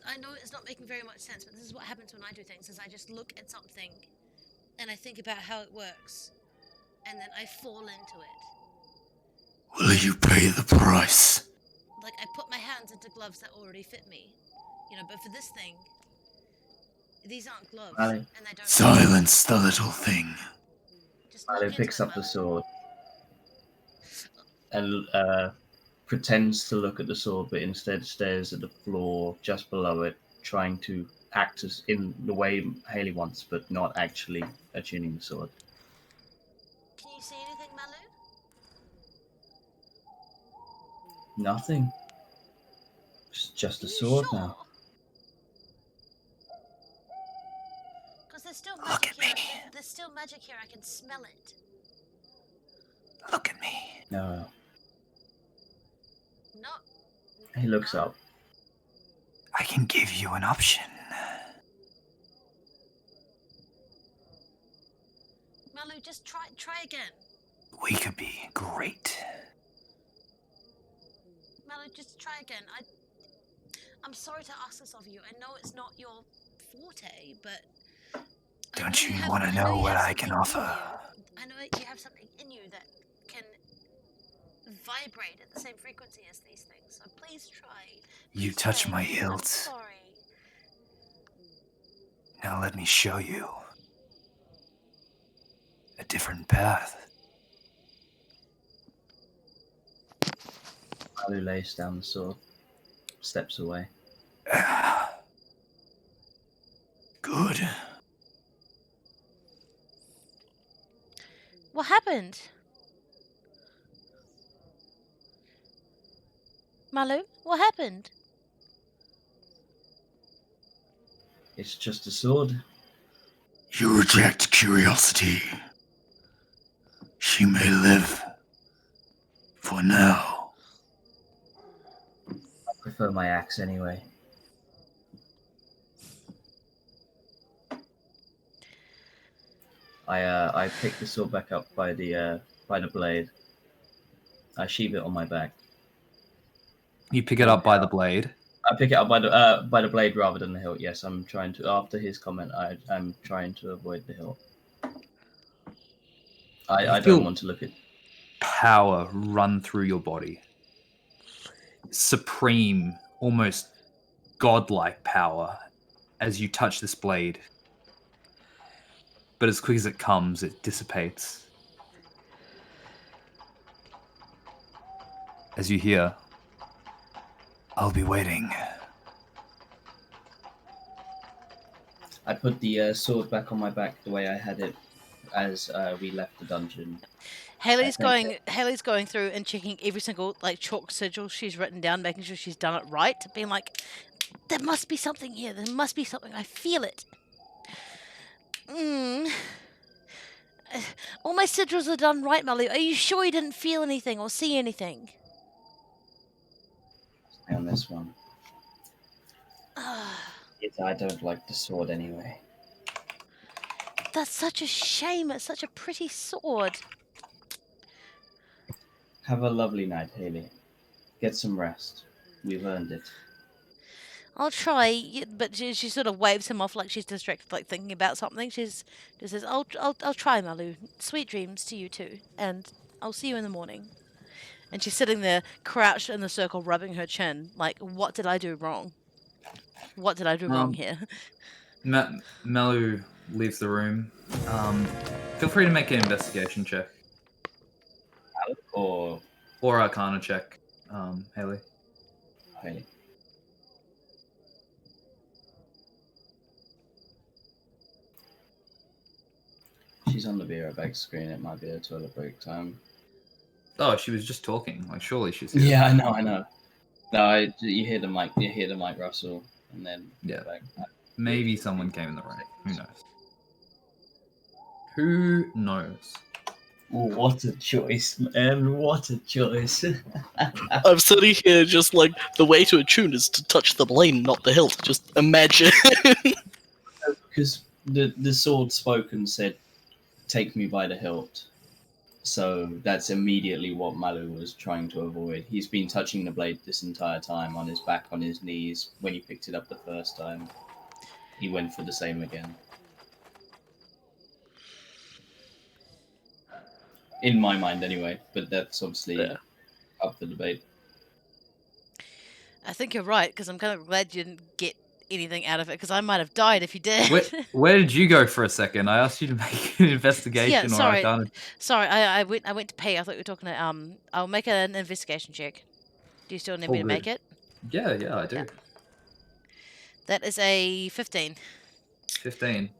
I know it's not making very much sense, but this is what happens when I do things, is I just look at something and I think about how it works, and then I fall into it. Will you pay the price? Like, I put my hands into gloves that already fit me, but for this thing, these aren't gloves, Malu. and they don't... Silence the little thing. Just look Malu into picks it, up the Malu. sword and pretends to look at the sword, but instead stares at the floor just below it, trying to act as in the way Haley wants, but not actually attuning the sword. Can you see anything, Malu? Nothing. It's just a Are you sword sure? now. Because there's still Look magic at me. here. There's still magic here. I can smell it. Look at me. No. No. He looks up. I can give you an option. Malu, just try again. We could be great. Malu, just try again. I'm sorry to ask this of you. I know it's not your forte, but... Don't you want to know what I can offer? I know you have something in you that can vibrate at the same frequency as these things, so please try. You Please touch try. my I'm hilt. sorry. Now let me show you a different path. Malu lays down the sword, steps away. Good. What happened? Malu? What happened? It's just a sword. You reject curiosity. She may live. For now. I prefer my axe anyway. I pick the sword back up by the blade. I sheath it on my back. You pick it up by the blade. I pick it up by the blade rather than the hilt. Yes, I'm trying to. After his comment, I'm trying to avoid the hilt. I feel- don't want to look at. Power run through your body. Supreme, almost godlike power as you touch this blade. But as quick as it comes, it dissipates. As you hear, I'll be waiting. I put the sword back on my back the way I had it as we left the dungeon. Haley's going through and checking every single like chalk sigil she's written down, making sure she's done it right, being like, there must be something here. There must be something. I feel it. All my sigils are done right, Malu. Are you sure you didn't feel anything or see anything? On this one. I don't like the sword anyway. That's such a shame. It's such a pretty sword. Have a lovely night, Haley. Get some rest. We've earned it. I'll try, but she sort of waves him off like she's distracted, like thinking about something. She says, I'll try, Malu. Sweet dreams to you too, and I'll see you in the morning. And she's sitting there, crouched in the circle, rubbing her chin, like, what did I do wrong? What did I do wrong here? Malu leaves the room. Feel free to make an investigation check. Or Arcana check, Haley. Haley. She's on the be right back screen. It might be a toilet break time. Oh, she was just talking. Like, surely she's here. Yeah, I know. No, you hear the mic rustle, and then back. Maybe someone came in the room. Who knows? Who knows? What a choice, man! What a choice. I'm sitting here just like, the way to attune is to touch the blade, not the hilt. Just imagine. Because the sword spoke and said, "Take me by the hilt." So that's immediately what Malu was trying to avoid. He's been touching the blade this entire time, on his back, on his knees. When he picked it up the first time, he went for the same again. In my mind, anyway. But that's obviously up for debate. I think you're right, because I'm kind of glad you didn't get anything out of it, because I might have died if you did. Where did you go for a second? I asked you to make an investigation. Yeah, sorry. Or Arcana. Sorry, I went to pee. I thought we were talking to I'll make an investigation check. Do you still need me to make it? Yeah, I do. Yeah. That is a 15. 15.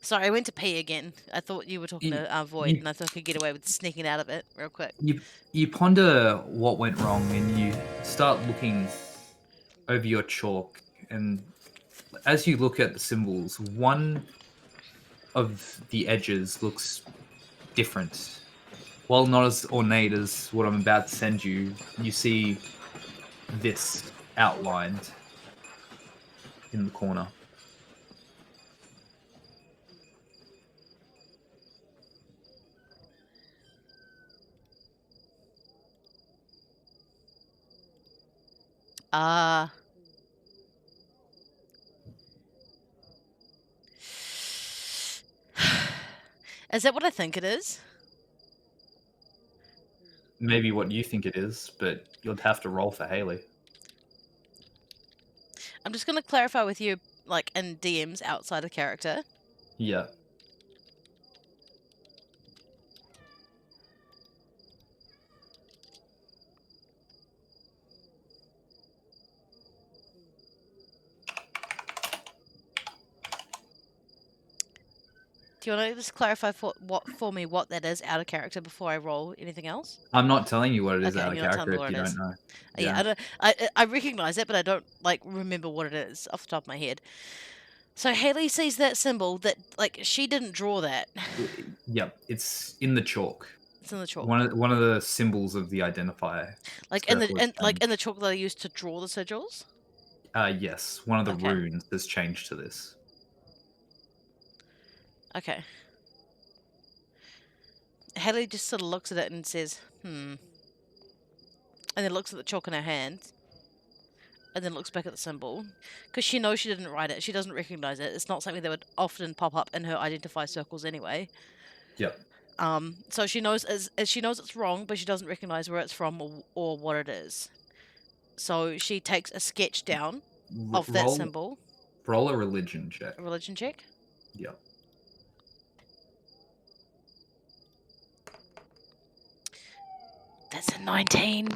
Sorry, I went to pee again. I thought you were talking to Void, and I thought I could get away with sneaking out of it real quick. You ponder what went wrong, and you start looking over your chalk, and as you look at the symbols, one of the edges looks different. While not as ornate as what I'm about to send you, you see this outlined in the corner. Is that what I think it is? Maybe what you think it is, but you'll have to roll for Haley. I'm just going to clarify with you, like, in DMs outside of character. Yeah. Do you want to just clarify for me what that is out of character before I roll anything else? I'm not telling you what it is Okay, out of you're not telling character me if what you it don't is. know. Yeah, I recognize it, but I don't like remember what it is off the top of my head. So Haley sees that symbol that like she didn't draw that. Yep, it's in the chalk. It's in the chalk. One of the symbols of the identifier. Like in the circle has like changed. in the chalk that I used to draw the sigils. Yes, one of the Okay. runes has changed to this. Okay. Haley just sort of looks at it and says, and then looks at the chalk in her hand, and then looks back at the symbol, because she knows she didn't write it. She doesn't recognize it. It's not something that would often pop up in her identify circles anyway. Yep. So she knows she knows it's wrong, but she doesn't recognize where it's from or what it is. So she takes a sketch down of that symbol. Roll a religion check. A religion check. Yep. That's a 19.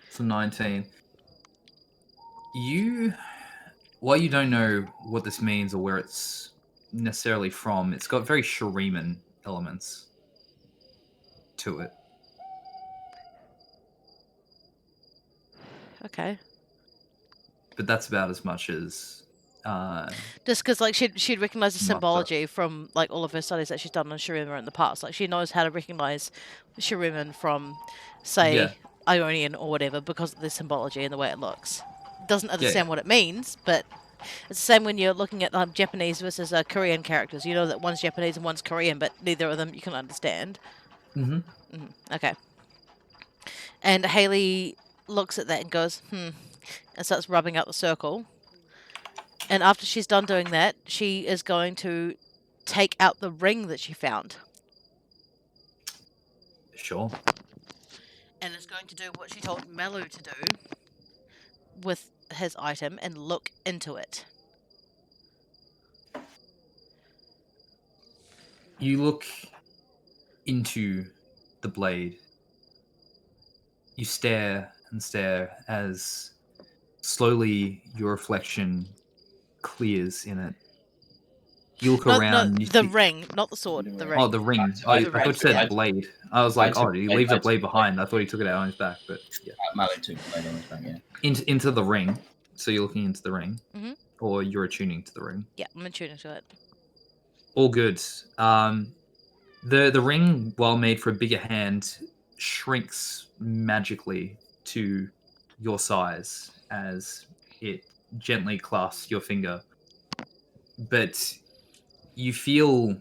It's a 19. While you don't know what this means or where it's necessarily from, it's got very Shuriman elements to it. Okay. But that's about as much as Just because, like, she'd recognize the Not symbology from, like, all of her studies that she's done on Shuriman in the past. Like, she knows how to recognize Shuriman from, say, Yeah. Ionian or whatever because of the symbology and the way it looks. Doesn't understand what it means, but it's the same when you're looking at Japanese versus Korean characters. You know that one's Japanese and one's Korean, but neither of them you can understand. Okay. And Haley looks at that and goes, and starts rubbing out the circle. And after she's done doing that, she is going to take out the ring that she found. Sure. And is going to do what she told Malu to do with his item and look into it. You look into the blade. You stare and stare as slowly your reflection clears in it. You look around. No, you the see... ring, not the sword. The ring. Oh, the ring. I thought you said blade. I was like, oh, did he leave the blade behind? I thought he took it out on his back, but yeah. Mallow took the blade on his back, yeah. Into the ring. So you're looking into the ring, or you're attuning to the ring. Yeah, I'm attuning to it. All good. The ring, while made for a bigger hand, shrinks magically to your size as it gently clasps your finger. But you feel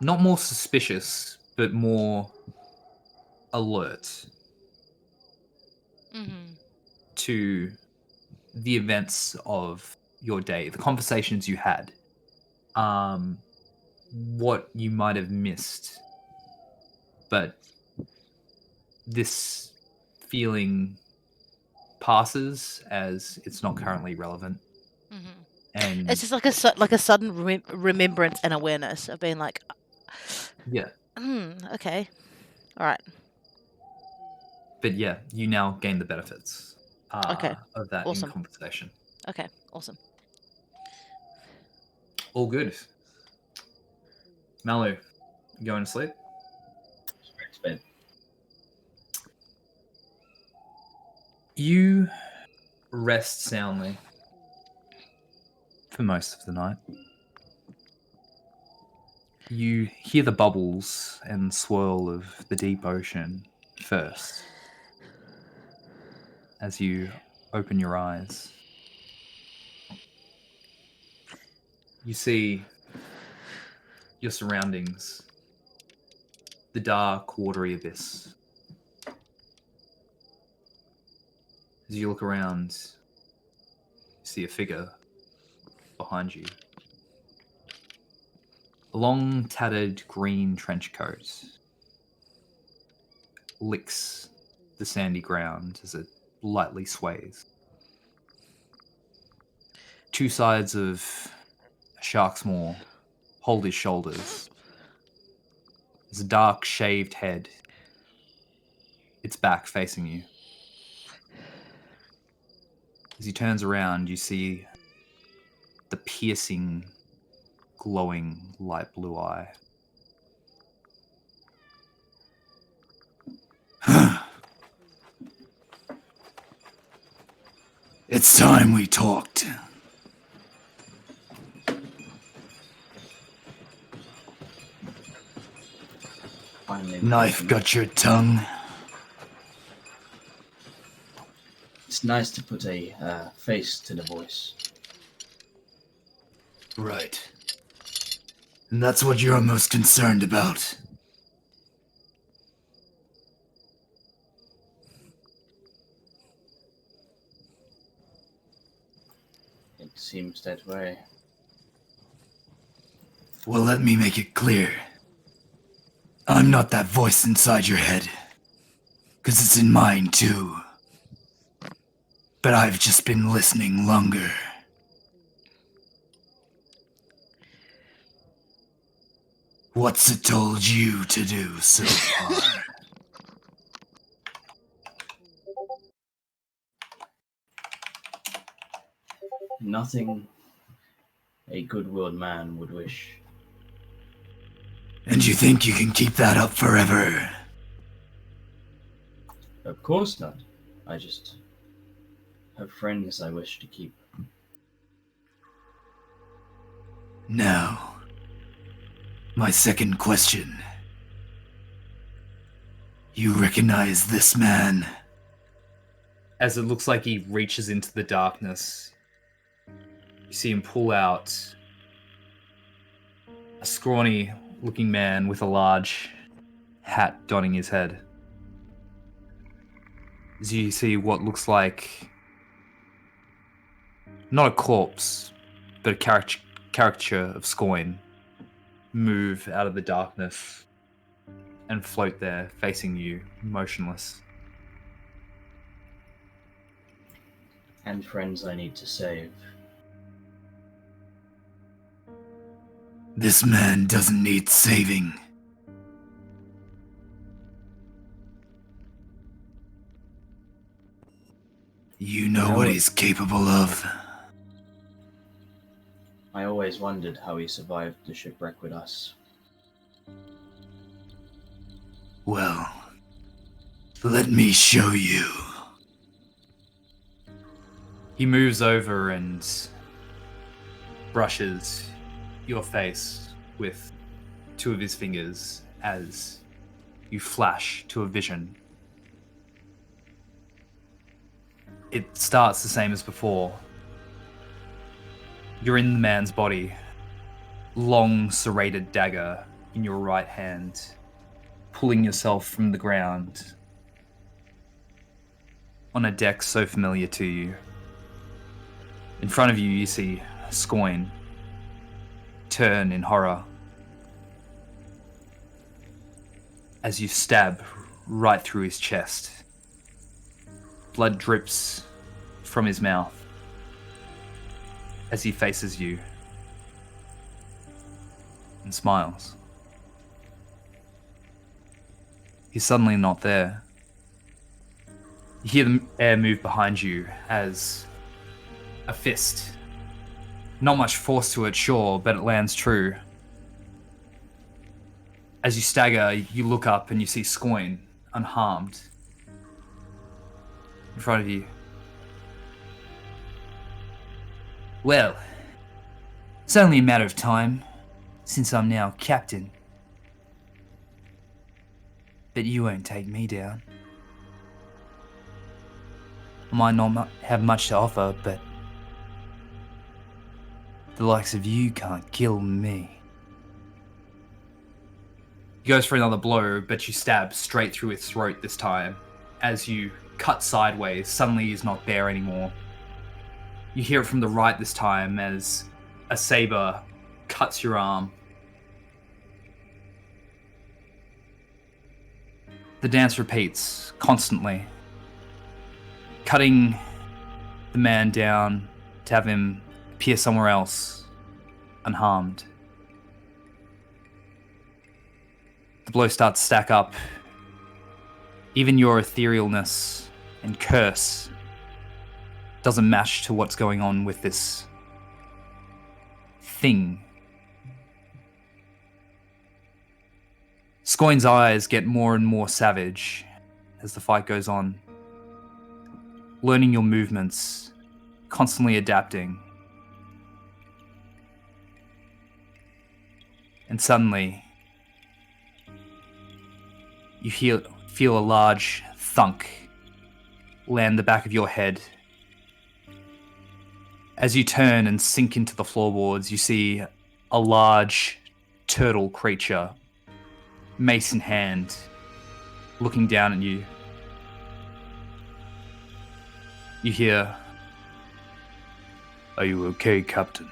not more suspicious, but more alert to the events of your day, the conversations you had, what you might have missed. But this feeling passes as it's not currently relevant. And it's just like a sudden remembrance and awareness of being like, yeah, okay, all right. But yeah, you now gain the benefits of that Awesome. in conversation. Okay, awesome. All good. Malu, you going to sleep? Straight to bed. You rest soundly for most of the night. You hear the bubbles and swirl of the deep ocean first as you open your eyes. You see your surroundings, the dark, watery abyss. As you look around, you see a figure behind you. A long, tattered green trench coat licks the sandy ground as it lightly sways. Two sides of a shark's maw hold his shoulders. There's a dark, shaved head, its back facing you. As he turns around, you see the piercing glowing light blue eye. It's time we talked. Finally, Knife got your tongue. It's nice to put a face to the voice. Right. And that's what you're most concerned about. It seems that way. Well, let me make it clear. I'm not that voice inside your head. 'Cause it's in mine, too. But I've just been listening longer. What's it told you to do so far? Nothing a good-willed man would wish. And you think you can keep that up forever? Of course not. I just have friends I wish to keep. Now, my second question. You recognize this man? As it looks like he reaches into the darkness, you see him pull out a scrawny looking man with a large hat donning his head. As you see what looks like not a corpse, but a caricature of Scoin move out of the darkness and float there, facing you, motionless. And friends I need to save. This man doesn't need saving. You know what he's capable of. I always wondered how he survived the shipwreck with us. Well, let me show you. He moves over and brushes your face with two of his fingers as you flash to a vision. It starts the same as before. You're in the man's body, long serrated dagger in your right hand, pulling yourself from the ground on a deck so familiar to you. In front of you, you see Scoin turn in horror as you stab right through his chest. Blood drips from his mouth as he faces you and smiles. He's suddenly not there. You hear the air move behind you as a fist. Not much force to it, sure, but it lands true. As you stagger, you look up and you see Scoin, unharmed, in front of you. Well, it's only a matter of time, since I'm now captain. But you won't take me down. I might not have much to offer, but the likes of you can't kill me. He goes for another blow, but you stab straight through his throat this time. As you cut sideways, suddenly he's not there anymore. You hear it from the right this time as a saber cuts your arm. The dance repeats constantly, cutting the man down to have him appear somewhere else, unharmed. The blows start to stack up. Even your etherealness and curse doesn't match to what's going on with this thing Scoin's eyes get more and more savage as the fight goes on, learning your movements, constantly adapting. And suddenly, you feel a large thunk land the back of your head. As you turn and sink into the floorboards, you see a large turtle creature, mace in hand, looking down at you. You hear, "Are you okay, Captain?"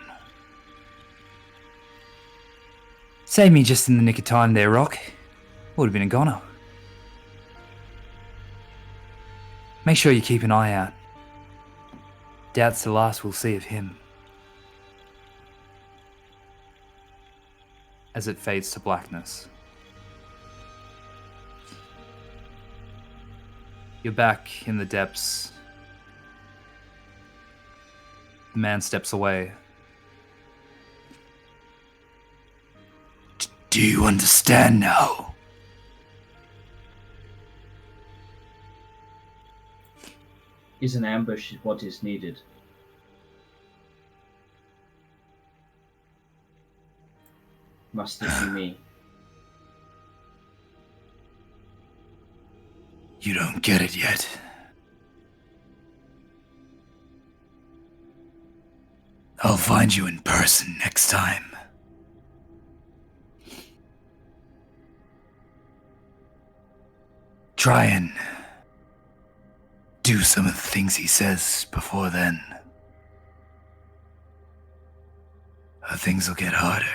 "Saved me just in the nick of time there, Rock. Would have been a goner. Make sure you keep an eye out. Doubt's the last we'll see of him." As it fades to blackness. You're back in the depths. The man steps away. Do you understand now? Is an ambush what is needed? Must it be me? You don't get it yet. I'll find you in person next time. Try and do some of the things he says before then. Or things will get harder.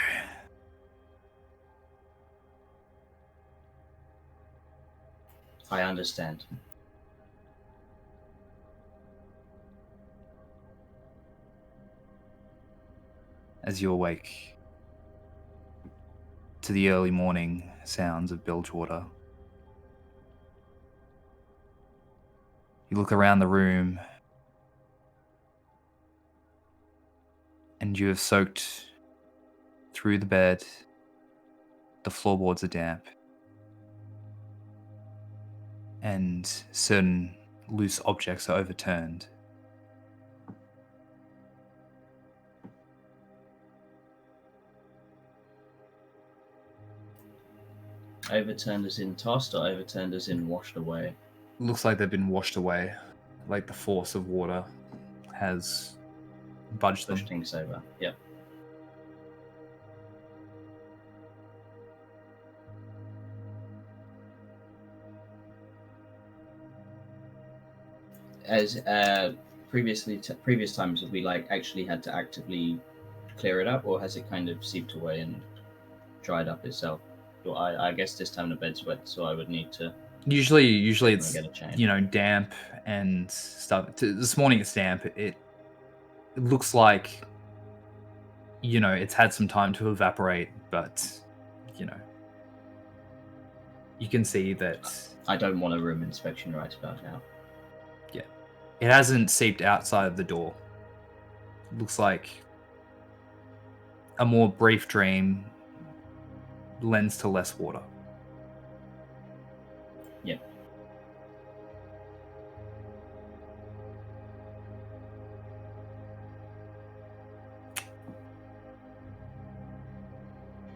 I understand. As you awake to the early morning sounds of Bilgewater. You look around the room and you have soaked through the bed. The floorboards are damp and certain loose objects are overturned. Overturned as in tossed or overturned as in washed away? Looks like they've been washed away, like the force of water has budged them. Pushed things over. Yep. As previous times, have we like actually had to actively clear it up, or has it kind of seeped away and dried up itself? Well, I guess this time the bed's wet, so I would need to Usually it's get a change. damp and stuff. This morning it's damp. It looks like it's had some time to evaporate, but you can see that I don't want a room inspection right about now. it hasn't seeped outside of the door. It looks like a more brief dream lends to less water. Yep.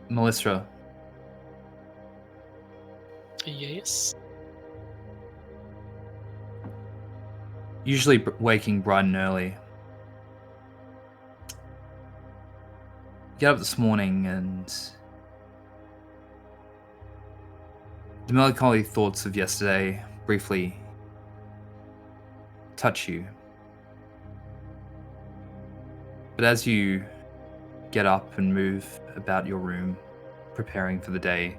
Melissa, Yes. usually waking bright and early. Get up this morning and the melancholy thoughts of yesterday briefly touch you. But as you get up and move about your room, preparing for the day,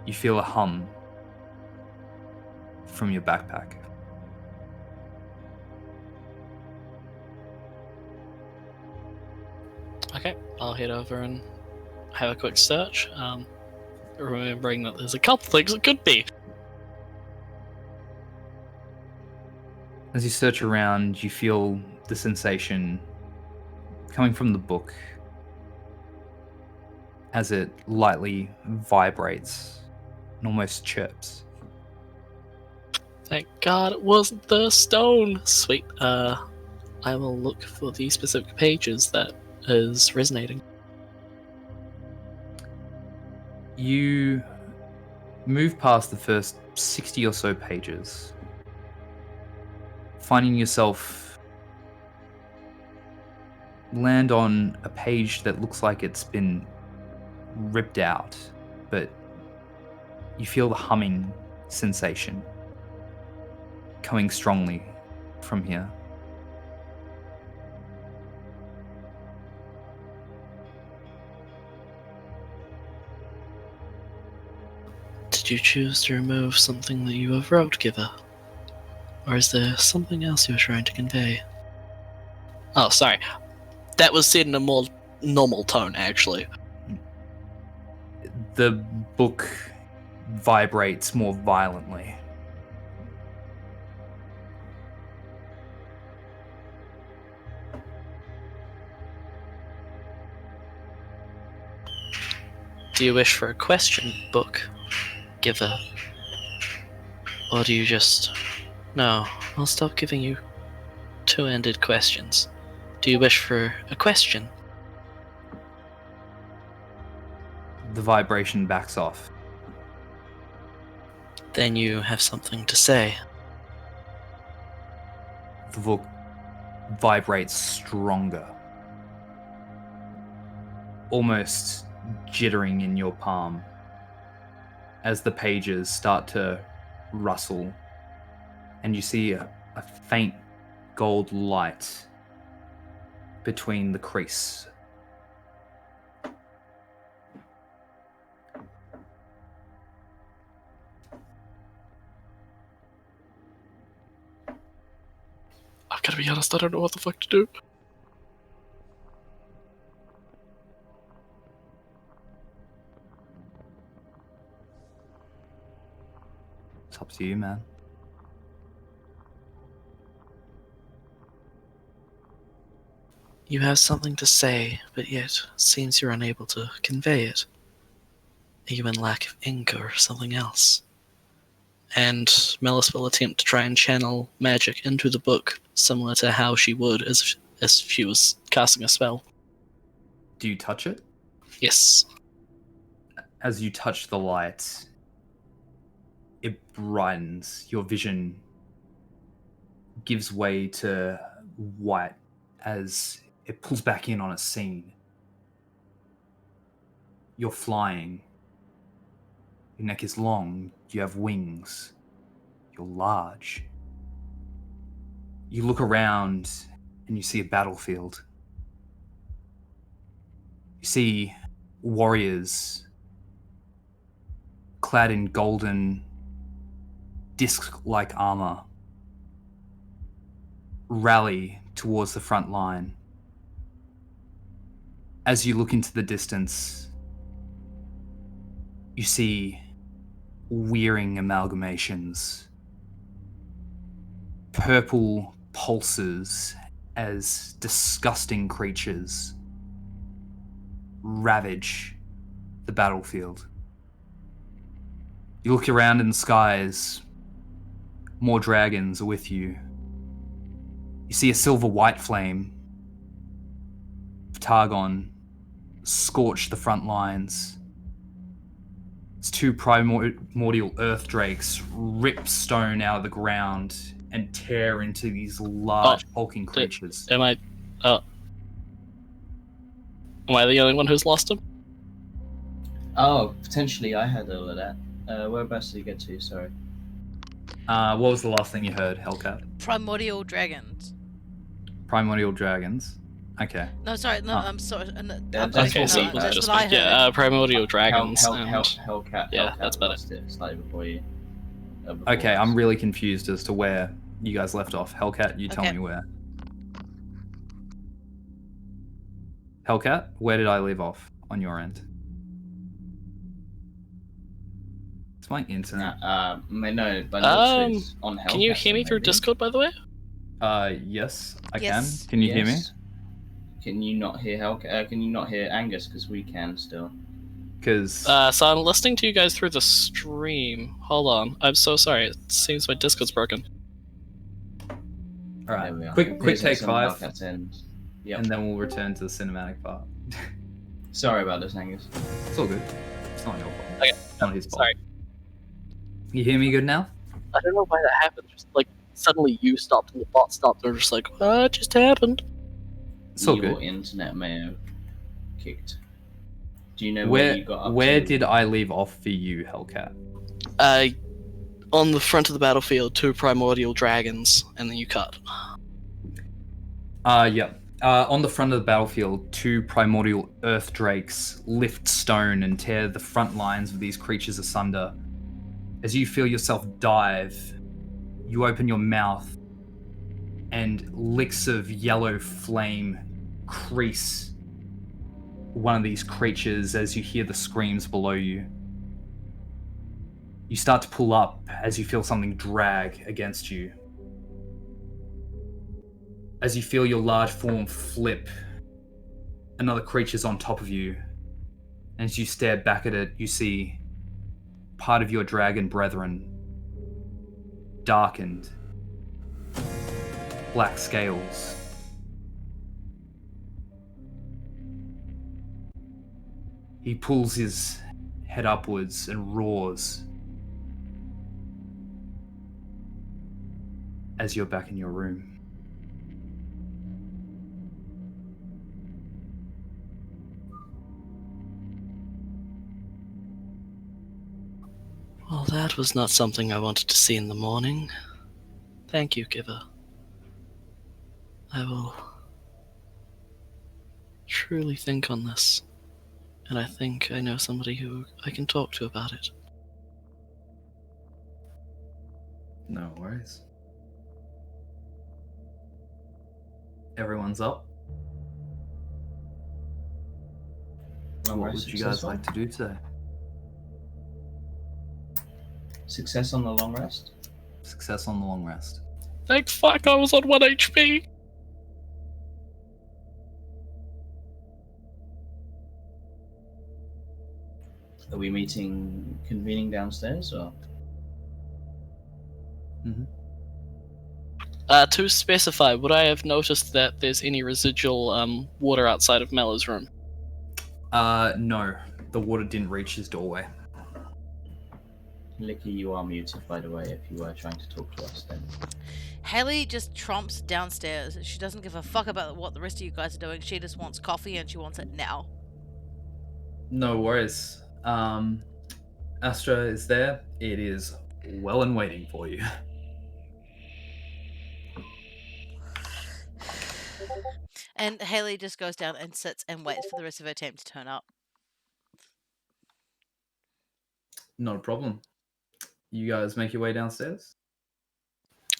you feel a hum from your backpack. Okay, I'll head over and have a quick search. Remembering that there's a couple things it could be. As you search around, you feel the sensation coming from the book as it lightly vibrates and almost chirps. Thank God it wasn't the stone. Sweet. I will look for the specific pages that is resonating. You move past the first 60 or so pages, finding yourself land on a page that looks like it's been ripped out, but you feel the humming sensation coming strongly from here. Did you choose to remove something that you have wrote, Giver? Or is there something else you were trying to convey? Oh, sorry. That was said in a more normal tone, actually. The book vibrates more violently. Do you wish for a question, book, Giver? Or do you just... No, I'll stop giving you two-ended questions. Do you wish for a question? The vibration backs off. Then you have something to say. The book vibrates stronger, almost jittering in your palm as the pages start to rustle, and you see a faint gold light between the crease. I've got to be honest, I don't know what the fuck to do. It's up to you, man. You have something to say, but yet seems you're unable to convey it. Are you in lack of ink or something else? And Melis will attempt to try and channel magic into the book, similar to how she would as if she was casting a spell. Do you touch it? Yes. As you touch the light, it brightens. Your vision gives way to white as it pulls back in on a scene. You're flying. Your neck is long. You have wings. You're large. You look around and you see a battlefield. You see warriors clad in golden disc-like armor rally towards the front line. As you look into the distance, you see wearing amalgamations, purple pulses as disgusting creatures ravage the battlefield. You look around in the skies, more dragons are with you. You see a silver white flame of Targon scorch the front lines. Its two primordial earth drakes rip stone out of the ground and tear into these large hulking creatures. Am I the only one who's lost him? Oh, potentially I had all of that. Whereabouts did you get to? Sorry. What was the last thing you heard, Hellcat? Primordial dragons. Primordial dragons. Okay. No, sorry. No, Oh. I'm sorry. That's Okay, what so we that's heard. what I heard. yeah, primordial dragons. Hellcat. Yeah, Hellcat that's better. lost it slightly before you. Before Okay, us. I'm really confused as to where you guys left off. Hellcat, you tell Okay. me where. Hellcat, where did I leave off on your end? It's my internet. No, but no, it's on Hellcat. Can you hear me through maybe? Discord, by the way? Yes, I Yes. can. Can you hear me? Yes. Can you not hear Hellcat? Can you not hear Angus? Because we can still. Because So I'm listening to you guys through the stream. Hold on. I'm so sorry. It seems my Discord's broken. all right, There we are. quick Appears take it's on 5, Hellcat's end. Yep. and then we'll return to the cinematic part. Sorry about this, Angus. It's all good. It's not your fault. Okay, It's not his fault. sorry. You hear me good now? I don't know why that happened. Just like suddenly you stopped and the bot stopped. They're just like, what just happened? It's all Your good. internet may have kicked. Do you know where you got up Where to? did I leave off for you, Hellcat? On the front of the battlefield, 2 primordial dragons, and then you cut. Yeah. On the front of the battlefield, 2 primordial earth drakes lift stone and tear the front lines of these creatures asunder. As you feel yourself dive, you open your mouth, and licks of yellow flame crease one of these creatures as you hear the screams below you. You start to pull up as you feel something drag against you. As you feel your large form flip, another creature's on top of you. And as you stare back at it, you see part of your dragon brethren, darkened, black scales. He pulls his head upwards and roars as you're back in your room. Well, that was not something I wanted to see in the morning. Thank you, Giver. I will truly think on this, and I think I know somebody who I can talk to about it. No worries. Everyone's up. Long What rest would you guys successful? like to do today? Success on the long rest? Success on the long rest. Thank fuck I was on 1 HP! Are we convening downstairs, or? To specify, would I have noticed that there's any residual water outside of Mellor's room? No. The water didn't reach his doorway. Licky, you are muted, by the way, if you were trying to talk to us then. Haley just tromps downstairs. She doesn't give a fuck about what the rest of you guys are doing. She just wants coffee and she wants it now. No worries. Astra is there. It is well and waiting for you. And Haley just goes down and sits and waits for the rest of her team to turn up. Not a problem. You guys make your way downstairs?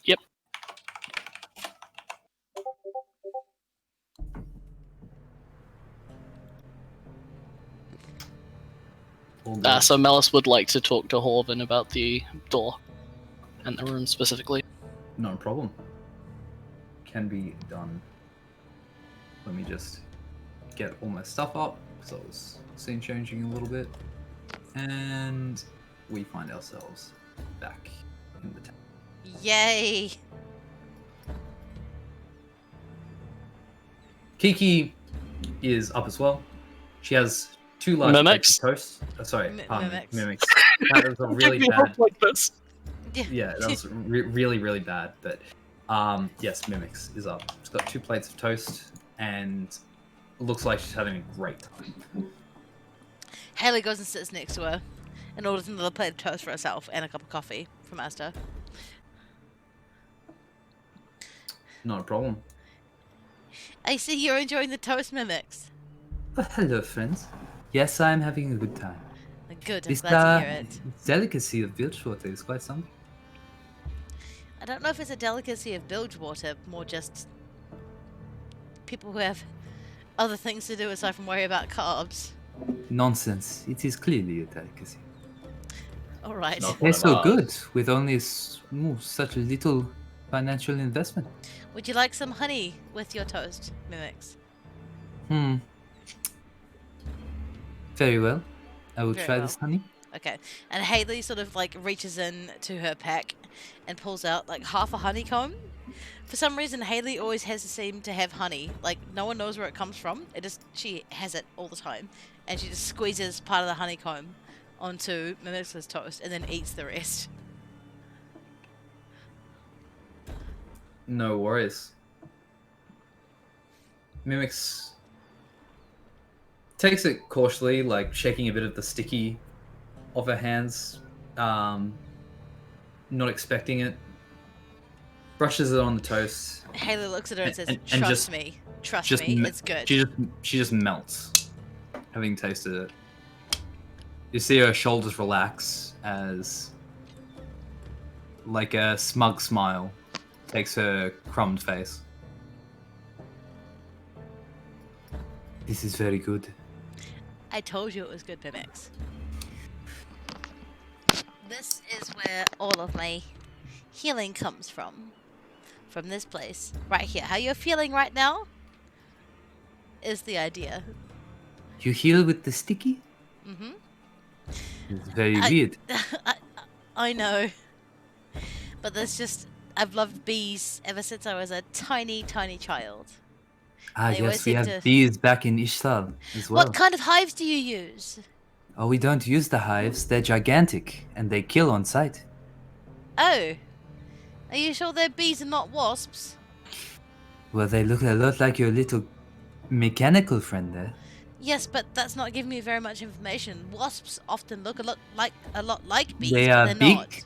Yep. So Melis would like to talk to Horvin about the door and the room specifically. Not a problem. Can be done. Let me just get all my stuff up, because I was scene changing a little bit. And we find ourselves back in the town. Yay! Kiki is up as well. She has 2 large Mimics? plates of toast. Sorry, pardon me, Mimics. mimics. That was a really Give me bad. hope like this. Yeah, that was really, really bad. But yes, Mimics is up. She's got 2 plates of toast, and looks like she's having a great time. Haley goes and sits next to her and orders another plate of toast for herself and a cup of coffee from Asta. Not a problem. I see you're enjoying the toast, Mimics. Oh, hello, friends. Yes, I'm having a good time. Good, I'm This glad to hear it. delicacy of Bilgewater is quite something. I don't know if it's a delicacy of Bilgewater, more just people who have other things to do aside from worry about carbs. Nonsense. It is clearly a delicacy. Alright. Not They're one so of good ours. with only such a little financial investment. Would you like some honey with your toast, Mimics? Very well. I will Very try well. this, honey. Okay. And Haley sort of like reaches in to her pack and pulls out like half a honeycomb. For some reason, Haley always has to seem to have honey. Like, no one knows where it comes from. She has it all the time. And she just squeezes part of the honeycomb onto Mimix's toast and then eats the rest. No worries. Mimix takes it cautiously, like shaking a bit of the sticky off her hands, not expecting it. Brushes it on the toast. Haley looks at her and says, And "Trust just- me. Trust just me. me- It's good." She just melts, having tasted it. You see her shoulders relax as, like a smug smile, takes her crumbed face. This is very good. I told you it was good, Mimix. This is where all of my healing comes from. From this place. Right here. How you're feeling right now is the idea. You heal with the sticky? Mm-hmm. It's very weird. I know. But there's just... I've loved bees ever since I was a tiny, tiny child. Ah, They always yes, we seem have to- bees back in Ishtal as well. What kind of hives do you use? Oh, we don't use the hives. They're gigantic, and they kill on sight. Oh. Are you sure they're bees and not wasps? Well, they look a lot like your little mechanical friend there. Yes, but that's not giving me very much information. Wasps often look a lot like bees, They but are they're big not.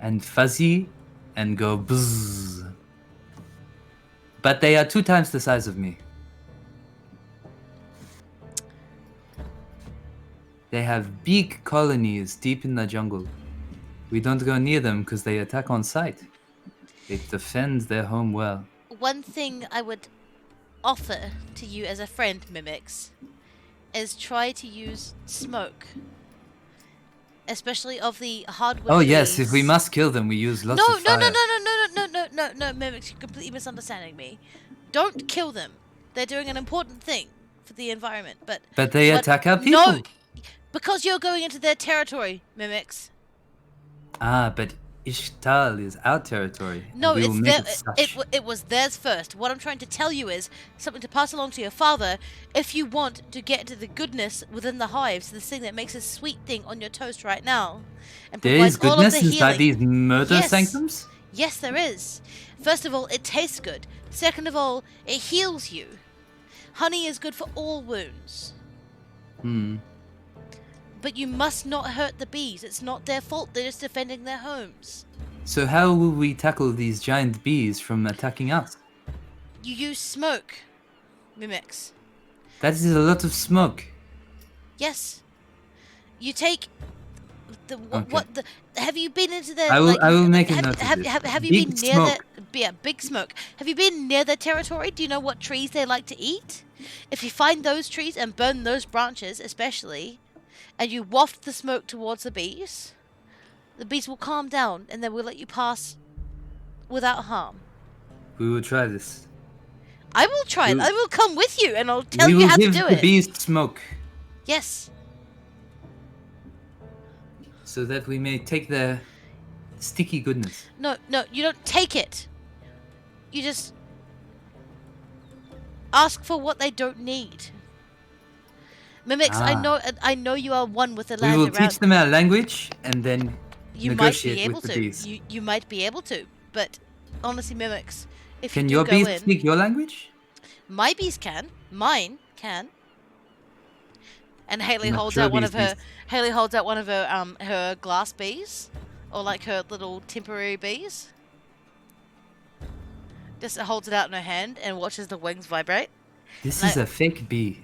and fuzzy and go buzz. But they are 2 times the size of me. They have big colonies deep in the jungle. We don't go near them because they attack on sight. They defend their home well. One thing I would offer to you as a friend, Mimix, is try to use smoke. Especially of the hardwood Oh yes, trees. if we must kill them, we use lots No, of no, fire. no, Mimix, you're completely misunderstanding me. Don't kill them. They're doing an important thing for the environment, but... But they what- attack our people. No! Because you're going into their territory, Mimix. Ah, but Ishtal is our territory. and No, we will it's make their, it such. it was theirs first. What I'm trying to tell you is something to pass along to your father if you want to get to the goodness within the hives, this thing that makes a sweet thing on your toast right now. And There is provides all of goodness the inside healing. these murder Yes. sanctums? Yes, there is. First of all, it tastes good. Second of all, it heals you. Honey is good for all wounds. Hmm. But you must not hurt the bees. It's not their fault. They're just defending their homes. So how will we tackle these giant bees from attacking us? You use smoke, Mimix. That is a lot of smoke. Yes. You take the Okay. what the have you been into the I will make a have, note of have, this. have you Big been near smoke. big smoke. Have you been near their territory? Do you know what trees they like to eat? If you find those trees and burn those branches especially, and you waft the smoke towards the bees will calm down and then we'll let you pass without harm. We will try this. I will try it. We- I will come with you and I'll tell we you will how to give do the it. bees smoke Yes. so that we may take their sticky goodness. No, you don't take it. You just ask for what they don't need. Mimix, Ah. I know you are one with the We land will around. teach them our language and then You might negotiate be able with the to. bees. You might be able to, but honestly, Mimix, if Can you your do go bees in, speak your language? my bees can, mine can. And Haley Not holds sure out one these of her. bees- Haley holds out one of her glass bees, or like her little temporary bees. Just holds it out in her hand and watches the wings vibrate. This And is a fake bee.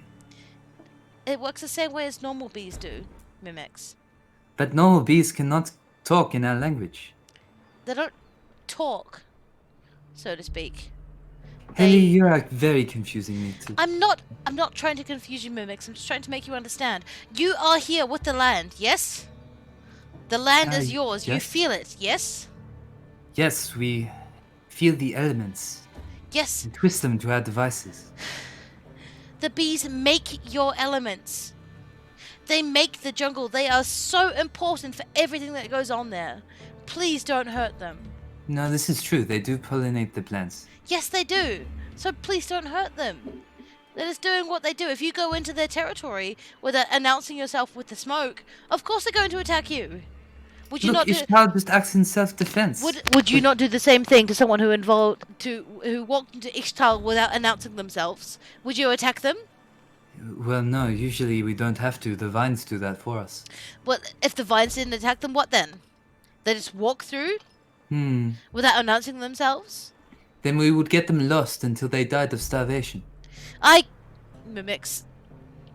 It works the same way as normal bees do, Mimix. But normal bees cannot talk in our language. They don't talk, so to speak. Haley, They- you are very confusing me too. I'm not trying to confuse you, Mimix. I'm just trying to make you understand. You are here with the land, yes? The land is yours. You yes. feel it, yes? Yes, we feel the elements Yes. and twist them to our devices. The bees make your elements. They make the jungle. They are so important for everything that goes on there. Please don't hurt them. No, this is true. They do pollinate the plants. Yes, they do. So please don't hurt them. They're just doing what they do. If you go into their territory without announcing yourself with the smoke, of course they're going to attack you. Would you Look, not do? Ishtal just acts in self-defense. Would you not do the same thing to someone who walked into Ishtal without announcing themselves? Would you attack them? Well, no, usually we don't have to. The vines do that for us. Well, if the vines didn't attack them, what then? They just walk through without announcing themselves? Then we would get them lost until they died of starvation. Mimics,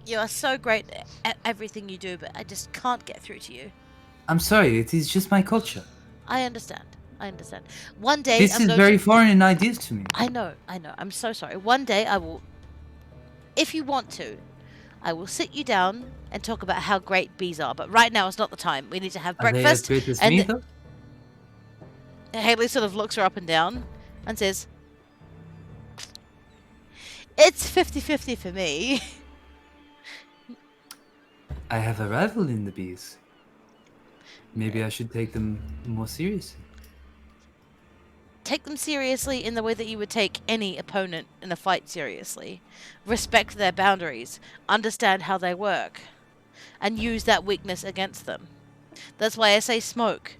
you are so great at everything you do, but I just can't get through to you. I'm sorry, it is just my culture. I understand. One day This is very foreign ideas to me. I know. I'm so sorry. One day I will, if you want to, I will sit you down and talk about how great bees are. But right now is not the time. We need to have breakfast. Are they as great as me, though? Haley sort of looks her up and down and says, "It's 50-50 for me." I have a rival in the bees. Maybe I should take them more seriously. Take them seriously in the way that you would take any opponent in a fight seriously. Respect their boundaries. Understand how they work. And use that weakness against them. That's why I say smoke.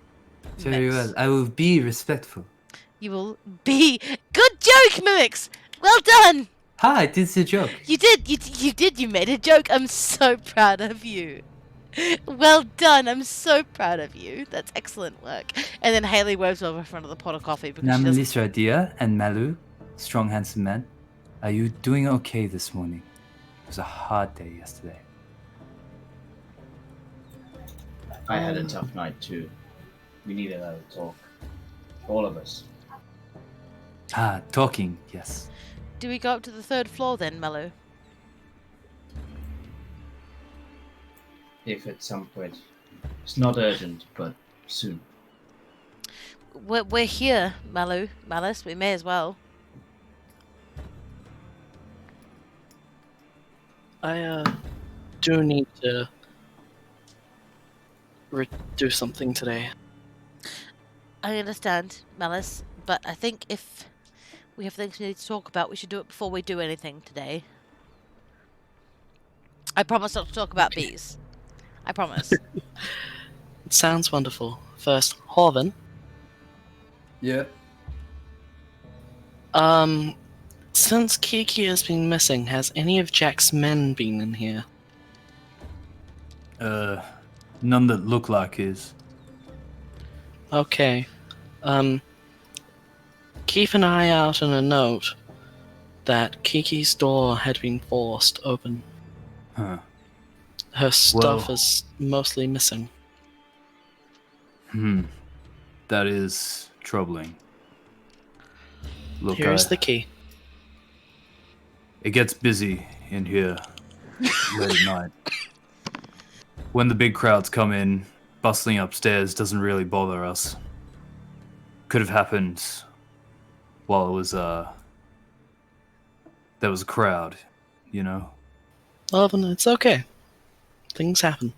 Very Mimics. well. I will be respectful. You will be... Good joke, Mimics! Well done! Ha! It is a joke. You did. You made a joke. I'm so proud of you. Well done. I'm so proud of you. That's excellent work. And then Haley waves over in front of the pot of coffee because Now, she doesn't... Melissa, dear, and Malu, strong, handsome man, are you doing okay this morning? It was a hard day yesterday. I had a tough night too. We needed a talk. All of us. Ah, talking, yes. Do we go up to the 3rd floor then, Melu? If at some point. It's not urgent, but soon. We're here, Malice. We may as well. I do need to do something today. I understand, Malice, but I think if we have things we need to talk about, we should do it before we do anything today. I promise not to talk about bees. I promise. It sounds wonderful. First, Horven. Yeah. Since Kiki has been missing, has any of Jack's men been in here? None that look like his. Okay. Keep an eye out on a note that Kiki's door had been forced open. Huh. Her stuff Well. is mostly missing. That is troubling. Look, Here's the key. It gets busy in here late at night. When the big crowds come in, bustling upstairs doesn't really bother us. Could have happened while it was, there was a crowd, you know? Horven, it's okay. Things happen.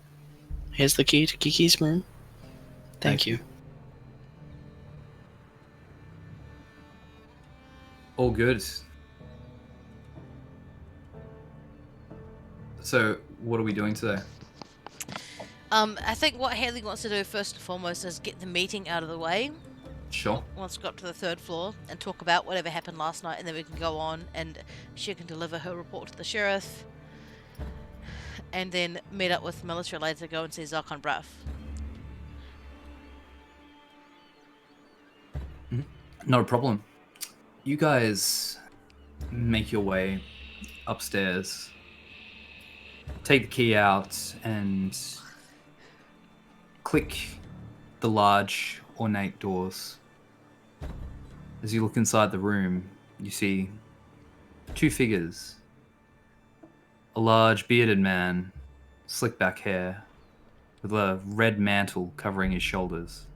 Here's the key to Kiki's room. Thank you. All good. So, what are we doing today? I think what Haley wants to do first and foremost is get the meeting out of the way. Sure. Once we go up to the 3rd floor and talk about whatever happened last night, and then we can go on and she can deliver her report to the sheriff. And then meet up with Melissa later to go and see Zarkon Braff. Not a problem. You guys make your way upstairs, take the key out, and click the large, ornate doors. As you look inside the room, you see 2 figures. A large, bearded man, slick back hair, with a red mantle covering his shoulders.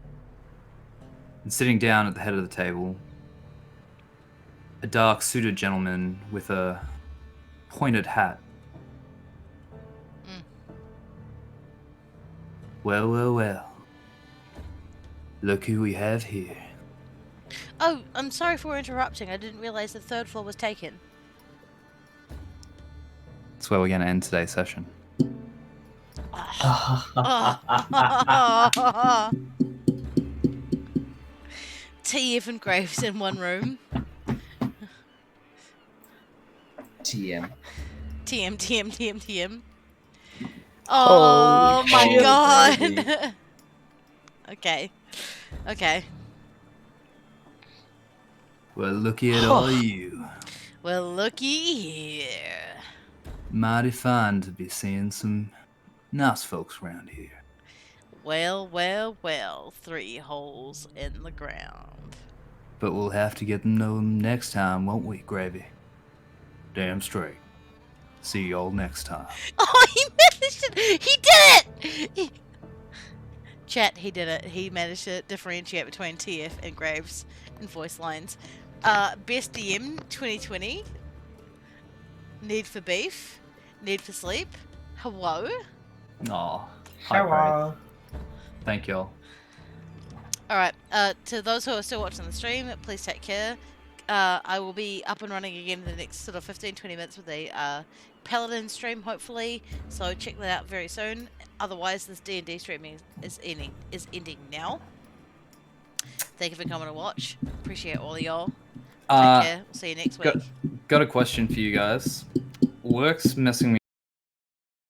And sitting down at the head of the table, a dark suited gentleman with a pointed hat. Well, well, well. Look who we have here. Oh, I'm sorry for interrupting. I didn't realize the third floor was taken. That's where we're going to end today's session. TF and Graves in one room. TM. TM. Oh Holy my shit, god. Okay. Well, looky at all you. Well, looky here. Mighty fine to be seeing some nice folks around here. Well. 3 holes in the ground. But we'll have to get them know them next time, won't we, Gravy? Damn straight. See y'all next time. Oh, he managed it! He did it! Chat, he did it. He managed to differentiate between TF and Graves in voice lines. Best DM 2020. Need for beef. Need for sleep. Hello. Aw. Hello. Thank y'all. Alright, to those who are still watching the stream, please take care. I will be up and running again in the next sort of 15-20 minutes with a Paladin stream, hopefully. So check that out very soon. Otherwise, this D&D streaming is ending now. Thank you for coming to watch. Appreciate all of y'all. Take care. We'll see you next week. Got a question for you guys. Work's messing me